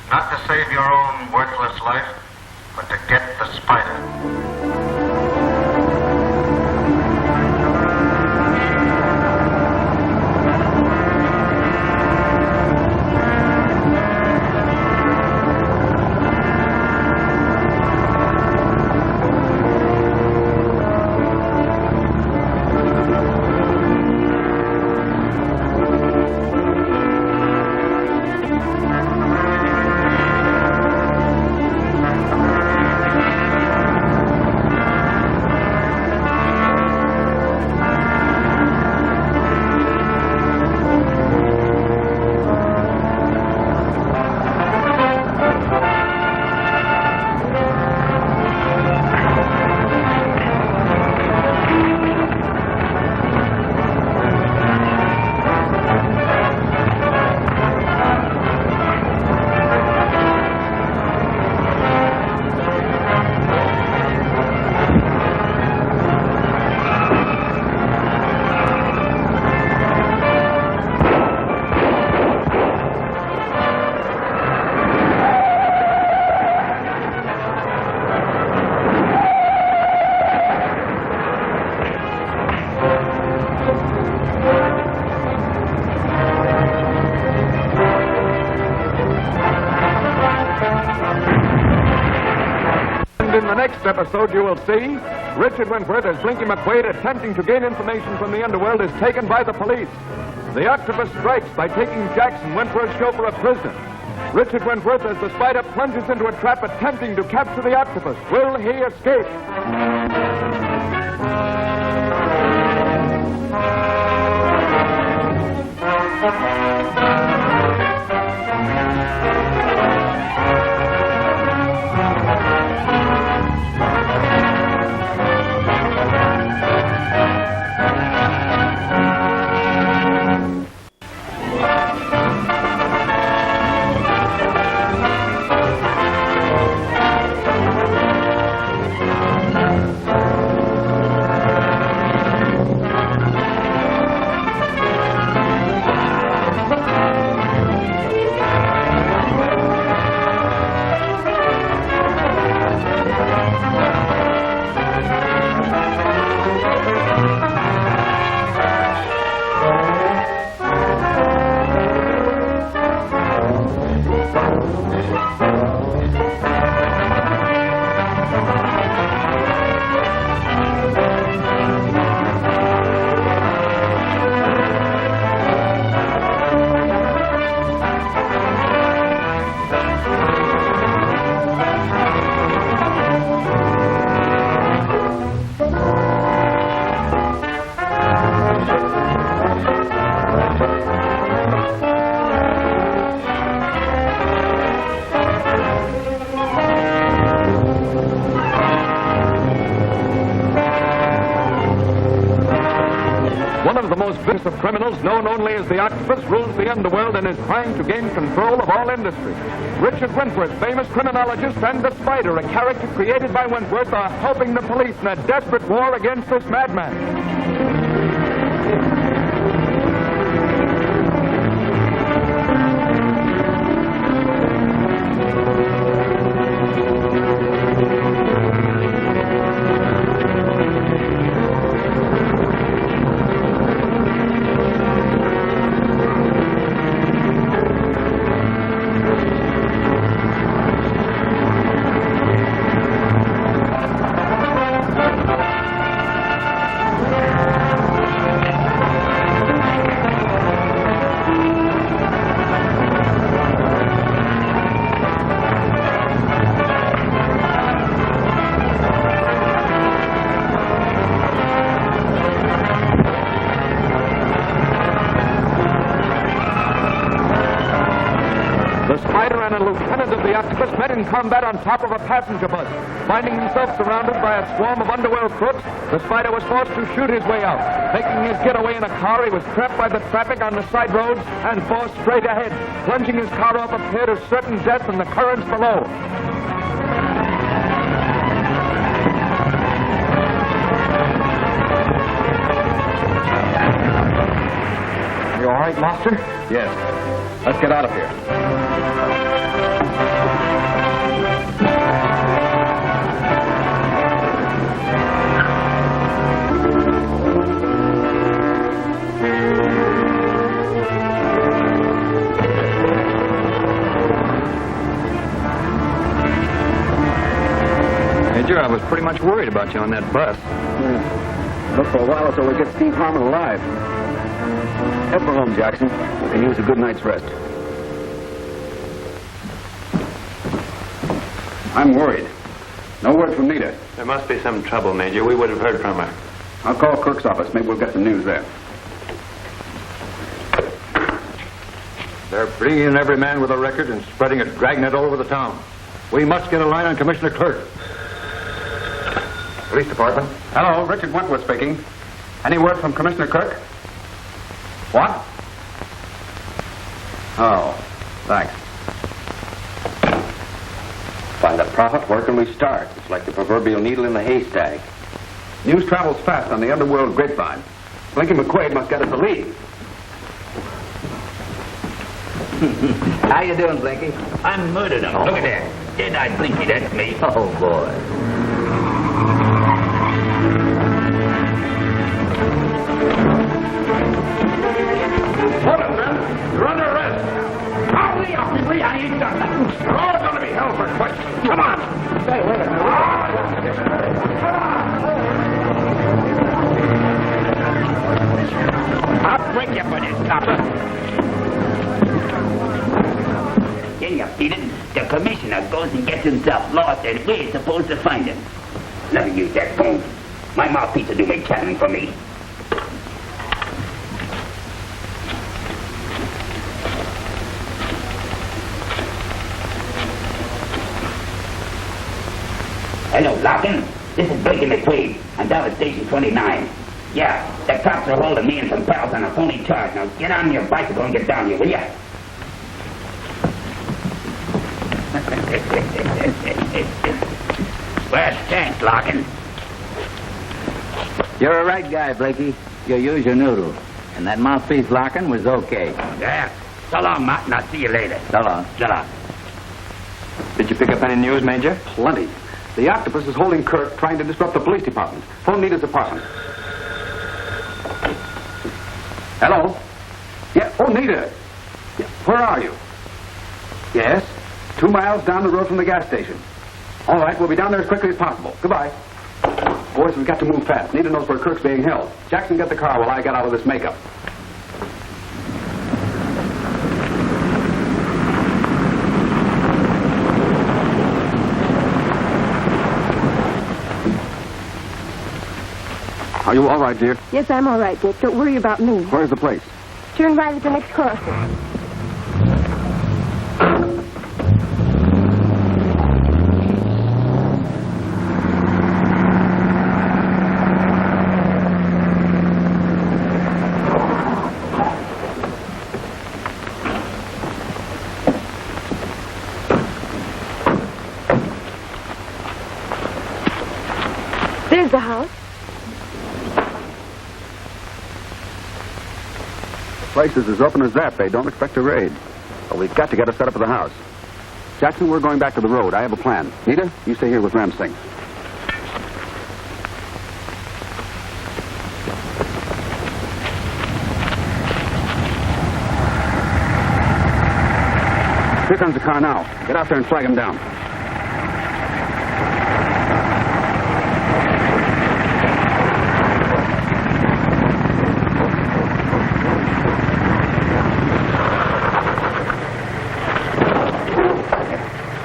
Not to save your own worthless life, but to get the spider. in the next episode, you will see Richard Wentworth as Blinky McQuade attempting to gain information from the underworld is taken by the police. The Octopus strikes by taking Jackson, Wentworth's chauffeur, a prisoner. Richard Wentworth, as the Spider plunges into a trap attempting to capture the Octopus. Will he escape? Of criminals known only as the Octopus rules the underworld and is trying to gain control of all industry. Richard Wentworth, famous criminologist, and the Spider, a character created by Wentworth, are helping the police in a desperate war against this madman. In combat on top of a passenger bus. Finding himself surrounded by a swarm of underworld crooks, the Spider was forced to shoot his way out. Making his getaway in a car, he was trapped by the traffic on the side roads and forced straight ahead, plunging his car off a pit of certain death in the currents below. You all right, Master? Yes. Let's get out of here. Major, I was pretty much worried about you on that bus. Look for a while until we get Steve Harmon alive. Head for home, Jackson. You can use a good night's rest. I'm worried. No word from Nita. There must be some trouble, Major. We would have heard from her. I'll call Kirk's office. Maybe we'll get some news there. They're bringing in every man with a record and spreading it, dragging it all over the town. We must get a line on Commissioner Kirk. Police Department. Hello, Richard Wentworth speaking. Any word from Commissioner Kirk? What? Oh, thanks. Find a prophet, where can we start? It's like the proverbial needle in the haystack. News travels fast on the underworld grapevine. Blinky McQuade must get us a lead. How you doing, Blinky? I murdered him. Look at that. Dead-eyed Blinky, that's me. Oh, boy. Hold it, man. You're under arrest. Hurry up, I ain't done nothing. You're all gonna be held for questions. Come on. Hey, wait a minute. I'll break you for this, copper. Can you beat it? The commissioner goes and gets himself lost, and we're supposed to find him. Let me use that phone. My mouthpiece will do my channeling for me. Hello, Larkin. This is Blinky McQuade. I'm down at Station 29. Yeah, the cops are holding me and some pals on a phony charge. Now get on your bicycle and get down here, will ya? Well, thanks, Larkin. You're a right guy, Blinky. You use your noodle. And that mouthpiece, Larkin, was okay. Yeah. So long, Martin. I'll see you later. So long. So long. Did you pick up any news, Major? Plenty. The Octopus is holding Kirk, trying to disrupt the police department. Phone Nita's apartment. Hello? Yeah, oh, Nita. Yeah, where are you? Yes, 2 miles down the road from the gas station. All right, we'll be down there as quickly as possible. Goodbye. Boys, we've got to move fast. Nita knows where Kirk's being held. Jackson, get the car while I get out of this makeup. Are you all right, dear? Yes, I'm all right, Dick. Don't worry about me. Where's the place? Turn right at the next crossing. There's the house. The place is as open as that. They don't expect a raid. But we've got to get a setup of the house. Jackson, we're going back to the road. I have a plan. Nita, you stay here with Singh. Here comes the car now. Get out there and flag him down.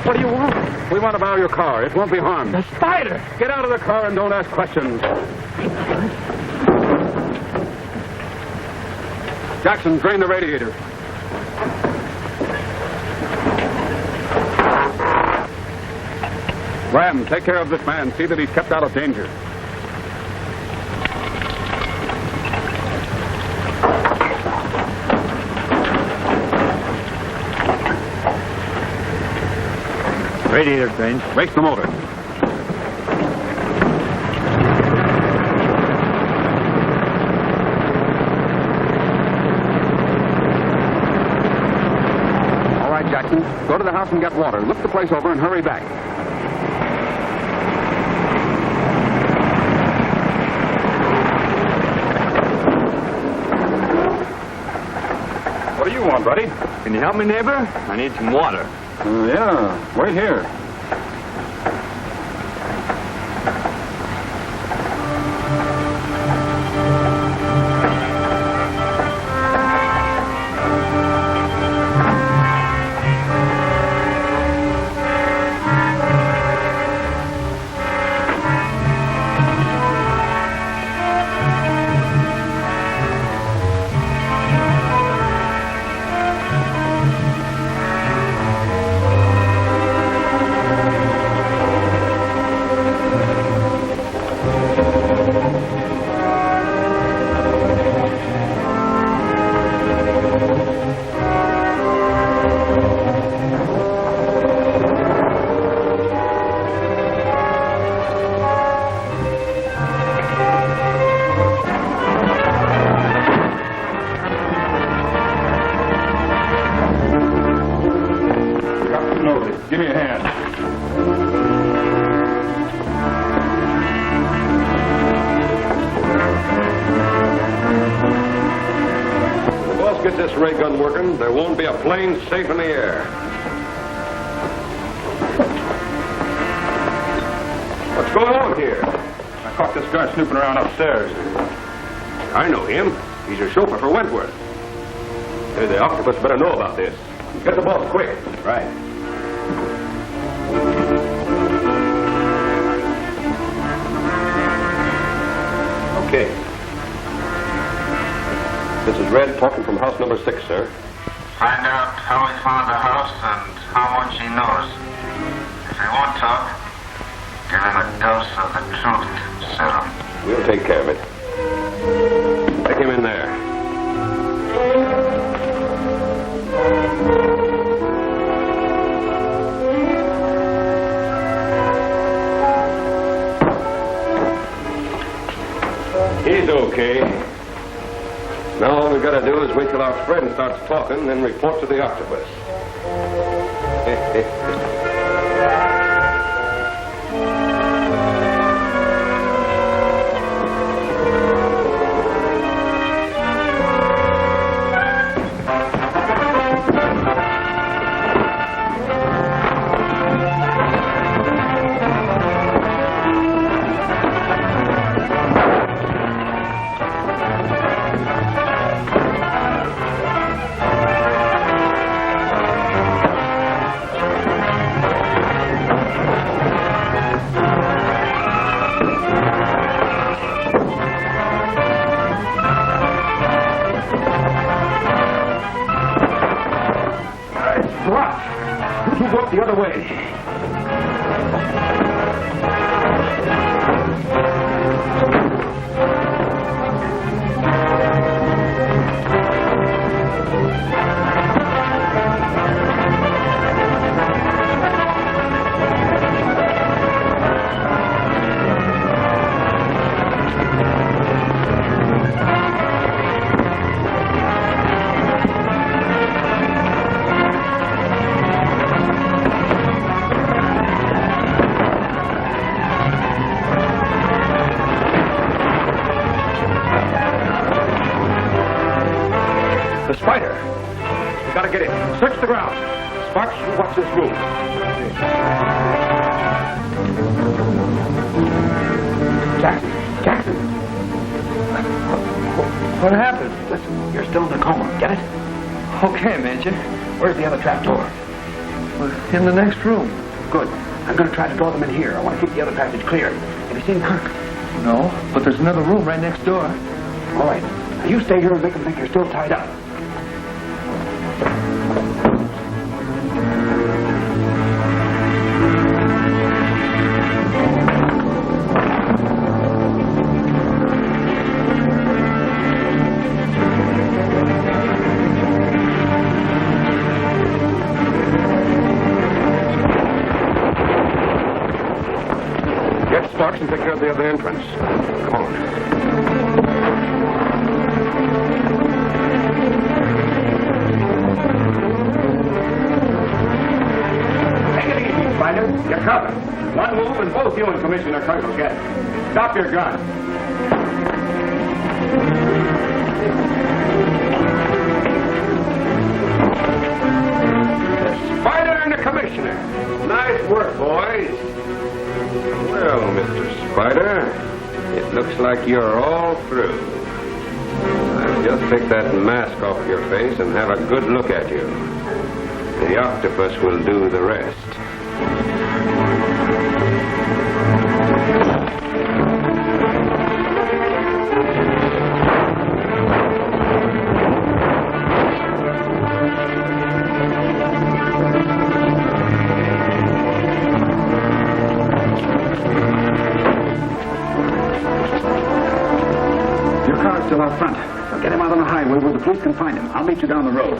What do you want? We want to borrow your car. It won't be harmed. The spider! Get out of the car and don't ask questions. Jackson, drain the radiator. Ram, take care of this man. See that he's kept out of danger. Radiator drained. Race the motor. All right, Jackson. Go to the house and get water. Look the place over and hurry back. What do you want, buddy? Can you help me, neighbor? I need some water. Yeah, wait here. Give me a hand. When the boss gets this ray gun working, there won't be a plane safe in the air. What's What's going on here? I caught this guy snooping around upstairs. I know him. He's your chauffeur for Wentworth. Hey, the Octopus better know about this. Get the boss quick. Right. Okay. This is Red talking from house number 6, sir. Find out how he found the house and how much he knows. If he won't talk, give him a dose of the truth serum. We'll take care of it. Take him in there. He's okay. Now all we've got to do is wait till our friend starts talking, then report to the Octopus. The other way. Search the ground. Sparks, you watch this room. Jackson. What happened? Listen, you're still in the coma. Get it? Okay, Major. Where's the other trap door? In the next room. Good. I'm going to try to draw them in here. I want to keep the other passage clear. Have you seen Kirk? No, but there's another room right next door. All right. Now you stay here and make them think you're still tied up. And take care of the other entrance. Come on. Take it easy, Spider. You're covered. One move and both you and Commissioner Kirk will get it. Stop your gun. The Spider and the Commissioner. Nice work, boys. Well, Mr. Spider, it looks like you're all through. I'll just take that mask off your face and have a good look at you. The Octopus will do the rest. Still out front. Now get him out on the highway where the police can find him. I'll meet you down the road.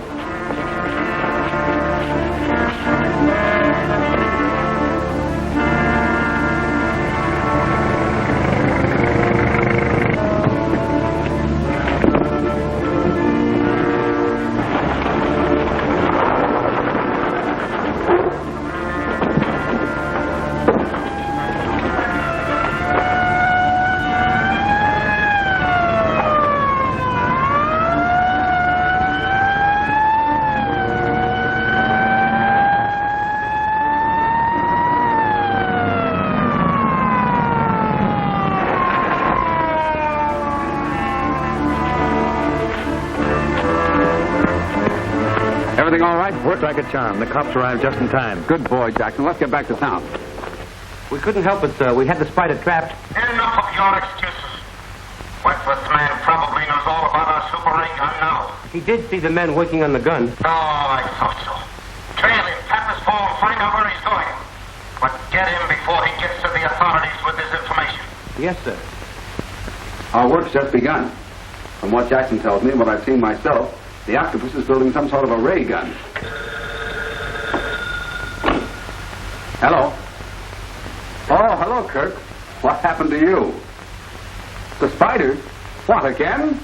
Worked like a charm. The cops arrived just in time. Good boy, Jackson. Let's get back to town. We couldn't help it, sir. We had the spider trapped. Enough of your excuses. Wentworth's man probably knows all about our super ray gun now. He did see the men working on the gun. Oh, I thought so. Trail him, tap his phone, find out where he's going. But get him before he gets to the authorities with this information. Yes, sir. Our work's just begun. From what Jackson tells me and what I've seen myself, the Octopus is building some sort of a ray gun. Hello. Oh, hello, Kirk. What happened to you? The spider? What, again?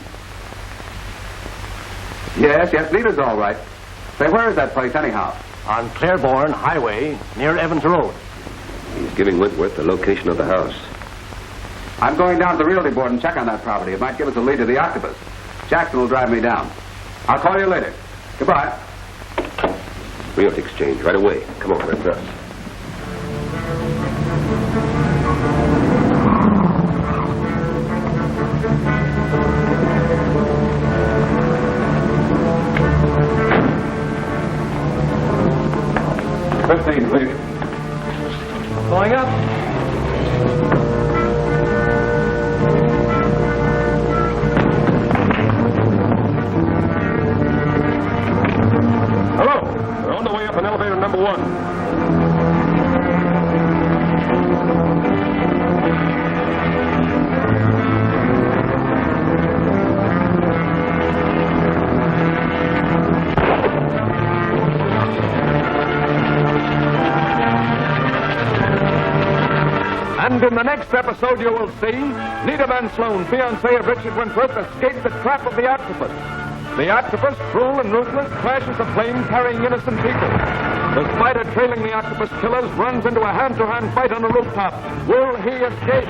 Yes, Nita's all right. Say, where is that place, anyhow? On Claiborne Highway, near Evans Road. He's giving Wentworth the location of the house. I'm going down to the realty board and check on that property. It might give us a lead to the Octopus. Jackson will drive me down. I'll call you later. Goodbye. We ought to exchange right away. Come on, that's us. Please. Going up. Hello. We're on the way up in elevator number 1. And in the next episode, you will see Nita Van Sloan, fiancée of Richard Wentworth, escape the trap of the Octopus. The Octopus, cruel and ruthless, crashes a plane carrying innocent people. The spider trailing the Octopus killers runs into a hand-to-hand fight on a rooftop. Will he escape?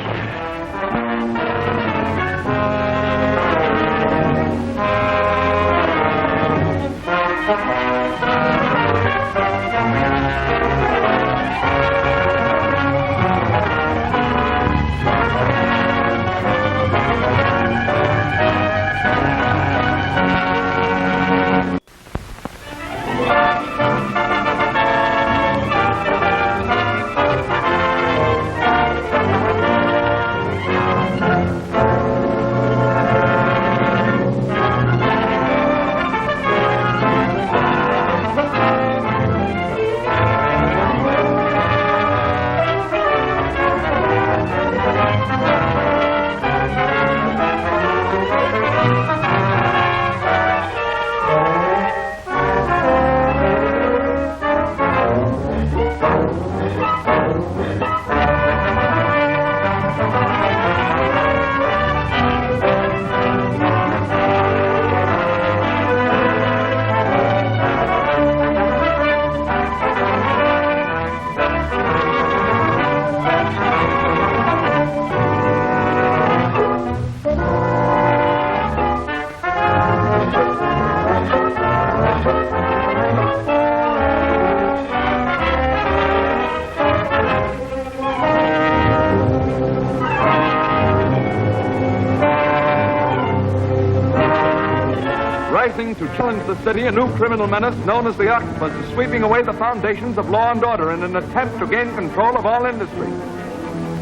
To challenge the city, a new criminal menace known as the Octopus is sweeping away the foundations of law and order in an attempt to gain control of all industries.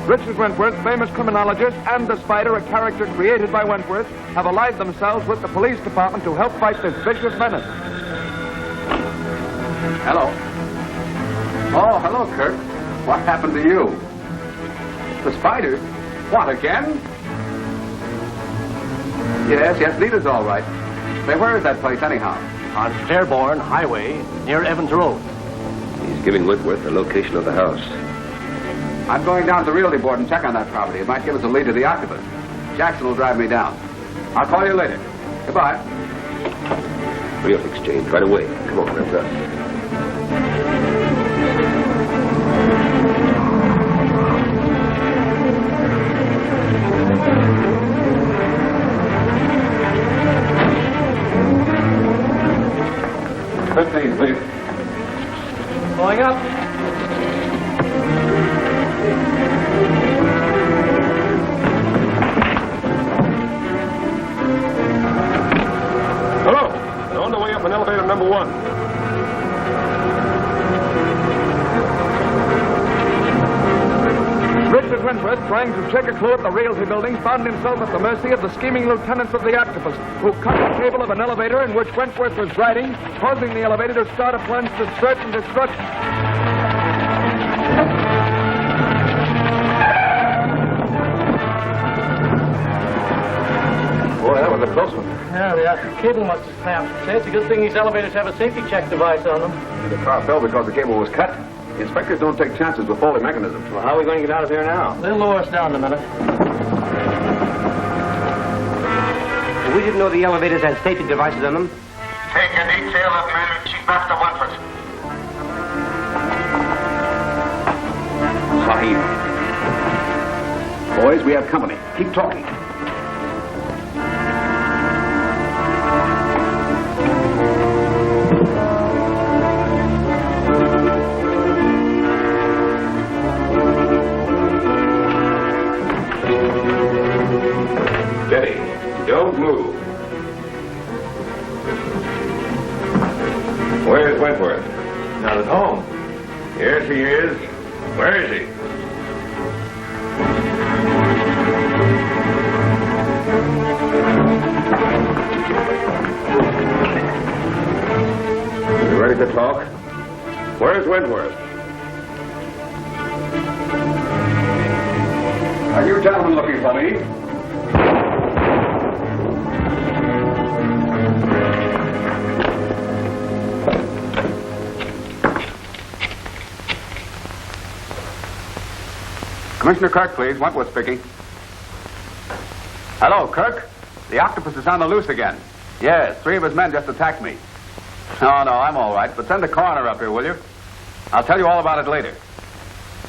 Richard Wentworth, famous criminologist, and the Spider, a character created by Wentworth, have allied themselves with the police department to help fight this vicious menace. Hello. Oh, hello, Kirk. What happened to you? The Spider? What, again? Yes, Nita's all right. Say, where is that place, anyhow? On Claiborne Highway, near Evans Road. He's giving Wentworth the location of the house. I'm going down to the realty board and check on that property. It might give us a lead to the Octopus. Jackson will drive me down. I'll call you later. Goodbye. We ought to exchange right away. Come on, that's us. Please. Going up. Hello. We're on the way up in elevator number 1. Wentworth, trying to shake a clue at the realty building, found himself at the mercy of the scheming lieutenants of the Octopus, who cut the cable of an elevator in which Wentworth was riding, causing the elevator to start a plunge to certain destruction. Boy, that was a close one. Yeah, the cable must have snapped. Say, it's a good thing these elevators have a safety check device on them. The car fell because the cable was cut. The inspectors don't take chances with faulty mechanisms. Well, how are we going to get out of here now? They'll lower us down in a minute. We didn't know the elevators had safety devices on them. Take a detail of men and keep after Wentworth. Sahib. Boys, we have company. Keep talking. Steady. Don't move. Where's Wentworth? Not at home. Yes, he is. Where is he? You ready to talk? Where's Wentworth? Are you gentlemen looking for me? Commissioner Kirk, please. Wentworth speaking. Hello, Kirk. The Octopus is on the loose again. Yes, 3 of his men just attacked me. No, I'm all right, but send the coroner up here, will you? I'll tell you all about it later.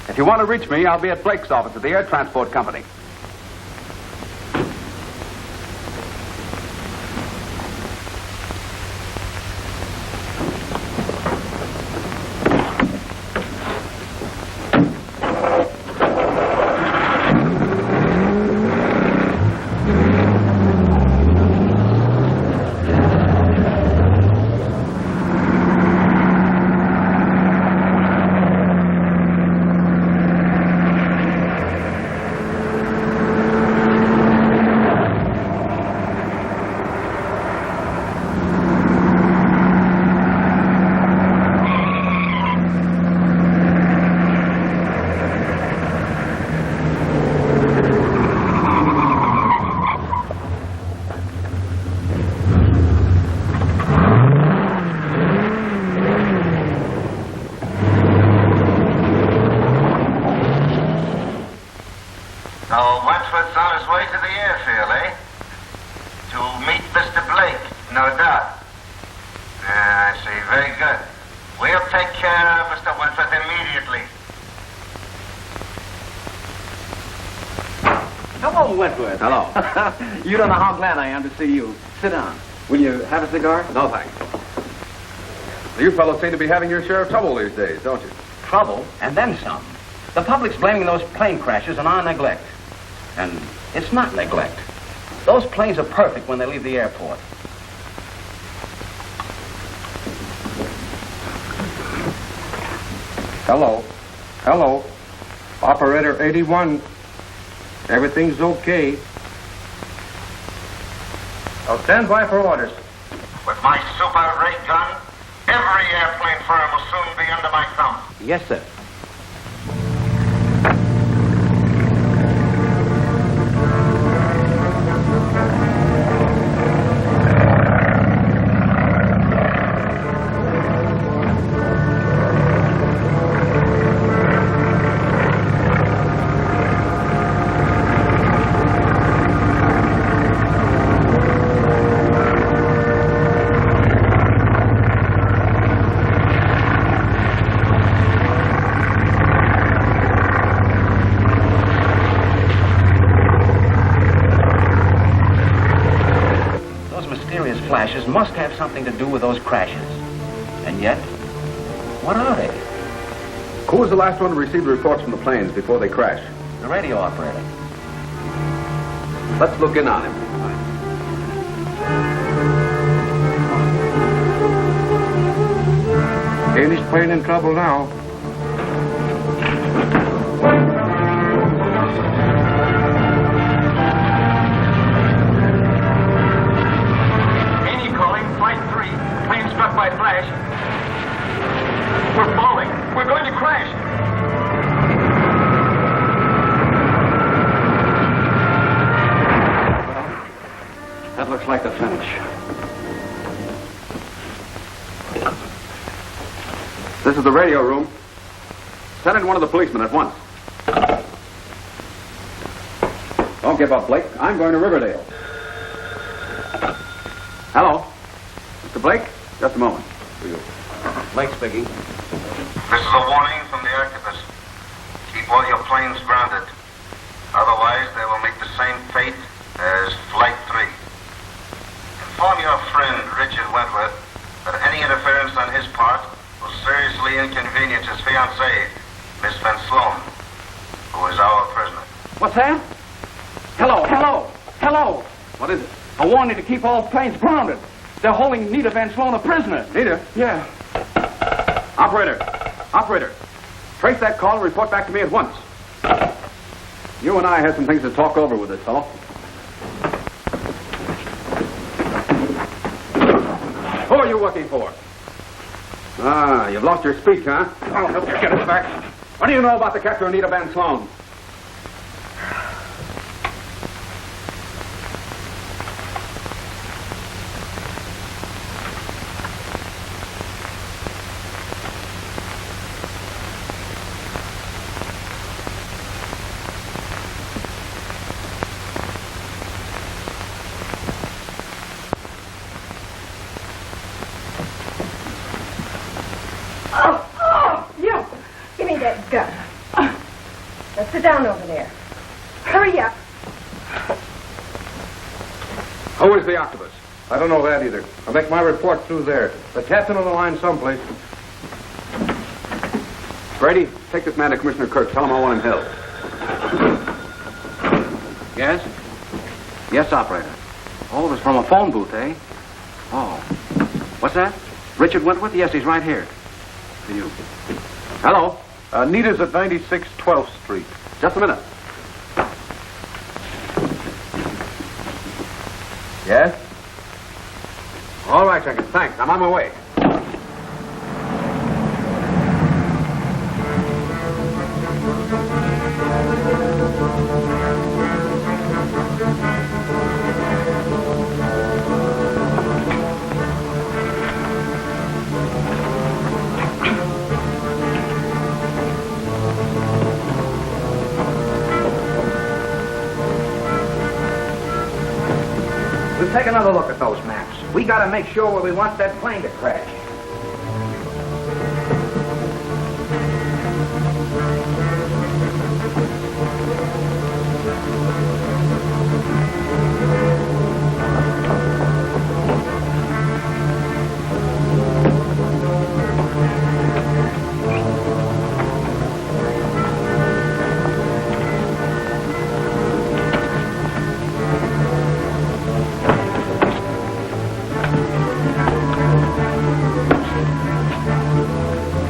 If you want to reach me, I'll be at Blake's office at the Air Transport Company. Wentworth. Hello. You don't know how glad I am to see you. Sit down. Will you have a cigar? No, thanks. You fellows seem to be having your share of trouble these days, don't you? Trouble, and then some. The public's blaming those plane crashes on our neglect. And it's not neglect. Those planes are perfect when they leave the airport. Hello. Hello. Operator 81. Everything's okay. I'll stand by for orders. With my super ray gun, every airplane firm will soon be under my thumb. Yes, sir. Flashes must have something to do with those crashes. And yet, what are they? Who was the last one to receive the reports from the planes before they crashed? The radio operator. Let's look in on him. Amy's plane in trouble now. my flash. We're falling. We're going to crash. That looks like the finish. This is the radio room. Send in one of the policemen at once. Don't give up, Blake. I'm going to Riverdale. Hello. Mr. Blake? Just a moment. Blake speaking. This is a warning from the Octopus. Keep all your planes grounded. Otherwise, they will meet the same fate as Flight 3. Inform your friend, Richard Wentworth, that any interference on his part will seriously inconvenience his fiancée, Miss Van Sloan, who is our prisoner. What's that? Hello, hello, hello. What is it? A warning to keep all planes grounded. They're holding Nita Van Sloan a prisoner. Nita? Yeah. Operator, trace that call and report back to me at once. You and I have some things to talk over with this fellow. Who are you looking for? Ah, you've lost your speech, huh? I'll help you get it back. What do you know about the capture of Nita Van Sloan? Sit down over there. Hurry up. Who is the Octopus? I don't know that either. I'll make my report through there. The captain on the line someplace. Brady, take this man to Commissioner Kirk. Tell him I want him held. Yes? Yes, operator. Oh, it was from a phone booth, eh? Oh. What's that? Richard Wentworth? Yes, he's right here. To you. Hello? Nita's at 96 12th Street. Just a minute. Yes? All right, Jenkins. Thanks. I'm on my way. Take another look at those maps. We gotta make sure where we want that plane to crash.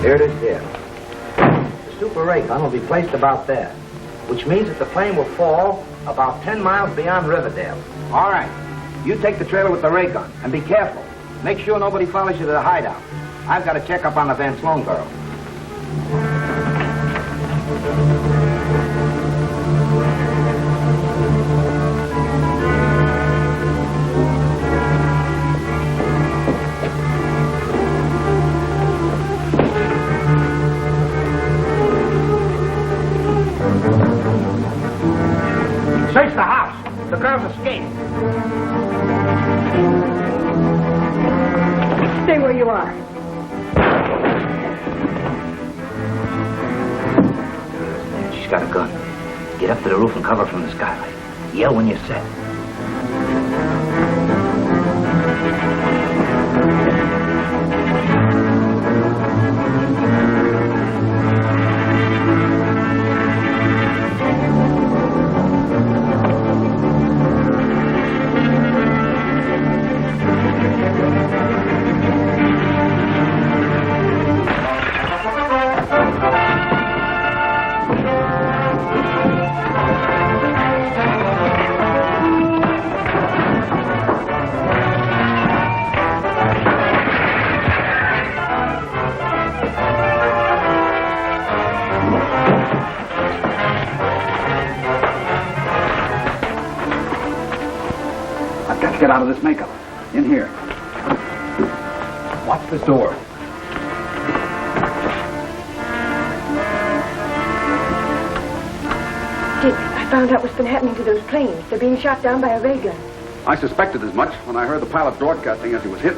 Here it is here. The super ray gun will be placed about there, which means that the plane will fall about 10 miles beyond Riverdale. All right. You take the trailer with the ray gun, and be careful. Make sure nobody follows you to the hideout. I've got to check up on the Van Sloan girl. Search the house. The girl's escaped. Stay where you are. She's got a gun. Get up to the roof and cover from the skylight. Yell when you're set. Let's get out of this makeup. In here. Watch this door. Dick, I found out what's been happening to those planes. They're being shot down by a ray gun. I suspected as much when I heard the pilot broadcasting as he was hit.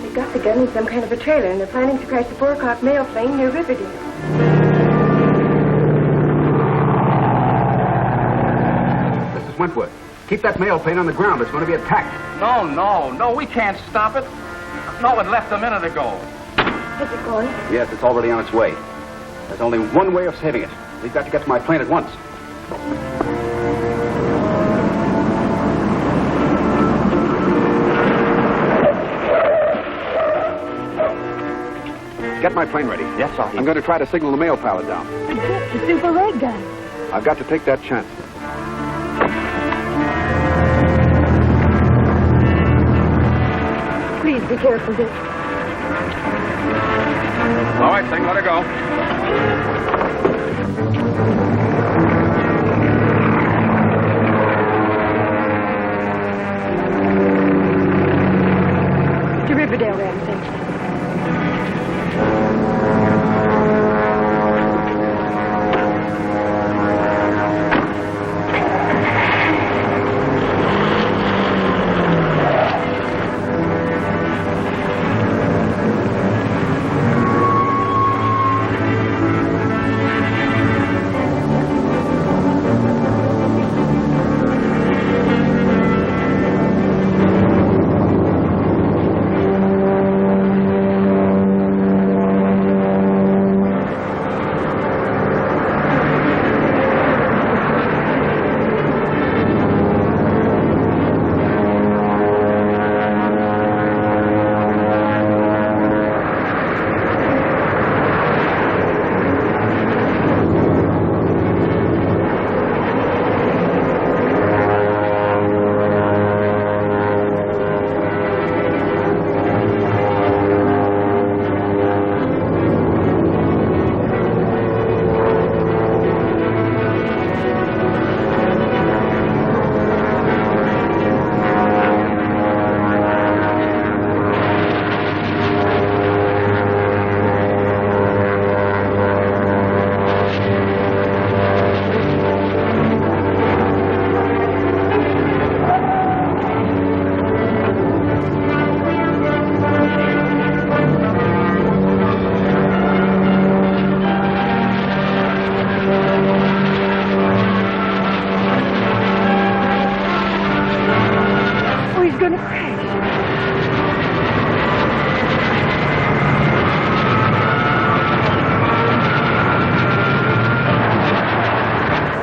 They got the gun in some kind of a trailer, and they're planning to crash the 4 o'clock mail plane near Riverdale. This is Wentworth. Keep that mail plane on the ground. It's going to be attacked. No, we can't stop it. No, it left a minute ago. Is it going? Yes, it's already on its way. There's only one way of saving it. We've got to get to my plane at once. Get my plane ready. Yes, Sahib. I'm going to try to signal the mail pilot down. The super ray gun. I've got to take that chance. Please be careful, Dick. All right, Singh, let her go. To Riverdale, Ramsey.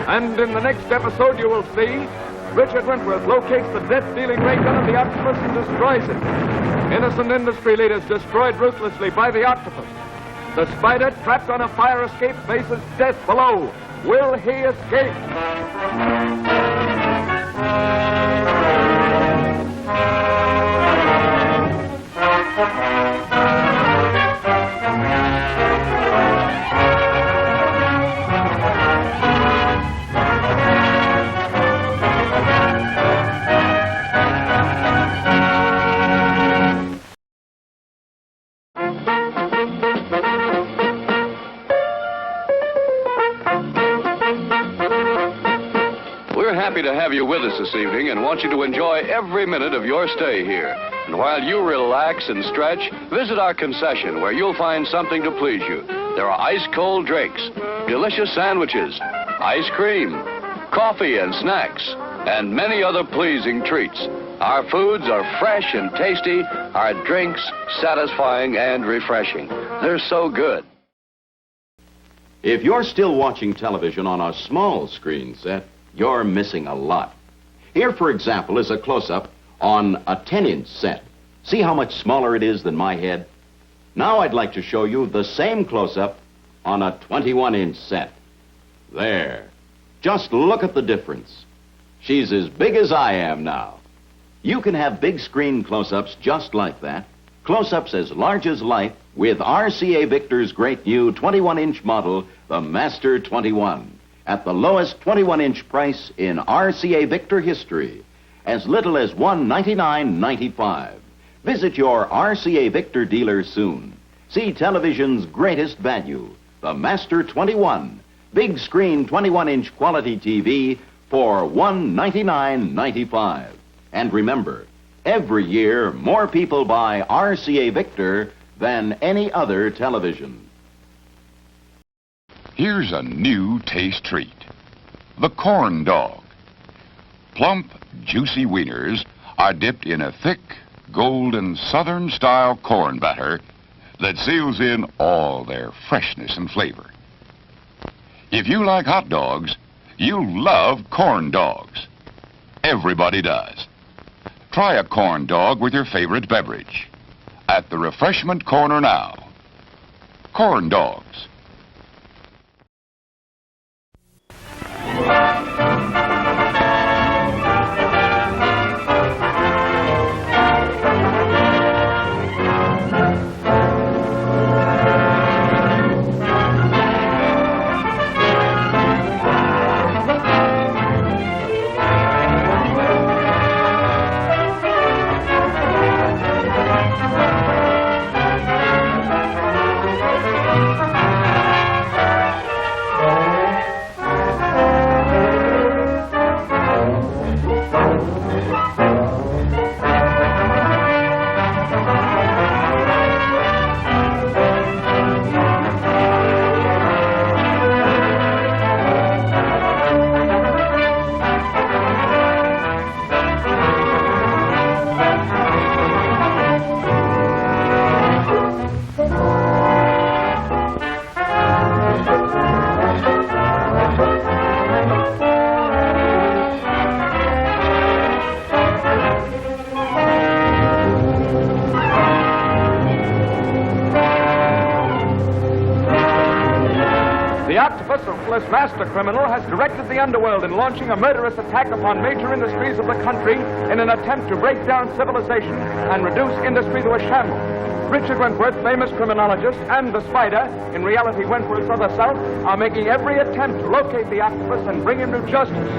And in the next episode, you will see Richard Wentworth locates the death-dealing ray gun of the Octopus and destroys it. Innocent industry leaders destroyed ruthlessly by the Octopus. The Spider, trapped on a fire escape, faces death below. Will he escape? Happy to have you with us this evening and want you to enjoy every minute of your stay here. And while you relax and stretch, visit our concession where you'll find something to please you. There are ice-cold drinks, delicious sandwiches, ice cream, coffee and snacks, and many other pleasing treats. Our foods are fresh and tasty, our drinks satisfying and refreshing. They're so good. If you're still watching television on a small screen set, you're missing a lot. Here, for example, is a close-up on a 10-inch set. See how much smaller it is than my head? Now I'd like to show you the same close-up on a 21-inch set. There. Just look at the difference. She's as big as I am now. You can have big screen close-ups just like that. Close-ups as large as life with RCA Victor's great new 21-inch model, the Master 21. At the lowest 21-inch price in RCA Victor history. as little as $199.95. Visit your RCA Victor dealer soon. See television's greatest value, the Master 21, big screen 21-inch quality TV for $199.95. And remember, every year more people buy RCA Victor than any other television. Here's a new taste treat. The corn dog. Plump, juicy wieners are dipped in a thick, golden Southern-style corn batter that seals in all their freshness and flavor. If you like hot dogs, you'll love corn dogs. Everybody does. Try a corn dog with your favorite beverage. At the refreshment corner now. Corn dogs. This master criminal has directed the underworld in launching a murderous attack upon major industries of the country in an attempt to break down civilization and reduce industry to a shambles. Richard Wentworth, famous criminologist, and the Spider, in reality Wentworth's other self, are making every attempt to locate the Octopus and bring him to justice.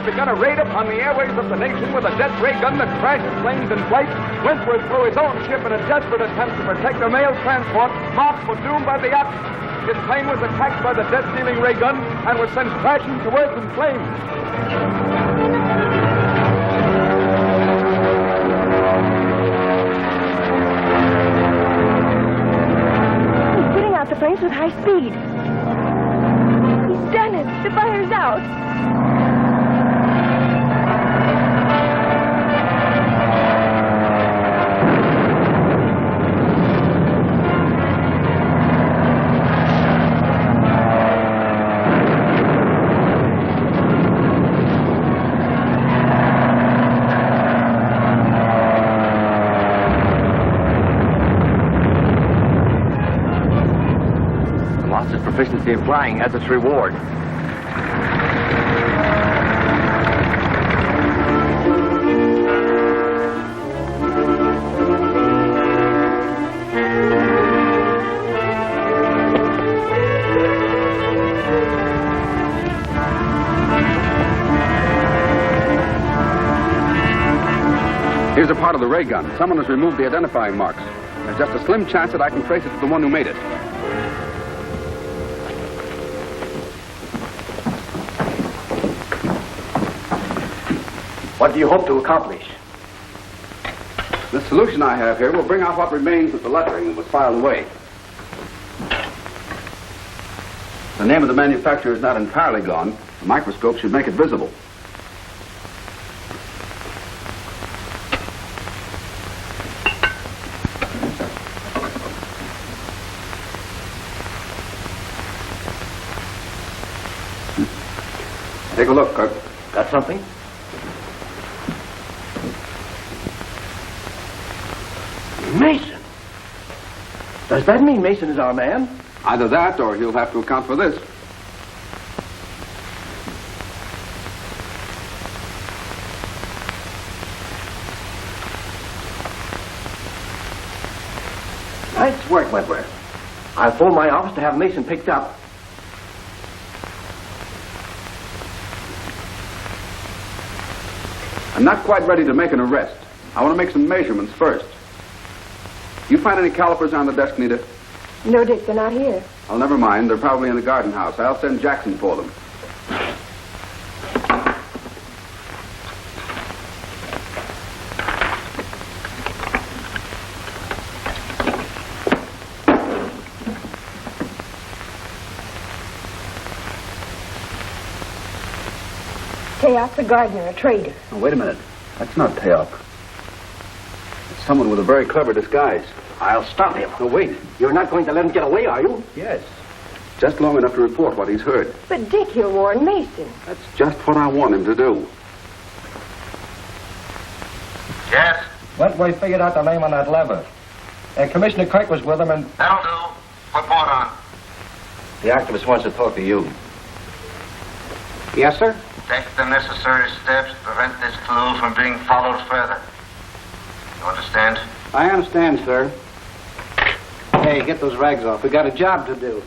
Begun a raid upon the airways of the nation with a jet ray gun that crashed planes in flight. Wentworth flew his own ship in a desperate attempt to protect a mail transport marked for doom by the Octopus. His plane was attacked by the jet-stealing ray gun and was sent crashing to earth in flames. He's putting out the flames with high speed. He's done it. The fire's out. Proficiency in flying has its reward. Here's a part of the ray gun. Someone has removed the identifying marks. There's just a slim chance that I can trace it to the one who made it. What do you hope to accomplish? The solution I have here will bring out what remains of the lettering that was filed away. The name of the manufacturer is not entirely gone. The microscope should make it visible. Take a look, Kirk. Got something? Mason! Does that mean Mason is our man? Either that, or he'll have to account for this. Nice work, Wentworth. I'll phone my office to have Mason picked up. I'm not quite ready to make an arrest. I want to make some measurements first. You find any calipers on the desk, Nita? No, Dick, they're not here. Oh, never mind. They're probably in the garden house. I'll send Jackson for them. Teok's a gardener, a trader. Oh, wait a minute. That's not Teok. It's someone with a very clever disguise. I'll stop him. No, wait. You're not going to let him get away, are you? Yes. Just long enough to report what he's heard. But Dick, he'll warn Mason. That's just what I want him to do. Yes? Wentworth figured out the name on that lever. Commissioner Kirk was with him and... That'll do. Report on. The Octopus wants to talk to you. Yes, sir? Take the necessary steps to prevent this clue from being followed further. You understand? I understand, sir. Hey, get those rags off. We got a job to do.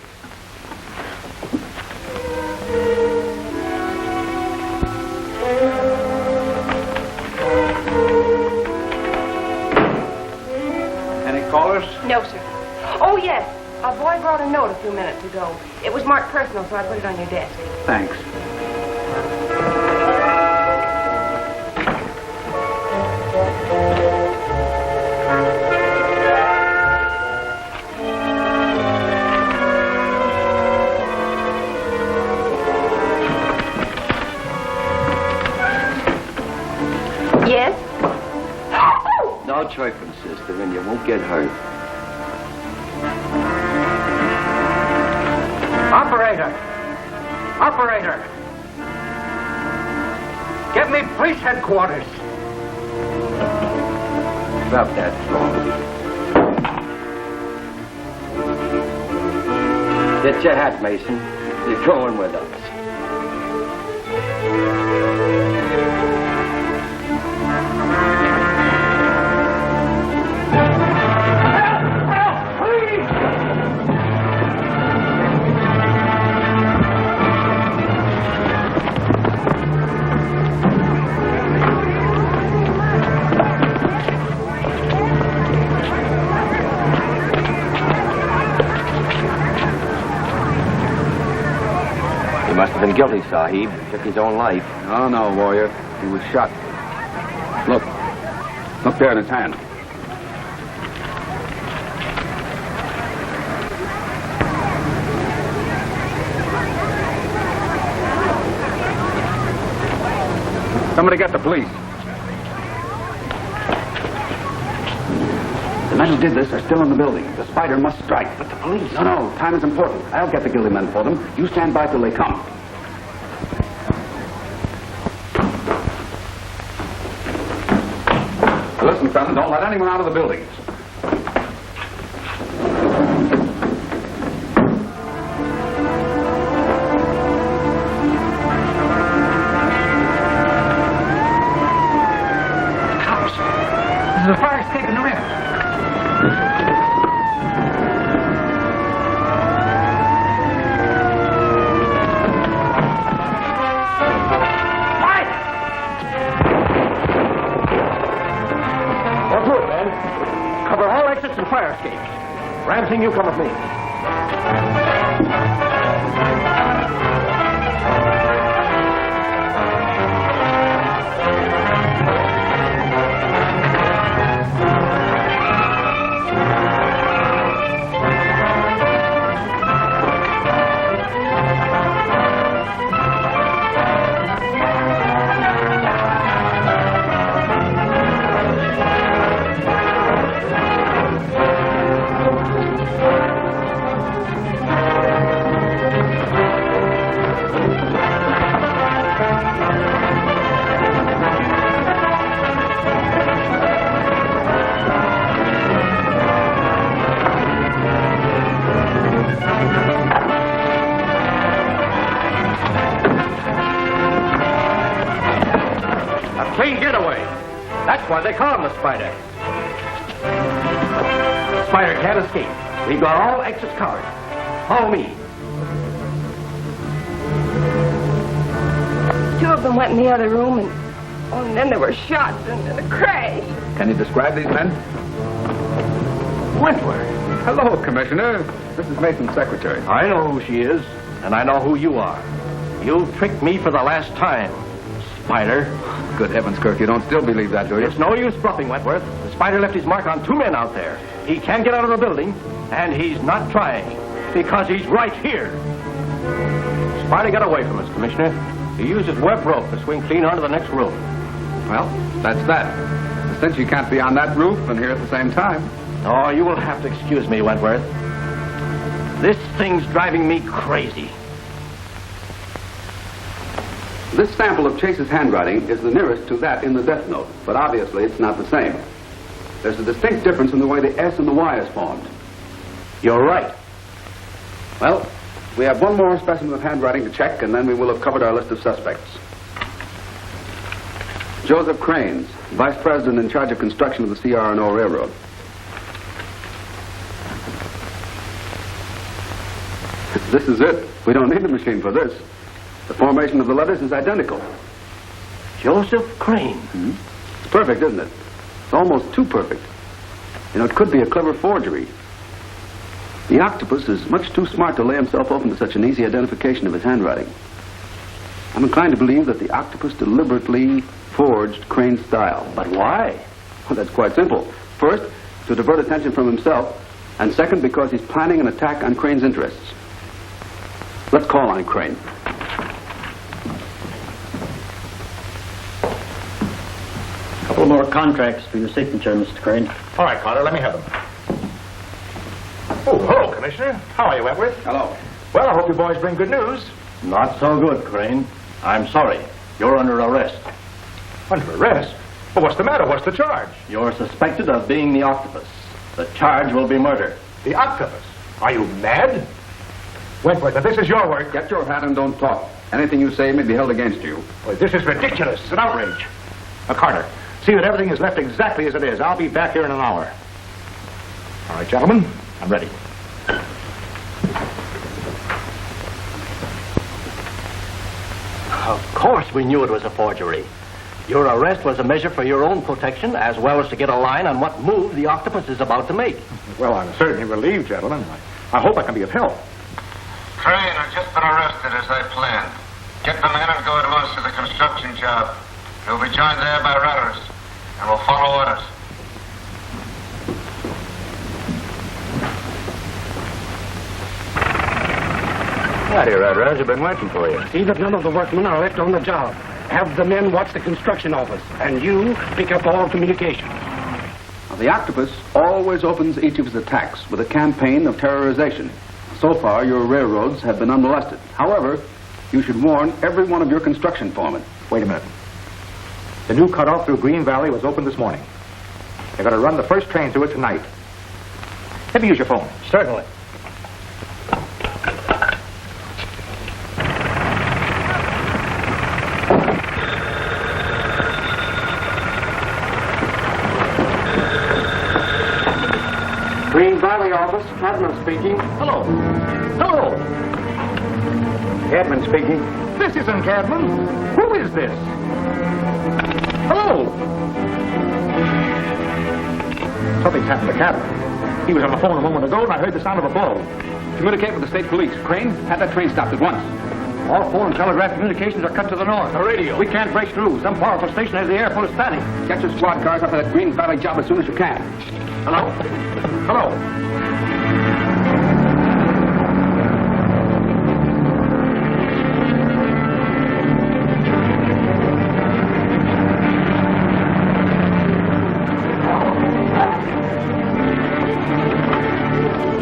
Any callers? No, sir. Oh, yes. A boy brought a note a few minutes ago. It was marked personal, so I put it on your desk. Thanks. Yes? No chirping, sister, and you won't get hurt. Operator! Operator! Get me police headquarters! Drop that phone. Get your hat, Mason. You're going with us. Must have been guilty, Sahib. Took his own life. Oh, no, warrior. He was shot. Look. Look there in his hand. Somebody get the police. The men who did this are still in the building. The spider must strike. But the police... No, time is important. I'll get the guilty men for them. You stand by till they come. Listen, fellas, don't let anyone out of the buildings. Cops! There's a fire escape in the rear. And fire escapes. Ramsing, you come with me. That's why they call him the Spider. Spider can't escape. We've got all exits covered. Follow me. Two of them went in the other room, and then there were shots and a crash. Can you describe these men? Wentworth. Hello, Commissioner. This is Mason's secretary. I know who she is, and I know who you are. You've tricked me for the last time, Spider. Good heavens, Kirk, you don't still believe that, do you? It's no use bluffing, Wentworth. The Spider left his mark on two men out there. He can't get out of the building, and he's not trying, because he's right here. Spider got away from us, Commissioner. He used his web rope to swing clean onto the next room. Well, that's that. Since you can't be on that roof and here at the same time. Oh, you will have to excuse me, Wentworth. This thing's driving me crazy. This sample of Chase's handwriting is the nearest to that in the death note, but obviously it's not the same. There's a distinct difference in the way the S and the Y is formed. You're right. Well, we have one more specimen of handwriting to check, and then we will have covered our list of suspects. Joseph Cranes, Vice President in charge of construction of the CR&O Railroad. This is it. We don't need a machine for this. The formation of the letters is identical. Joseph Crane. It's perfect, isn't it? It's almost too perfect. You know, it could be a clever forgery. The Octopus is much too smart to lay himself open to such an easy identification of his handwriting. I'm inclined to believe that the Octopus deliberately forged Crane's style. But why? Well, that's quite simple. First, to divert attention from himself, and second, because he's planning an attack on Crane's interests. Let's call on Crane. A couple more contracts for your signature, Mr. Crane. All right, Carter, let me have them. Oh, hello, Commissioner. How are you, Wentworth? Hello. Well, I hope you boys bring good news. Not so good, Crane. I'm sorry. You're under arrest. Under arrest? Well, what's the matter? What's the charge? You're suspected of being the Octopus. The charge will be murder. The Octopus? Are you mad? Wentworth, if this is your work... Get your hat and don't talk. Anything you say may be held against you. Well, this is ridiculous. It's an outrage. Carter, see that everything is left exactly as it is. I'll be back here in an hour. All right, gentlemen, I'm ready. Of course we knew it was a forgery. Your arrest was a measure for your own protection, as well as to get a line on what move the Octopus is about to make. Well, I'm certainly relieved, gentlemen. I hope I can be of help. Crane has just been arrested as I planned. Get the men and go at once to the construction job. You'll be joined there by runners, and we'll follow orders. Howdy, Runners. I've been waiting for you. See that none of the workmen are left on the job. Have the men watch the construction office, and you pick up all communication. Now, the Octopus always opens each of his attacks with a campaign of terrorization. So far, your railroads have been unmolested. However, you should warn every one of your construction foremen. Wait a minute. The new cutoff through Green Valley was opened this morning. They're going to run the first train through it tonight. Let me use your phone. Certainly. Green Valley office, Harmon speaking. Hello. Hello. Cadman speaking. This isn't Cadman. Who is this? Hello. Something's happened to Cadman. He was on the phone a moment ago, and I heard the sound of a ball. Communicate with the state police. Crane, have that train stopped at once. All phone and telegraph communications are cut to the north. The radio. We can't break through. Some powerful station has the air full of static. Get your squad cars up to that Green Valley job as soon as you can. Hello? Hello?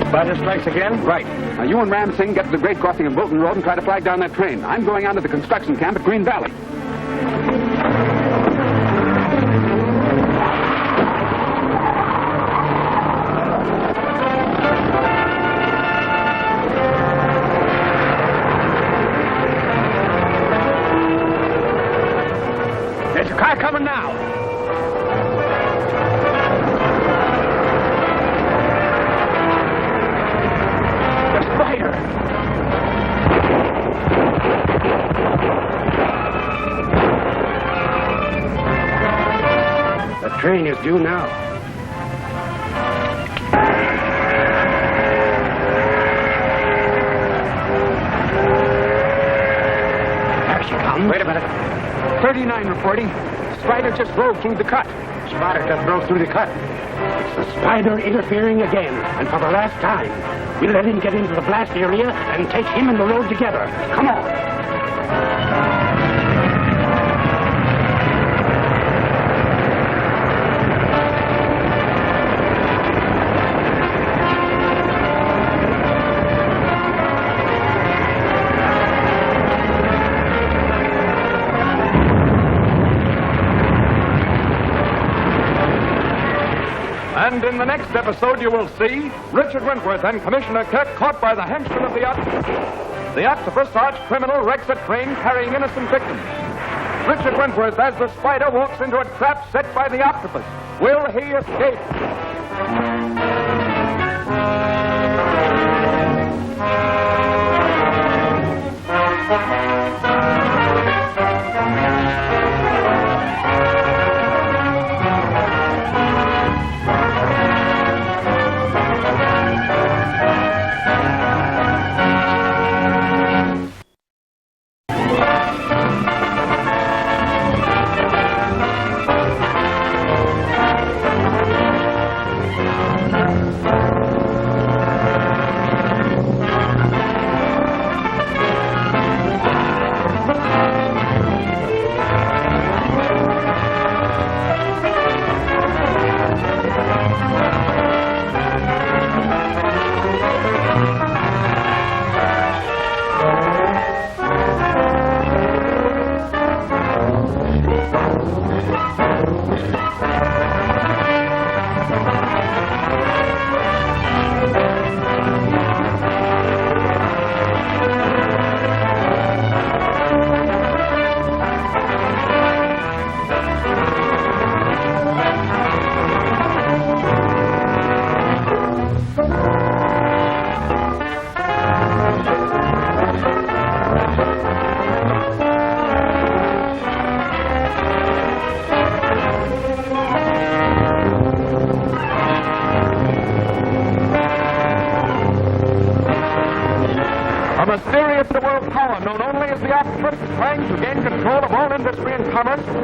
Spider strikes again? Right. Now, you and Ram Singh get to the grade crossing of Bolton Road and try to flag down that train. I'm going on to the construction camp at Green Valley. There's a car coming now. is due now. There she comes. Wait a minute. 39 reporting. Spider just drove through the cut. Spider just drove through the cut. It's the Spider interfering again. And for the last time, we'll let him get into the blast area and take him and the road together. Come on. And in the next episode, you will see Richard Wentworth and Commissioner Kirk caught by the henchman of the Octopus. The Octopus, arch-criminal, wrecks a train carrying innocent victims. Richard Wentworth, as the Spider, walks into a trap set by the Octopus. Will he escape?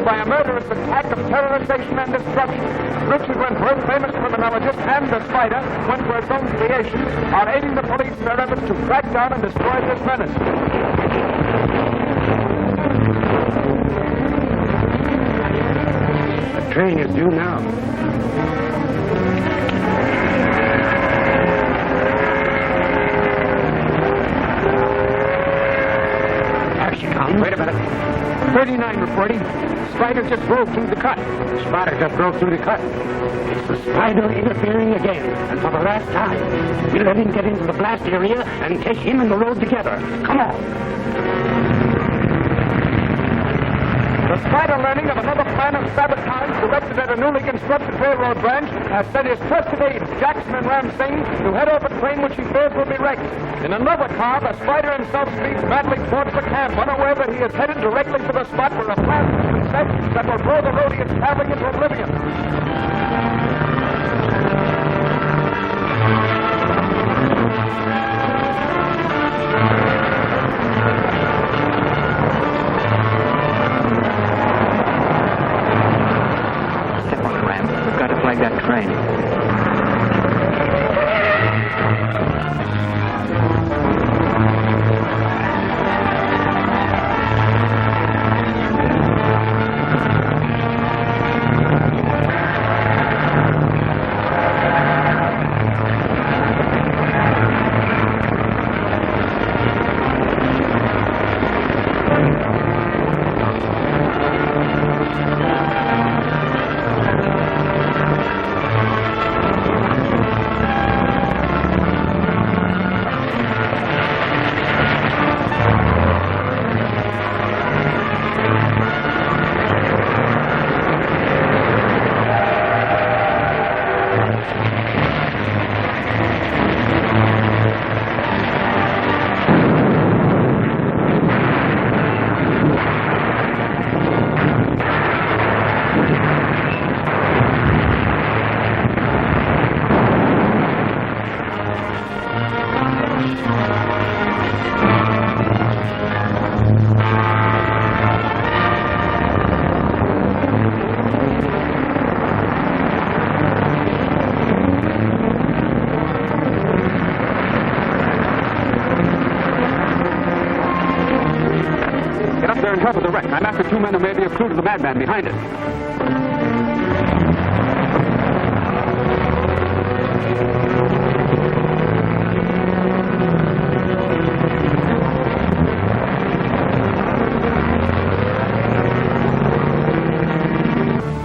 By a murderous attack of terrorization and destruction. Richard Wentworth, famous criminologist, and the Spider, Wentworth's own creation, are aiding the police in their efforts to track down and destroy this menace. The train is due now. There she comes. Wait a minute. 39 reporting. Spider just drove through the cut. Spider just drove through the cut. It's the Spider interfering again. And for the last time, we'll let him get into the blast area and take him and the road together. Come on. The Spider, learning of another plan of sabotage directed at a newly constructed railroad branch, has sent his trusted aides, Jackson and Singh, to head off a train which he fears will be wrecked. In another car, the Spider himself speeds madly towards the camp, unaware that he is headed directly to the spot where a plan has been set that will throw the road he is traveling into oblivion. That train. there in help of the wreck. I'm after 2 men who may be a clue to the madman behind it.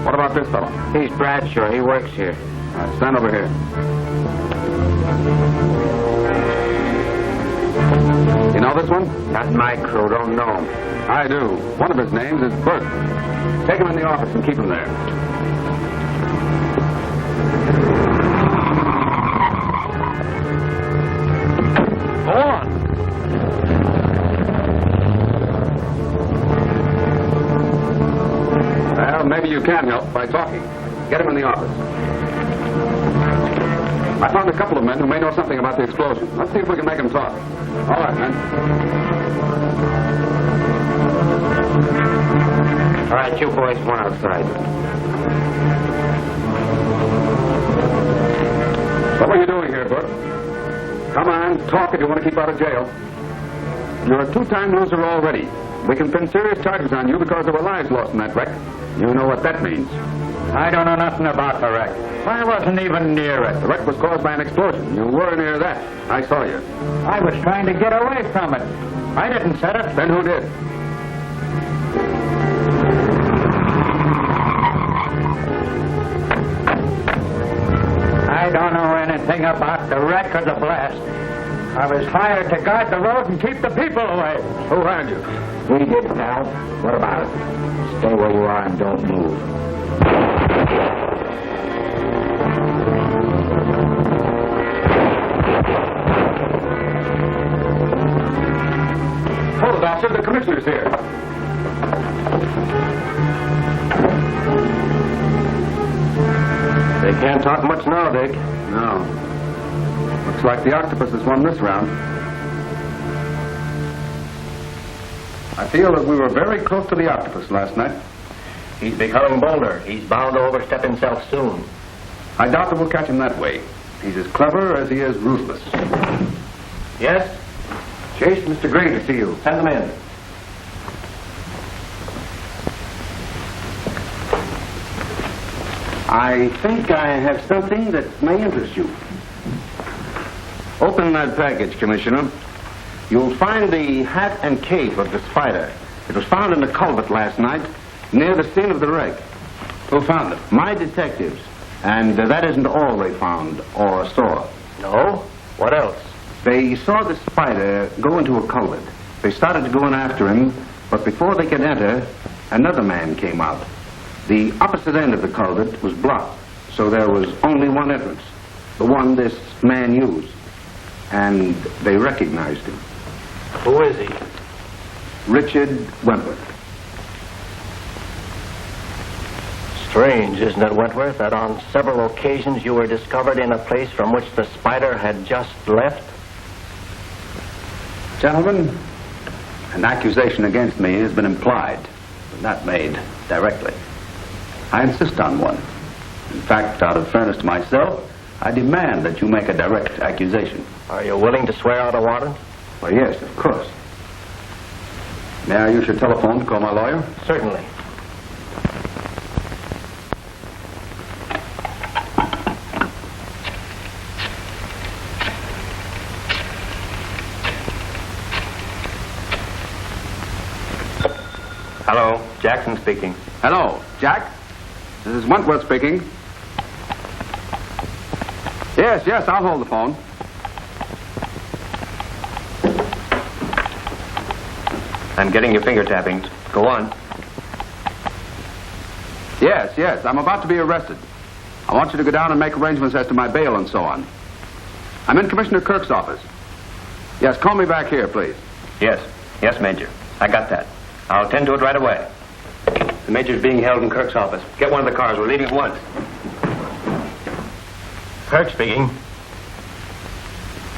What about this fellow? He's Bradshaw. He works here. All right, stand over here. You know this one? Not my crew. Don't know him. I do. One of his names is Bert. Take him in the office and keep him there. Go on. Well, maybe you can help by talking. Get him in the office. I found a couple of men who may know something about the explosion. Let's see if we can make them talk. All right, men. All right, you boys, one outside. What were you doing here, Bert? Come on, talk if you want to keep out of jail. You're a two-time loser already. We can pin serious charges on you because there were lives lost in that wreck. You know what that means. I don't know nothing about the wreck. I wasn't even near it. The wreck was caused by an explosion. You were near that. I saw you. I was trying to get away from it. I didn't set it. Then who did? I don't know anything about the wreck or the blast. I was hired to guard the road and keep the people away. Who hired you? We did, pal. What about it? Stay where you are and don't move. Hold it, officer. The commissioner's here. They can't talk much now, Dick. No. Looks like the Octopus has won this round. I feel that we were very close to the Octopus last night. He's becoming bolder. He's bound to overstep himself soon. I doubt that we'll catch him that way. He's as clever as he is ruthless. Yes? Chase, Mr. Gray to see you. Send them in. I think I have something that may interest you. Open that package, Commissioner. You'll find the hat and cape of the spider. It was found in the culvert last night near the scene of the wreck. Who found it? My detectives. And that isn't all they found or saw. No? What else? They saw the spider go into a culvert. They started to go in after him, but before they could enter, another man came out. The opposite end of the culvert was blocked, so there was only one entrance, the one this man used. And they recognized him. Who is he? Richard Wentworth. Strange, isn't it, Wentworth, that on several occasions you were discovered in a place from which the spider had just left? Gentlemen, an accusation against me has been implied, but not made directly. I insist on one. In fact, out of fairness to myself, I demand that you make a direct accusation. Are you willing to swear out a warrant? Well, yes, of course. May I use your telephone to call my lawyer? Certainly. Hello, Jackson speaking. Hello, Jack. This is Wentworth speaking. Yes, I'll hold the phone. I'm getting your finger tapping. Go on. Yes, I'm about to be arrested. I want you to go down and make arrangements as to my bail and so on. I'm in Commissioner Kirk's office. Yes, call me back here, please. Yes, Major. I got that. I'll attend to it right away. The Major's being held in Kirk's office. Get one of the cars. We're leaving at once. Kirk speaking.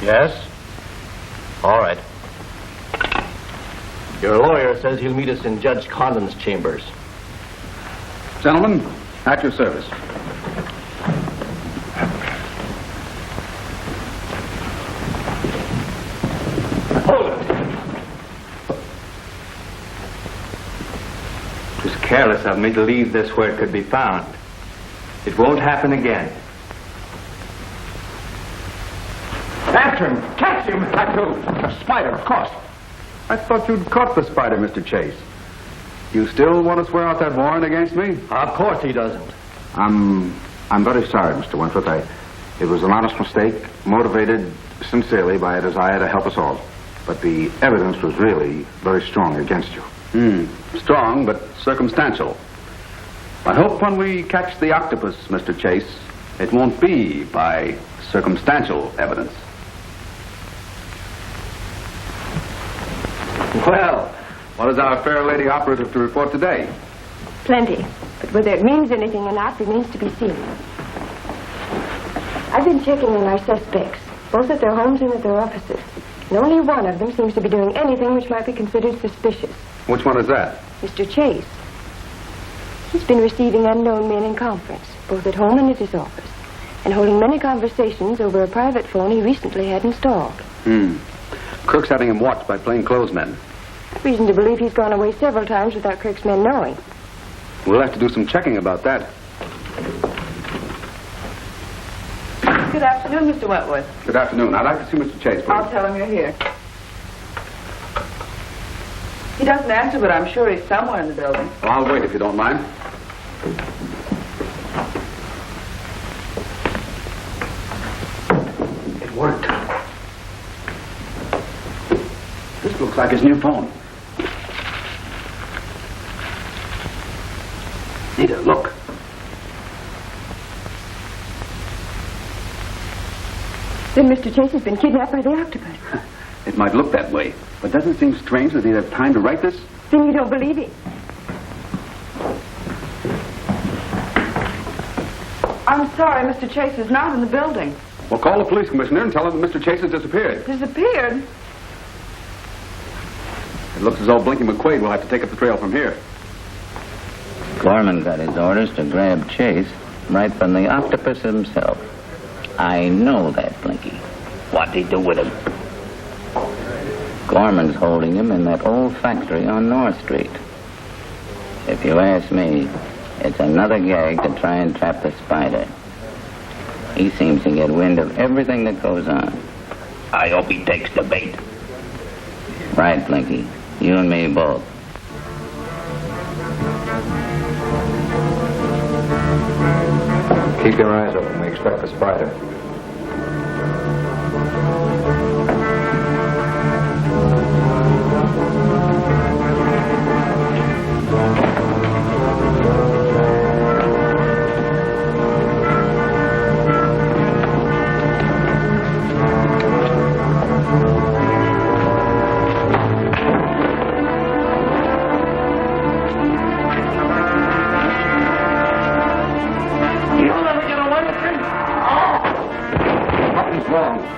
Yes? All right. Your lawyer says he'll meet us in Judge Condon's chambers. Gentlemen, at your service. Hold it. careless of me to leave this where it could be found. It won't happen again. After him! Catch him! That too. A spider, of course. I thought you'd caught the spider, Mr. Chase. You still want to swear out that warrant against me? Of course he doesn't. I'm very sorry, Mr. Wentworth. It was an honest mistake, motivated sincerely by a desire to help us all. But the evidence was really very strong against you. Strong, but circumstantial. I hope when we catch the octopus, Mr. Chase, it won't be by circumstantial evidence. Well, what is our fair lady operative to report today? Plenty. But whether it means anything or not remains to be seen. I've been checking on our suspects, both at their homes and at their offices. And only one of them seems to be doing anything which might be considered suspicious. Which one is that? Mr. Chase. He's been receiving unknown men in conference, both at home and at his office, and holding many conversations over a private phone he recently had installed. Kirk's having him watched by plainclothesmen. I've reason to believe he's gone away several times without Kirk's men knowing. We'll have to do some checking about that. Good afternoon, Mr. Wentworth. Good afternoon. I'd like to see Mr. Chase, please. I'll tell him you're here. He doesn't answer, but I'm sure he's somewhere in the building. Well, I'll wait if you don't mind. It worked. This looks like his new phone. Nita, look. Then Mr. Chase has been kidnapped by the octopus. It might look that way, but doesn't it seem strange that he'd have time to write this? Then you don't believe him. I'm sorry, Mr. Chase is not in the building. Well, call the police commissioner and tell him that Mr. Chase has disappeared. Disappeared? It looks as though Blinky McQuade will have to take up the trail from here. Gorman got his orders to grab Chase right from the octopus himself. I know that, Blinky. What'd he do with him? Gorman's holding him in that old factory on North Street. If you ask me, it's another gag to try and trap the spider. He seems to get wind of everything that goes on. I hope he takes the bait. Right, Blinky. You and me both. Keep your eyes open. We expect the spider.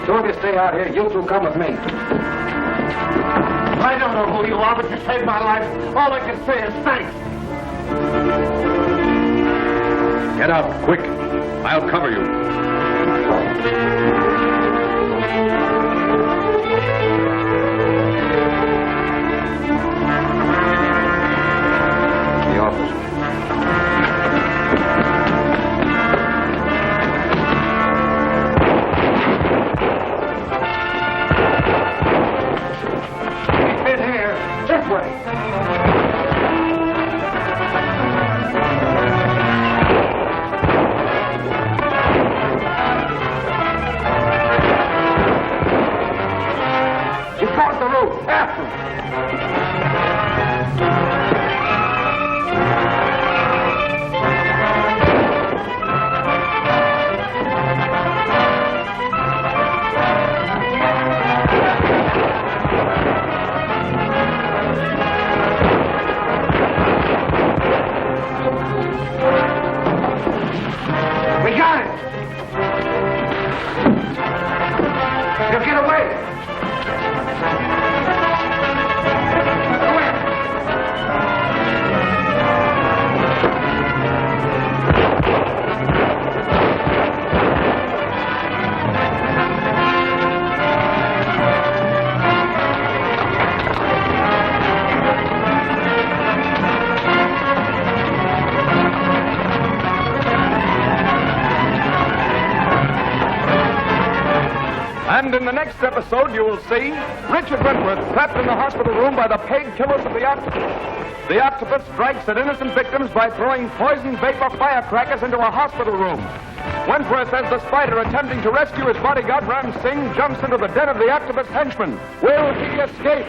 Two of you stay out here. You two come with me. I don't know who you are, but you saved my life. All I can say is thanks. Get out, quick. I'll cover you. The office. This way. You caught the rope. After him. next episode, you will see Richard Wentworth trapped in the hospital room by the paid killers of the Octopus. The Octopus strikes at innocent victims by throwing poison vapor firecrackers into a hospital room. Wentworth, as the Spider attempting to rescue his bodyguard, Singh, jumps into the den of the Octopus henchman. Will he escape?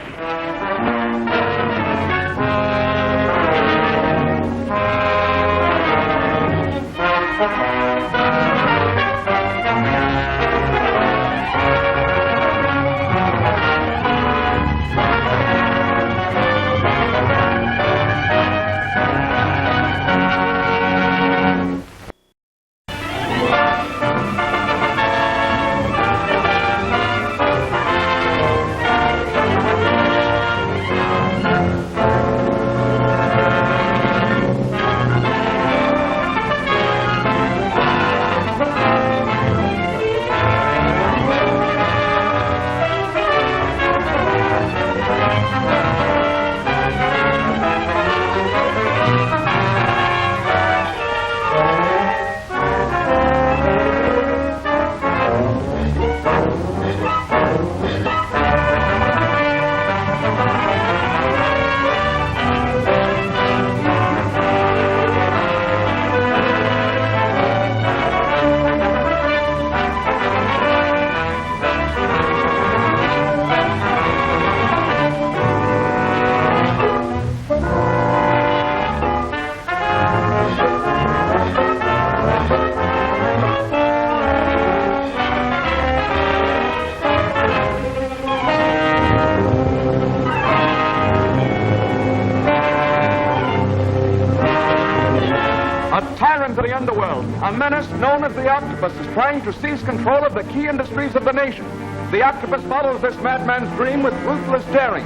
A menace known as the Octopus is trying to seize control of the key industries of the nation. The Octopus follows this madman's dream with ruthless daring.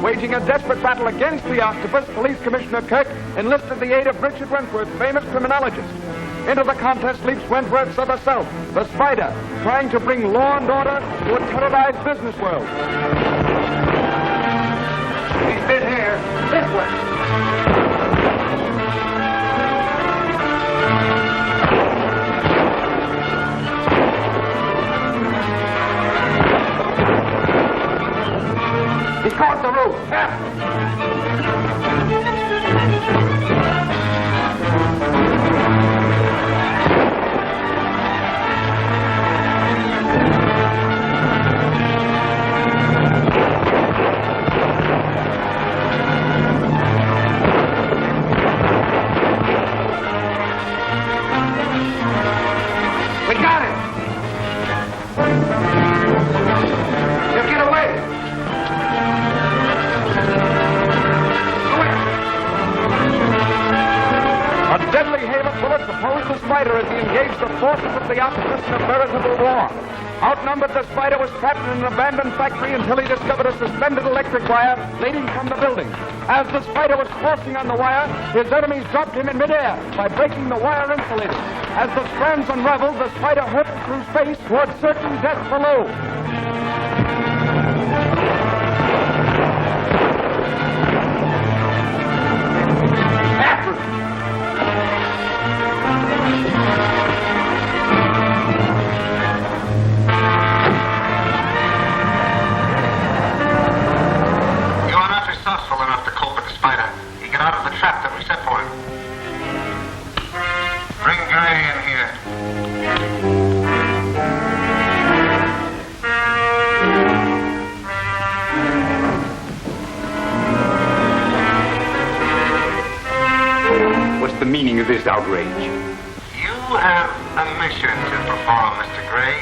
Waging a desperate battle against the Octopus, Police Commissioner Kirk enlisted the aid of Richard Wentworth, famous criminologist. Into the contest leaps Wentworth's other self, the Spider, trying to bring law and order to a terrorized business world. He's been here. This way. He's caught the roof. We got him. He'll get away. A deadly hail of bullets opposed the Spider as he engaged the forces of the Octopus in a veritable war. Outnumbered, the Spider was trapped in an abandoned factory until he discovered a suspended electric wire leading from the building. As the Spider was crossing on the wire, his enemies dropped him in midair by breaking the wire insulator. As the strands unraveled, the Spider hurtled through space towards certain death below. Meaning of this outrage? You have a mission to perform, Mr. Gray.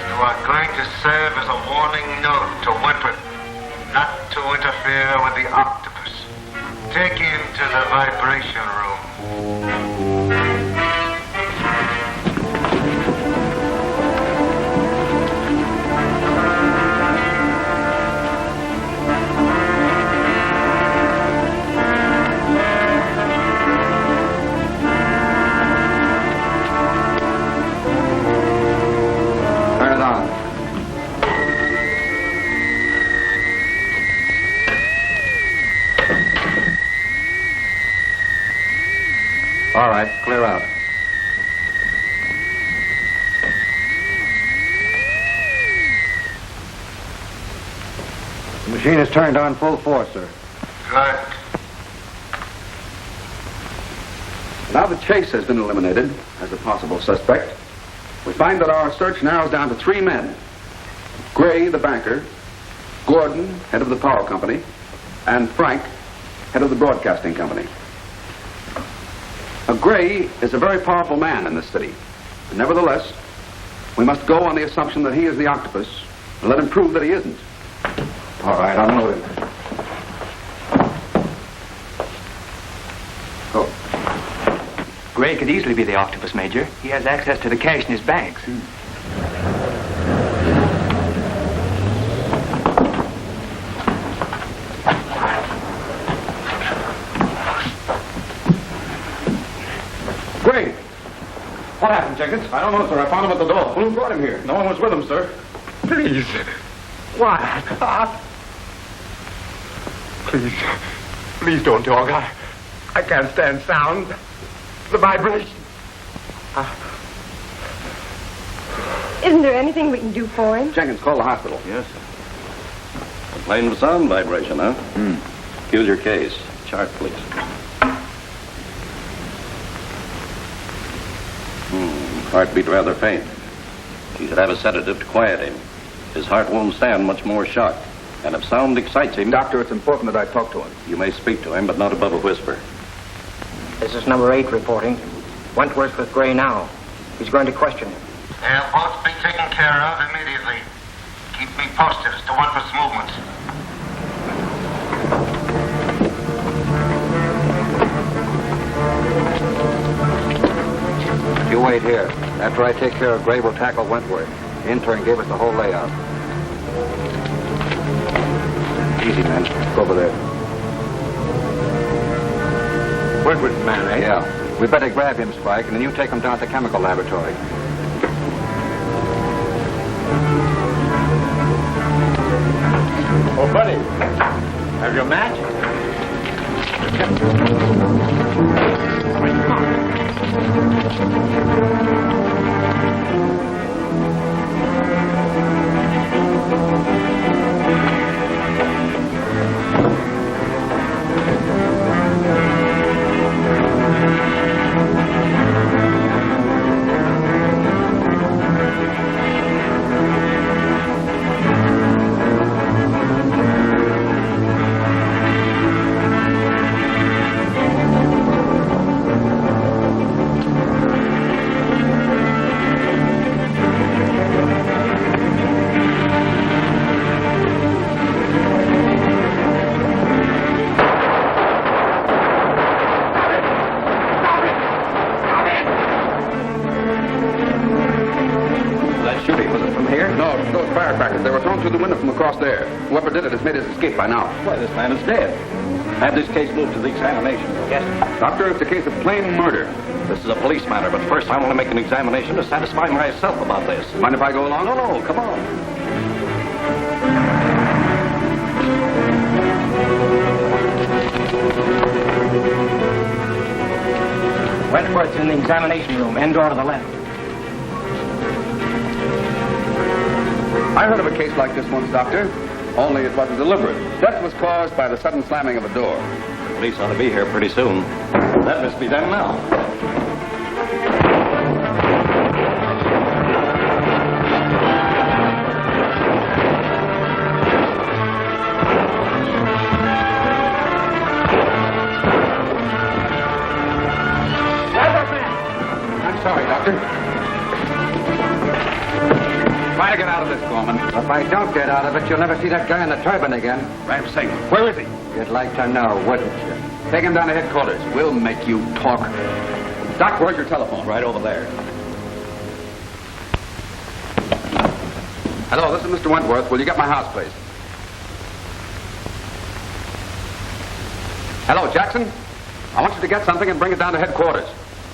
You are going to serve as a warning note to Wentworth not to interfere with the Octopus. Take him to the vibration room. All right, clear out. The machine is turned on full force, sir. Good. Now that Chase has been eliminated as a possible suspect, we find that our search narrows down to 3 men. Gray, the banker, Gordon, head of the power company, and Frank, head of the broadcasting company. Now, Gray is a very powerful man in this city. Nevertheless, we must go on the assumption that he is the Octopus and let him prove that he isn't. All right, I'll know it. Go. Gray could easily be the Octopus, Major. He has access to the cash in his banks. Gray! What happened, Jenkins? I don't know, sir. I found him at the door. Who brought him here? No one was with him, sir. Please. Why? Please don't talk. I can't stand sound. The vibration. Isn't there anything we can do for him? Jenkins, call the hospital. Yes, sir. Complaint of sound vibration, huh? Here's your case. Chart, please. Heartbeat rather faint. You should have a sedative to quiet him. His heart won't stand much more shock. And if sound excites him... Doctor, it's important that I talk to him. You may speak to him, but not above a whisper. This is number 8 reporting. Wentworth with Gray now. He's going to question him. They'll both be taken care of immediately. Keep me posted as to Wentworth's movements. You wait here. After I take care of Gray, we'll tackle Wentworth. The intern gave us the whole layout. Easy, man. Go over there. Wentworth's man, eh? Yeah. We better grab him, Spike, and then you take him down to the chemical laboratory. Oh, buddy. Have your match? Whoever did it has made his escape by now. Why, this man is dead. Have this case moved to the examination. Yes, Doctor, it's a case of plain murder. This is a police matter, but first I want to make an examination to satisfy myself about this. Mind if I go along? No, come on. Wentworth's in the examination room, end door to the left. I heard of a case like this once, Doctor. Only it wasn't deliberate. Death was caused by the sudden slamming of a door. The police ought to be here pretty soon. That must be them now. I'm sorry, Doctor. Try to get out of this, Gorman. If I don't get out of it, you'll never see that guy in the turban again. Ram Singh, where is he? You'd like to know, wouldn't you? Take him down to headquarters. We'll make you talk. Doc, where's your telephone? Right over there. Hello, this is Mr. Wentworth. Will you get my house, please? Hello, Jackson. I want you to get something and bring it down to headquarters.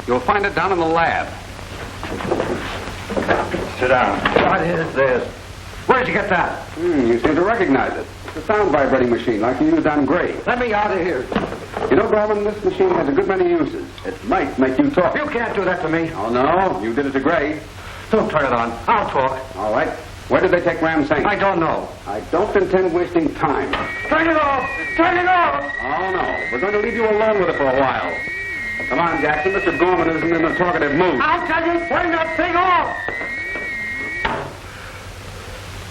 You'll find it down in the lab. Sit down. What is this? Where'd you get that? You seem to recognize it. It's a sound vibrating machine like you used on Gray. Let me out of here. You know, Gorman, this machine has a good many uses. It might make you talk. You can't do that to me. Oh, no. You did it to Gray. Don't turn it on. I'll talk. All right. Where did they take Ram Singh? I don't know. I don't intend wasting time. Turn it off! Turn it off! Oh, no. We're going to leave you alone with it for a while. Come on, Jackson. Mr. Gorman isn't in a talkative mood. I'll tell you, turn that thing off!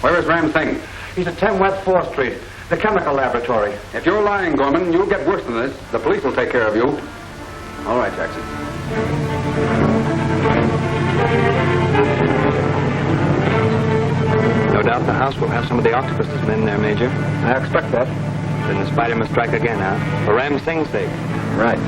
Where is Ram Singh? He's at 10 West 4th Street, the chemical laboratory. If you're lying, Gorman, you'll get worse than this. The police will take care of you. All right, Jackson. No doubt the house will have some of the Octopus's men there, Major. I expect that. Then the spider must strike again, huh? For Ram Singh's sake. Right.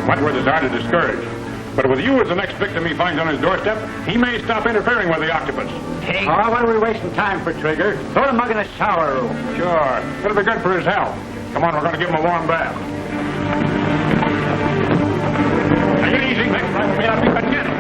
Wentworth is hard to discourage. But with you as the next victim he finds on his doorstep, he may stop interfering with the Octopus. Hey. Oh, what are we wasting time for, Trigger? Throw the mug in the shower room. Sure. It'll be good for his health. Come on, we're going to give him a warm bath. Take it easy, Mick. Right with me, I'll be Kenne.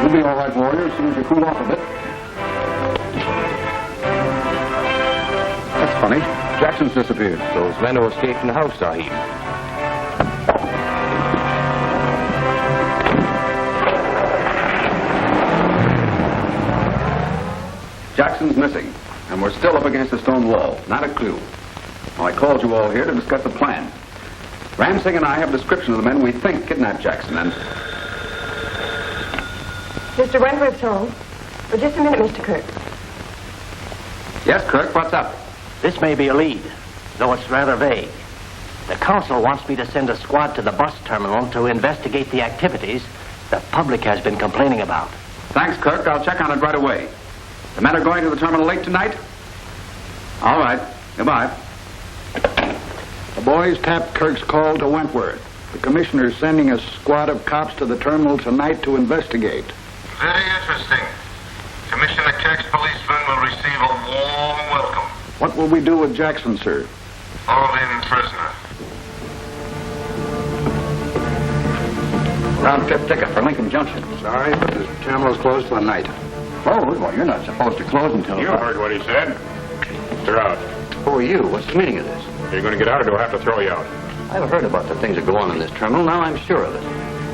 You'll be all right, warrior, as soon as you cool off a bit. That's funny. Jackson's disappeared. Those men who escaped from the house, Sahib. Jackson's missing, and we're still up against a stone wall. Not a clue. Well, I called you all here to discuss the plan. Ram Singh and I have a description of the men we think kidnapped Jackson, and... Mr. Wentworth's home. For just a minute, Mr. Kirk. Yes, Kirk, what's up? This may be a lead, though it's rather vague. The council wants me to send a squad to the bus terminal to investigate the activities the public has been complaining about. Thanks, Kirk. I'll check on it right away. The men are going to the terminal late tonight? All right. Goodbye. The boys tapped Kirk's call to Wentworth. The commissioner's sending a squad of cops to the terminal tonight to investigate. Very interesting. Commissioner Kirk's policemen will receive a warm welcome. What will we do with Jackson, sir? Hold him prisoner. Round fifth ticket for Lincoln Junction. Sorry, but the terminal's closed for the night. Closed? Well, you're not supposed to close until... You heard what he said. They're out. Who are you? What's the meaning of this? You're going to get out, or do I have to throw you out? I've heard about the things that go on in this terminal. Now I'm sure of it.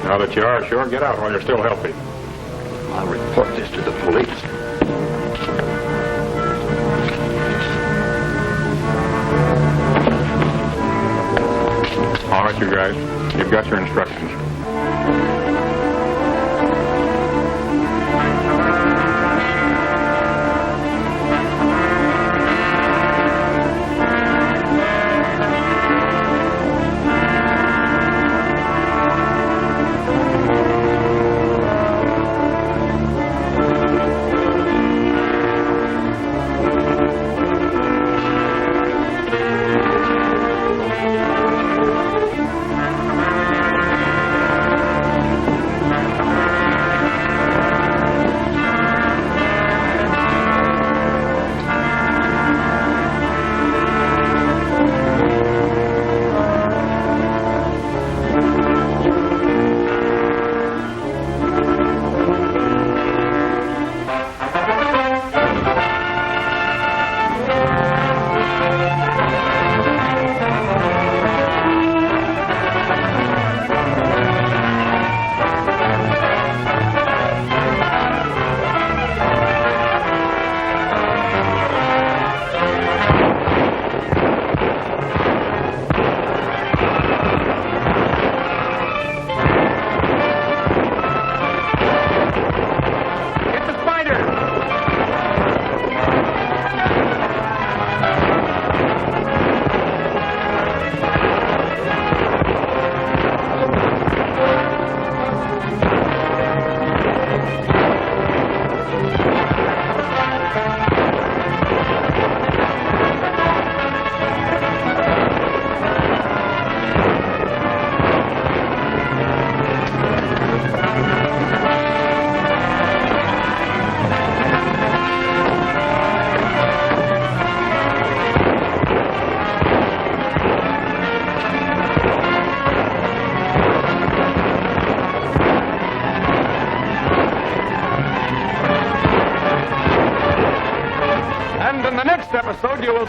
Now that you are sure, get out while you're still healthy. I'll report this to the police. All right, you guys. You've got your instructions.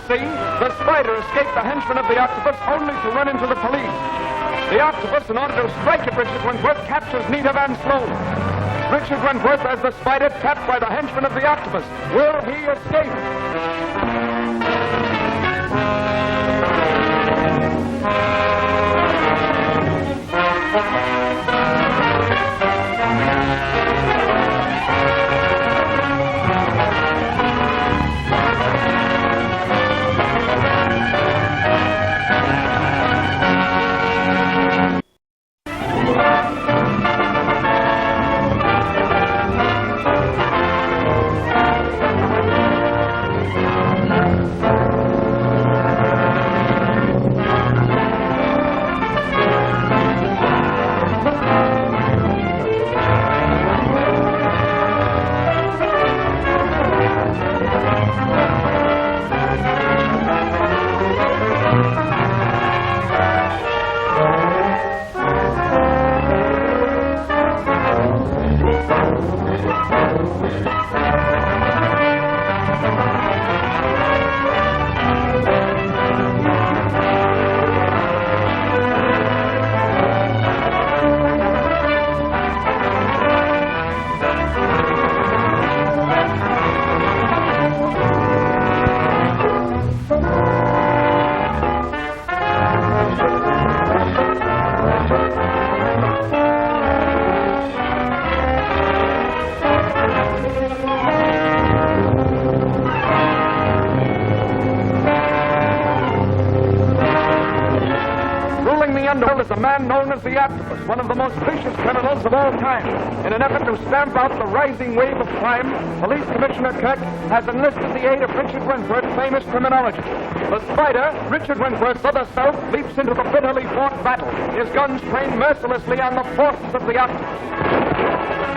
see, the Spider escaped the henchman of the Octopus only to run into the police. The Octopus, in order to strike at Richard Wentworth, captures Nita and Sloan. Richard Wentworth, as the Spider, trapped by the henchman of the Octopus. Will he escape? Is a man known as the Octopus, one of the most vicious criminals of all time. In an effort to stamp out the rising wave of crime, Police Commissioner Kirk has enlisted the aid of Richard Wentworth, famous criminologist. The Spider, Richard Wentworth, of the South, leaps into the bitterly fought battle, his guns trained mercilessly on the forces of the Octopus.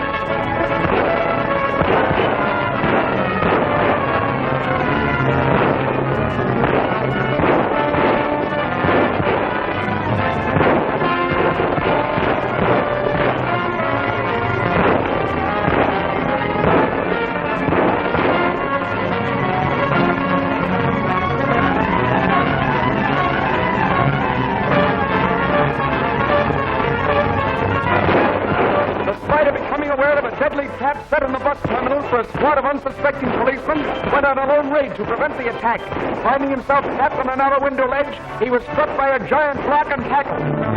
Set in the bus terminal for a squad of unsuspecting policemen went on a lone raid to prevent the attack. Finding himself trapped on a narrow window ledge, he was struck by a giant rock and tackled.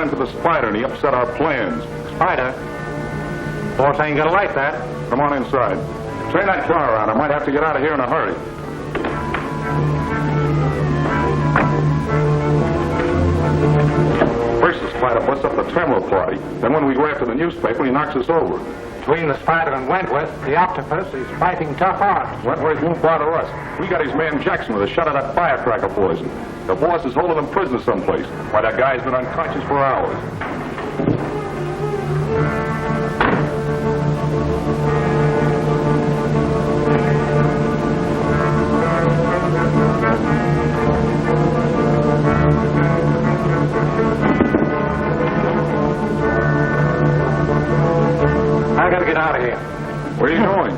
The Spider, and he upset our plans. Spider? Boss ain't gonna like that. Come on inside. Turn that car around. I might have to get out of here in a hurry. First, the Spider busts up the terminal party. Then when we go after the newspaper, he knocks us over. Between the Spider and Wentworth, the Octopus is fighting tough odds. Wentworth won't bother us. We got his man Jackson with a shot of that firecracker poison. The boss is holding him prisoner someplace. Why, that guy's been unconscious for hours. I gotta get out of here. Where are you going?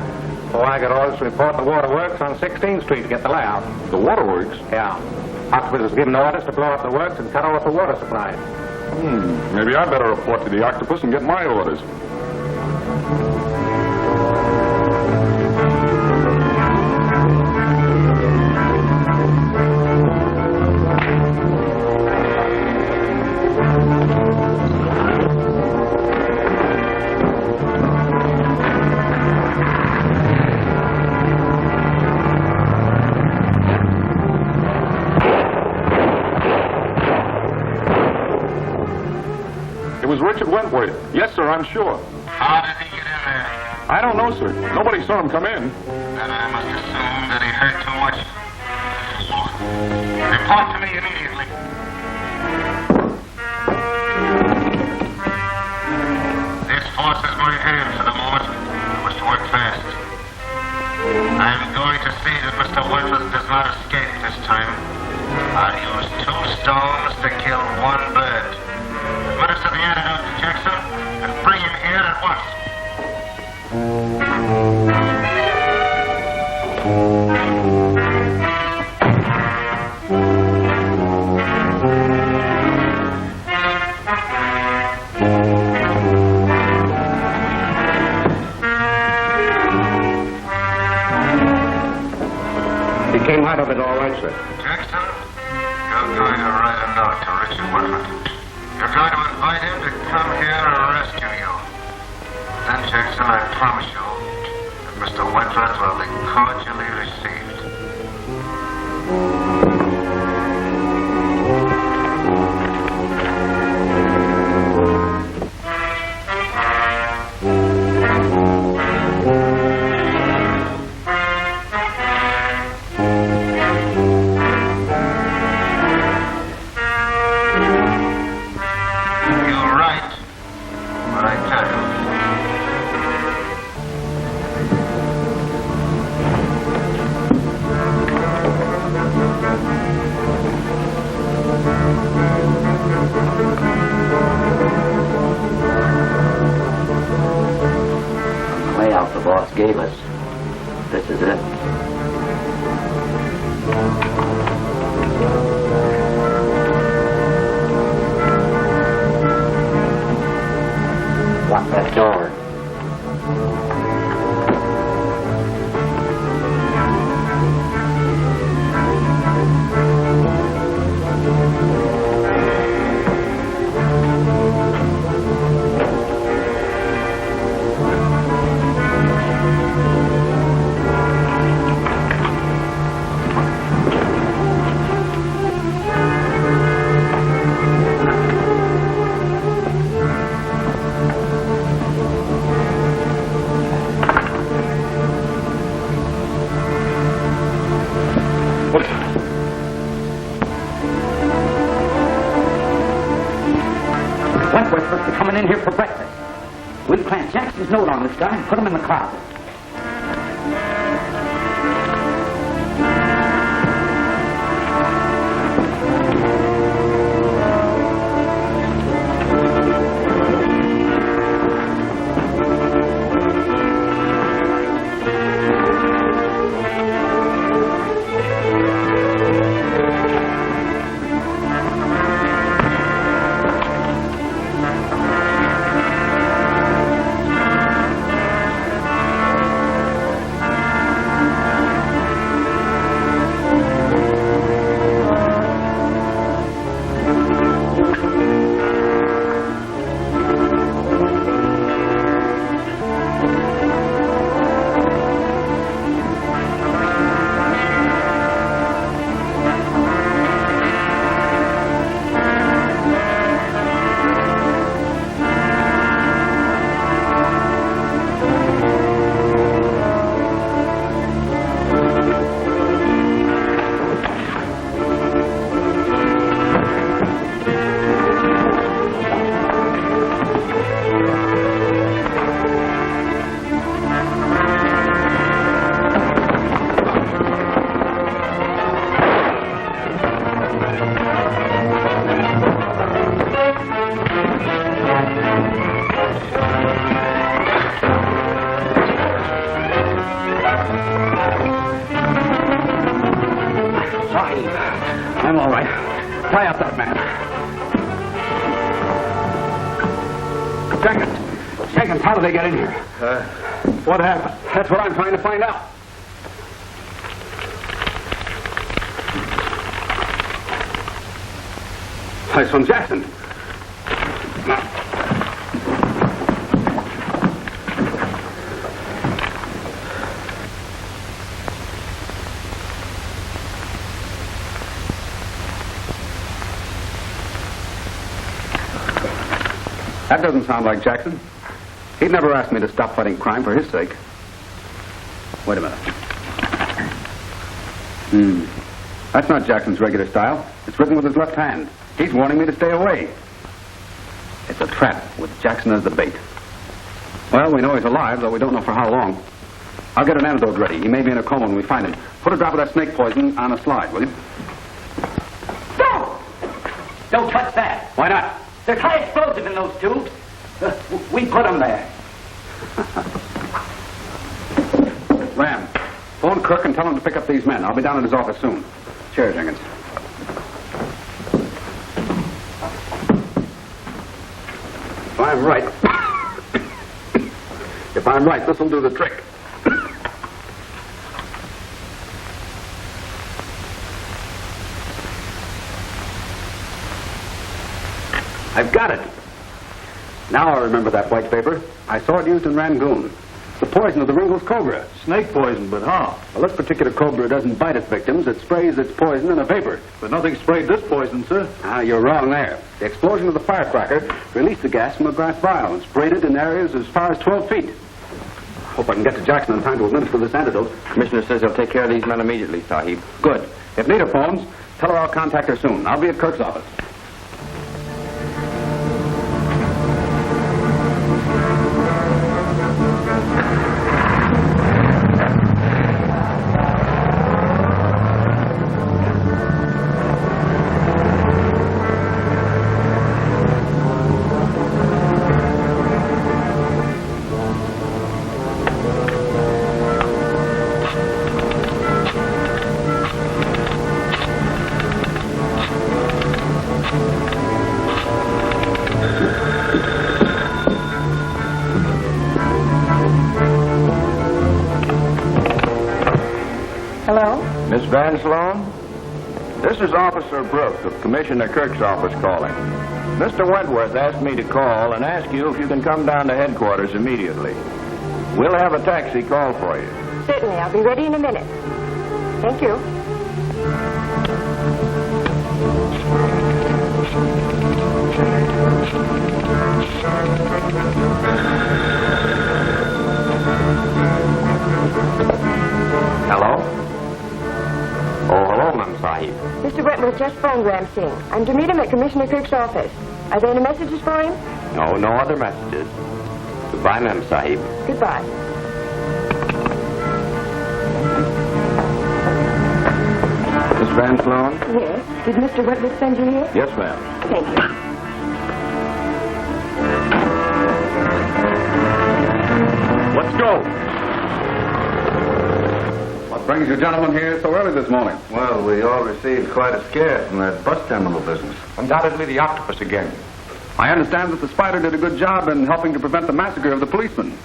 Oh, I got orders to report the waterworks on 16th Street to get the layout. The waterworks? Yeah. Octopus has given orders to blow up the works and cut off the water supply. Maybe I better report to the Octopus and get my orders. Wentworth. Yes, sir, I'm sure. How did he get in there? I don't know, sir. Nobody saw him come in. Then I must assume that he heard too much. Report to me immediately. This forces my hand for the moment. I must work fast. I'm going to see that Mr. Wentworth does not escape this time. I'll use 2 stones to kill 1 bird. Administer the antidote to Jackson and bring him here at once. He came out of it all right, sir. Jackson, you're going to write a note to Richard Wentworth. You're going to invite him to come here and rescue you. Then, Jackson, I promise you that Mr. Wentworth will be cordially received. Gave us. This is it. Lock that door. In here for breakfast. We'll plant Jackson's note on this guy and put him in the closet. I'm all right. Tie up that man. Jenkins, how did they get in here? What happened? That's what I'm trying to find out. It's from Jackson. That doesn't sound like Jackson. He'd never asked me to stop fighting crime for his sake. Wait a minute. That's not Jackson's regular style. It's written with his left hand. He's warning me to stay away. It's a trap with Jackson as the bait. Well, we know he's alive, though we don't know for how long. I'll get an antidote ready. He may be in a coma when we find him. Put a drop of that snake poison on a slide, will you? Don't touch that. Why not? There's high explosive in those tubes. We put them there. Ram, phone Kirk and tell him to pick up these men. I'll be down at his office soon. Cheers, Jenkins. If I'm right... if I'm right, this'll do the trick. I've got it. Now I remember that white paper. I saw it used in Rangoon. The poison of the Ringle's cobra. Snake poison, but how? Well, this particular cobra doesn't bite its victims. It sprays its poison in a vapor. But nothing sprayed this poison, sir. Ah, you're wrong there. The explosion of the firecracker released the gas from a brass vial and sprayed it in areas as far as 12 feet. Hope I can get to Jackson in time to administer this antidote. Commissioner says he'll take care of these men immediately, Sahib. Good. If Nita phones, tell her I'll contact her soon. I'll be at Kirk's office. Miss Van Sloan? This is Officer Brooks of Commissioner Kirk's office calling. Mr. Wentworth asked me to call and ask you if you can come down to headquarters immediately. We'll have a taxi call for you. Certainly. I'll be ready in a minute. Thank you. Hello? Oh, hello, Ma'am Sahib. Mr. Wentworth just phoned Ram Singh. I'm to meet him at Commissioner Kirk's office. Are there any messages for him? No, no other messages. Goodbye, Ma'am Sahib. Goodbye. Miss Van Sloan? Yes. Did Mr. Wentworth send you here? Yes, ma'am. Thank you. Let's go. What brings you gentlemen here so early this morning? Well, we all received quite a scare from that bus terminal business. Undoubtedly the Octopus again. I understand that the Spider did a good job in helping to prevent the massacre of the policeman.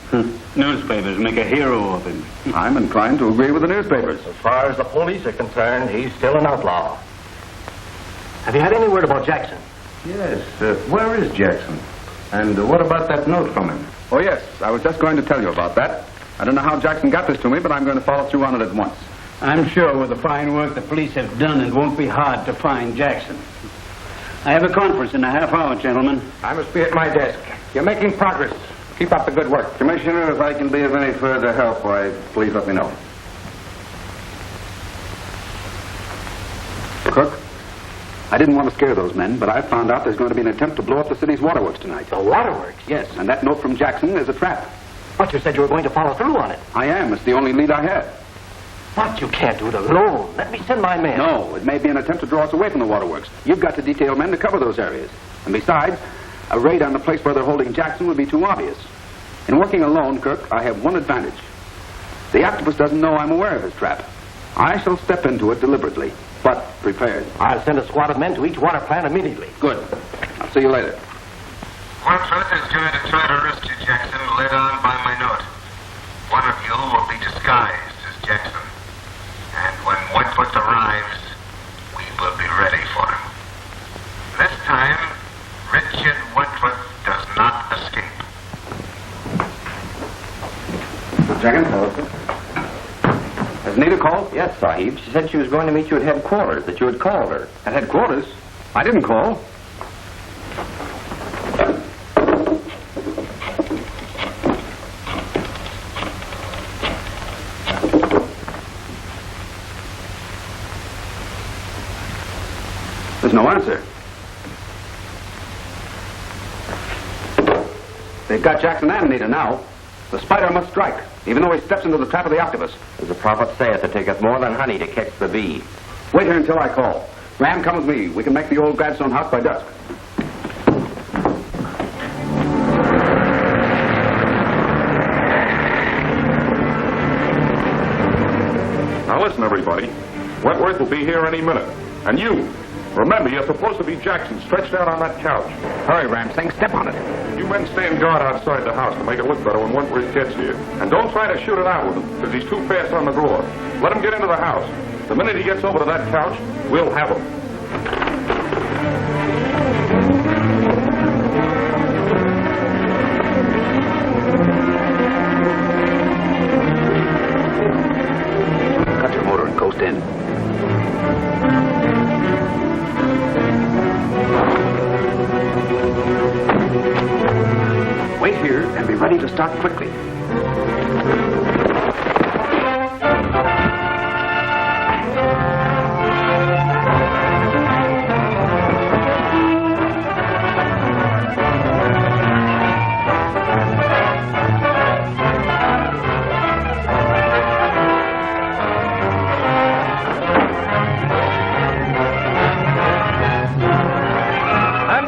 Newspapers make a hero of him. I'm inclined to agree with the newspapers. As far as the police are concerned, he's still an outlaw. Have you had any word about Jackson? Yes. Where is Jackson? And what about that note from him? Oh, yes. I was just going to tell you about that. I don't know how Jackson got this to me, but I'm going to follow through on it at once. I'm sure with the fine work the police have done, it won't be hard to find Jackson. I have a conference in a half hour, gentlemen. I must be at my desk. You're making progress. Keep up the good work. Commissioner, if I can be of any further help, why, please let me know. Kirk, I didn't want to scare those men, but I found out there's going to be an attempt to blow up the city's waterworks tonight. The waterworks? Yes, and that note from Jackson is a trap. But you said you were going to follow through on it. I am. It's the only lead I had. But you can't do it alone. Let me send my men. No, it may be an attempt to draw us away from the waterworks. You've got to detail men to cover those areas. And besides, a raid on the place where they're holding Jackson would be too obvious. In working alone, Kirk, I have one advantage. The Octopus doesn't know I'm aware of his trap. I shall step into it deliberately. But What? Prepared. I'll send a squad of men to each water plant immediately. Good. I'll see you later. Wentworth is going to try to arrest you, Jackson, led on by my note. One of you will be disguised as Jackson. And when Wentworth arrives, we will be ready for him. This time, Richard Wentworth does not escape. Jenkins, has Nita called? Yes, Sahib. She said she was going to meet you at headquarters, that you had called her. At headquarters? I didn't call. There's no answer. They've got Jackson and Nita now. The spider must strike, even though he steps into the trap of the octopus. As the prophet saith, it taketh more than honey to catch the bee. Wait here until I call. Ram, come with me. We can make the old Gladstone house by dusk. Now listen, everybody. Wentworth will be here any minute. And you, remember, you're supposed to be Jackson, stretched out on that couch. Hurry, Ram. Singh, step on it. You men stand guard outside the house to make it look better when Wentworth gets here. And don't try to shoot it out with him, because he's too fast on the draw. Let him get into the house. The minute he gets over to that couch, we'll have him. Cut your motor and coast in. Wait here and be ready to start quickly.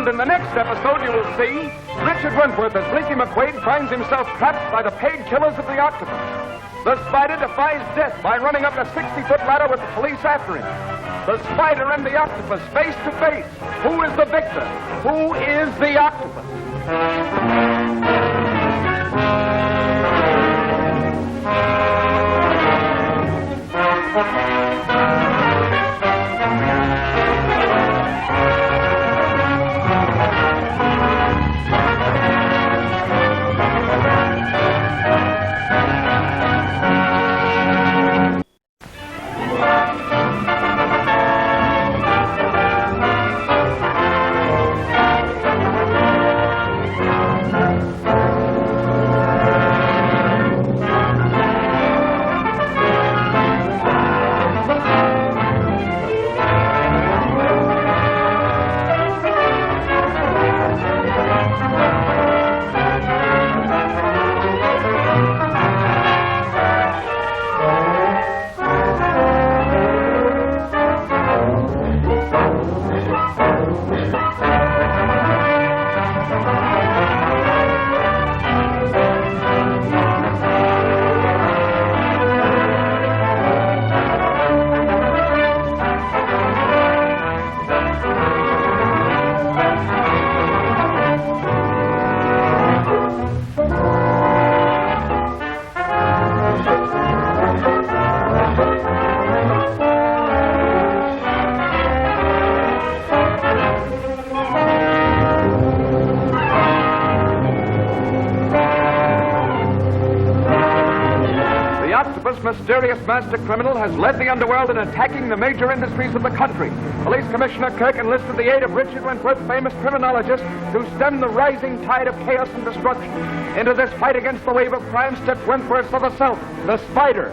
In the next episode, you will see Richard Wentworth as Blinky McQuade finds himself trapped by the paid killers of the Octopus. The Spider defies death by running up a 60-foot ladder with the police after him. The Spider and the Octopus face to face. Who is the victor? Who is the Octopus? Mysterious master criminal has led the underworld in attacking the major industries of the country. Police Commissioner Kirk enlisted the aid of Richard Wentworth, famous criminologist, to stem the rising tide of chaos and destruction. Into this fight against the wave of crime stepped Wentworth of the South, the Spider.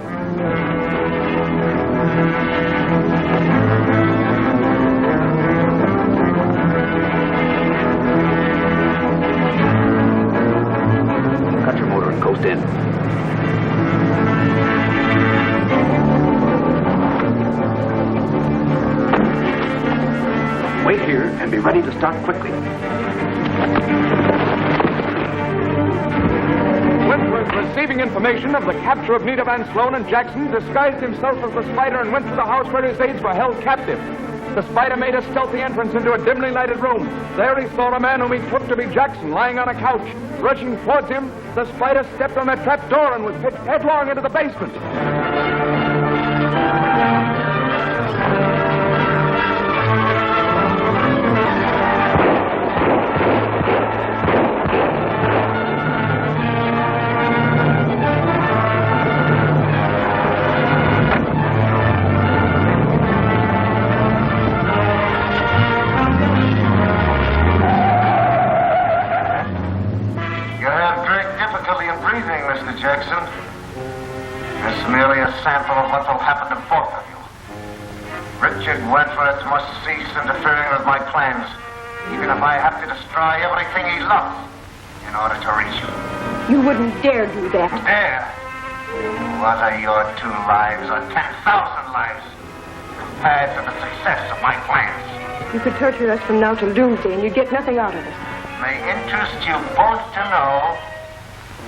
Cut your motor and coast in. Wait here and be ready to start quickly. Wentworth Wentworth, receiving information of the capture of Nita Van Sloan and Jackson, disguised himself as the Spider and went to the house where his aides were held captive. The Spider made a stealthy entrance into a dimly lighted room. There he saw a man whom he took to be Jackson lying on a couch. Rushing towards him, the Spider stepped on a trap door and was pitched headlong into the basement. Jackson. This is merely a sample of what will happen to both of you. Richard Wentworth must cease interfering with my plans, even if I have to destroy everything he loves in order to reach you. You wouldn't dare do that. Dare? What are your 2 lives or 10,000 lives compared to the success of my plans? You could torture us from now till doomsday, and you'd get nothing out of us. It may interest you both to know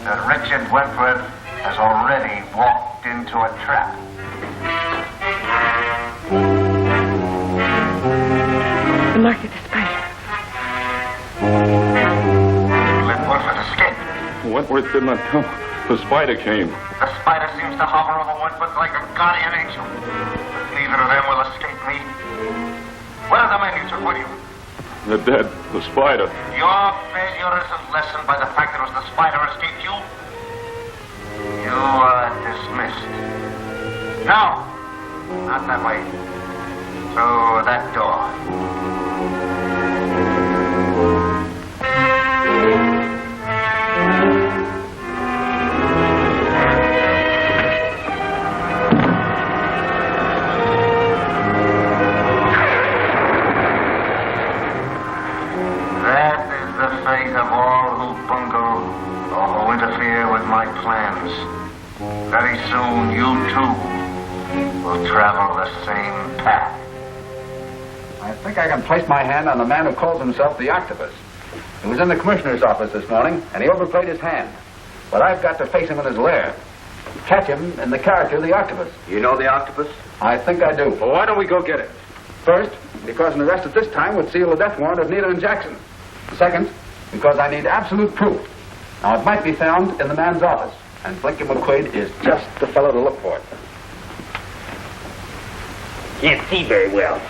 that Richard Wentworth has already walked into a trap. The mark of the Spider. Wentworth has escaped. Wentworth did not come. The Spider came. The Spider seems to hover over Wentworth like a guardian angel. But neither of them will escape me. What are the men you took with you? They're dead. The Spider. Your failure isn't lessened by the fact that it was the Spider who escaped you. You are dismissed. No, not that way. Through that door. Of all who bungle or who interfere with my plans. Very soon you too will travel the same path. I think I can place my hand on the man who calls himself the Octopus. He was in the commissioner's office this morning, and he overplayed his hand. But I've got to face him in his lair. Catch him in the character of the Octopus. You know the Octopus? I think I do. Well, why don't we go get it? First, because an arrest at this time would seal the death warrant of Nita and Jackson. Second, because I need absolute proof. Now, it might be found in the man's office, and Blinky McQuade is just the fellow to look for it. Can't see very well.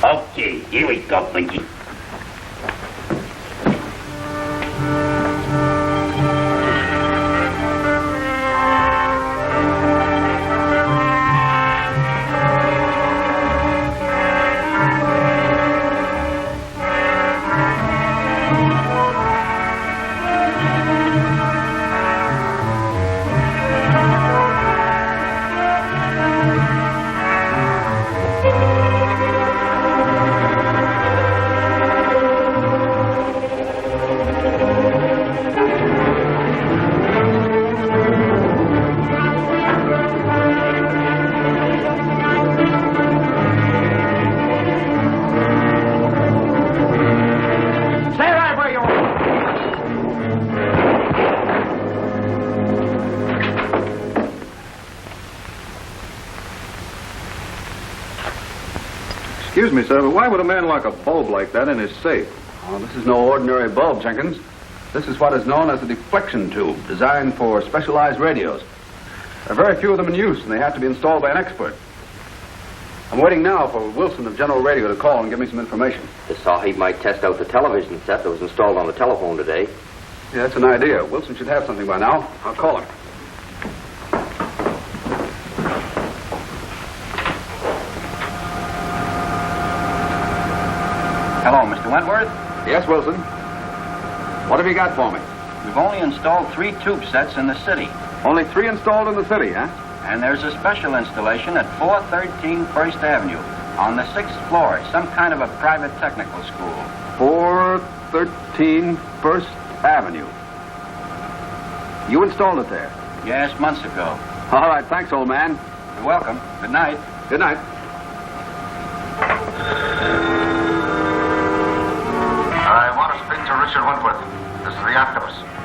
Okay, here we go, Blinky. Excuse me, sir, but why would a man lock a bulb like that in his safe? Oh, this is no ordinary bulb, Jenkins. This is what is known as a deflection tube, designed for specialized radios. There are very few of them in use, and they have to be installed by an expert. I'm waiting now for Wilson of General Radio to call and give me some information. The Sahib might test out the television set that was installed on the telephone today. Yeah, that's an idea. Wilson should have something by now. I'll call him. Hello, Mr. Wentworth? Yes, Wilson. What have you got for me? We've only installed 3 tube sets in the city. Only 3 installed in the city, huh? And there's a special installation at 413 First Avenue on the 6th floor, some kind of a private technical school. 413 First Avenue. You installed it there? Yes, months ago. All right, thanks, old man. You're welcome. Good night. Good night. I want to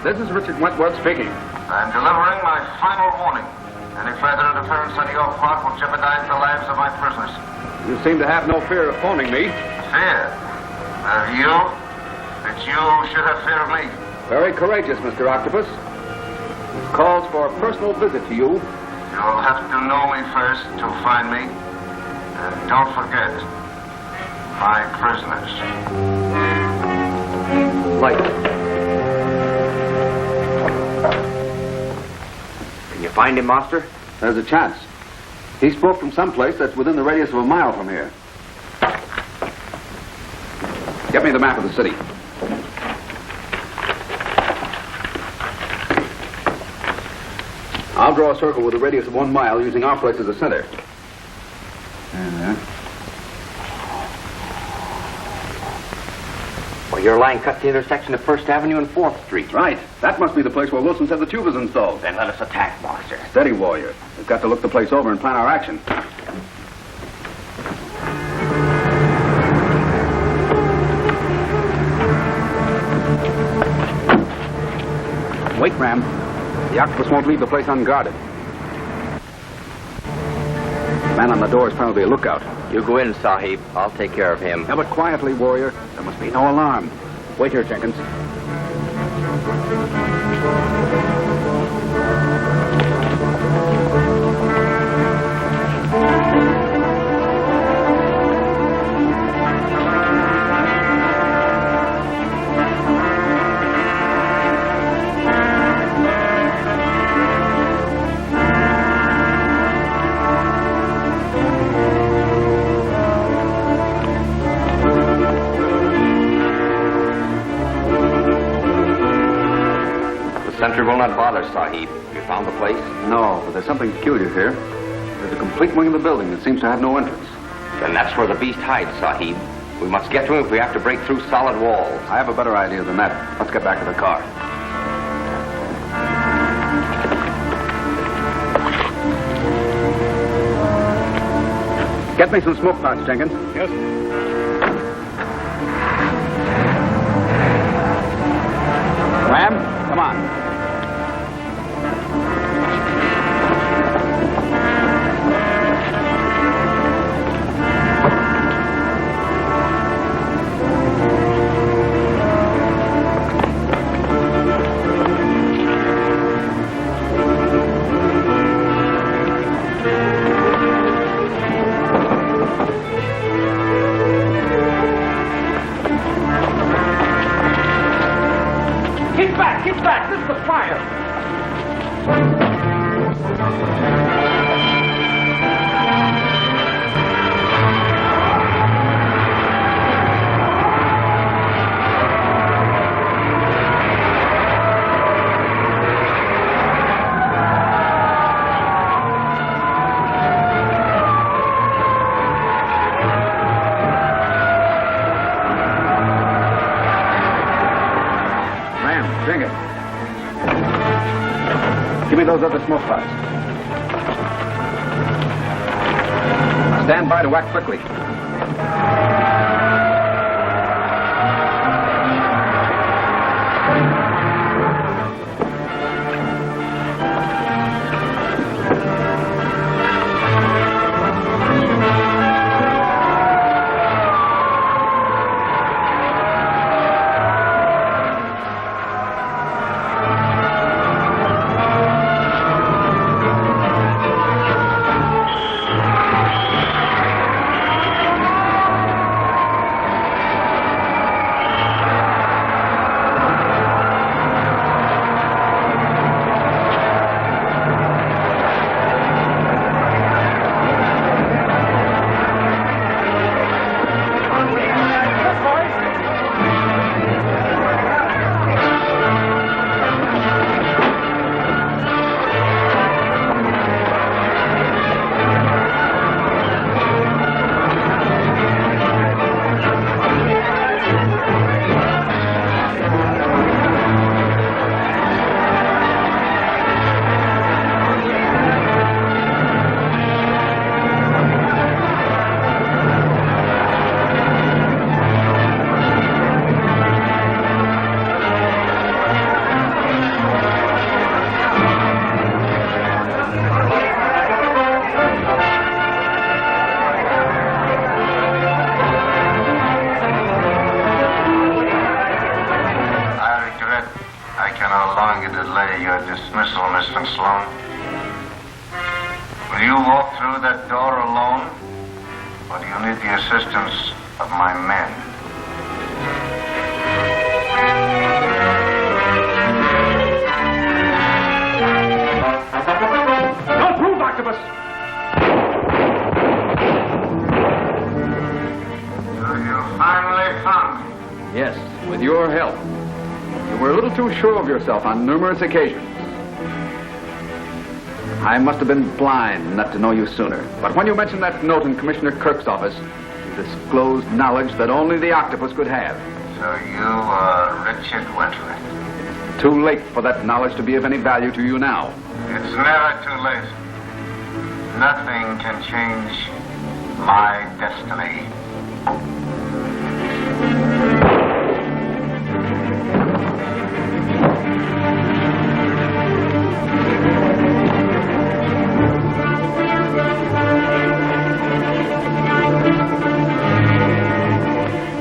This is Richard Wentworth speaking. I'm delivering my final warning. Any further interference on your part will jeopardize the lives of my prisoners. You seem to have no fear of phoning me. Fear? Of you? That you should have fear of me? Very courageous, Mr. Octopus. Calls for a personal visit to you. You'll have to know me first to find me. And don't forget, my prisoners. Light. Can you find him, Master? There's a chance. He spoke from someplace that's within the radius of a mile from here. Get me the map of the city. I'll draw a circle with a radius of 1 mile using our place as a center. Well, your line cuts the intersection of 1st Avenue and 4th Street. Right. That must be the place where Wilson said the tube was installed. Then let us attack, Master. Steady, warrior. We've got to look the place over and plan our action. Wait, Ram. The Octopus won't leave the place unguarded. The man on the door is probably a lookout. You go in, Sahib. I'll take care of him. Yeah, but quietly, warrior. There must be no alarm. Wait here, Jenkins. Sentry will not bother, Sahib. You found the place? No, but there's something peculiar here. There's a complete wing of the building that seems to have no entrance. Then that's where the beast hides, Sahib. We must get to him if we have to break through solid walls. I have a better idea than that. Let's get back to the car. Get me some smoke pots, Jenkins. Yes. Ram, come on. Get back! This is a fire! Bring it. Give me those other smoke pots. Stand by to act quickly. delay your dismissal, Mr. Sloan. Will you walk through that door alone, or do you need the assistance of my men? Don't move, Octopus! So you finally found me. Yes, with your help. You were a little too sure of yourself on numerous occasions. I must have been blind not to know you sooner. But when you mentioned that note in Commissioner Kirk's office, you disclosed knowledge that only the Octopus could have. So you are Richard Wentworth. Too late for that knowledge to be of any value to you now. It's never too late. Nothing can change my destiny.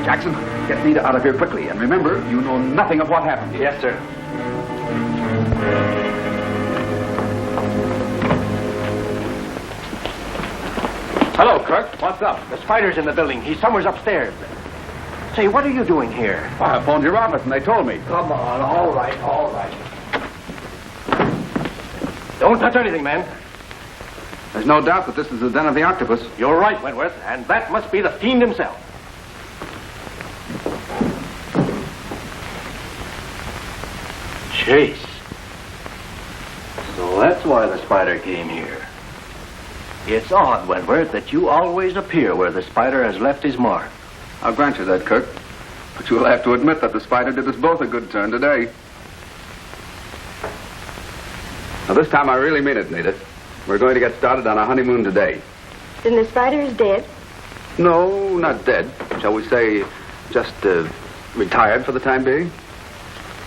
Jackson, get Nita out of here quickly. And remember, you know nothing of what happened. Yes, sir. Hello, Kirk. What's up? The spider's in the building. He's somewhere upstairs. Say, what are you doing here? I phoned your office and they told me. Come on, all right. Don't touch anything, man. There's no doubt that this is the den of the Octopus. You're right, Wentworth, and that must be the fiend himself. Chase. So that's why the spider came here. It's odd, Wentworth, that you always appear where the spider has left his mark. I'll grant you that, Kirk. But you'll have to admit that the spider did us both a good turn today. Now, this time I really mean it, Nita. We're going to get started on our honeymoon today. Then the spider is dead? No, not dead. Shall we say, just retired for the time being?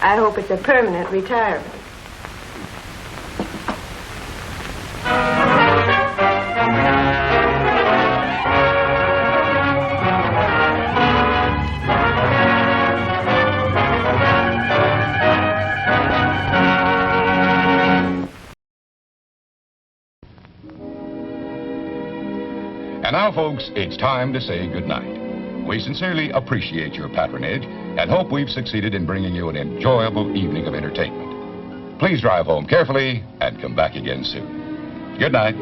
I hope it's a permanent retirement. And now, folks, it's time to say goodnight. We sincerely appreciate your patronage and hope we've succeeded in bringing you an enjoyable evening of entertainment. Please drive home carefully and come back again soon. Good night.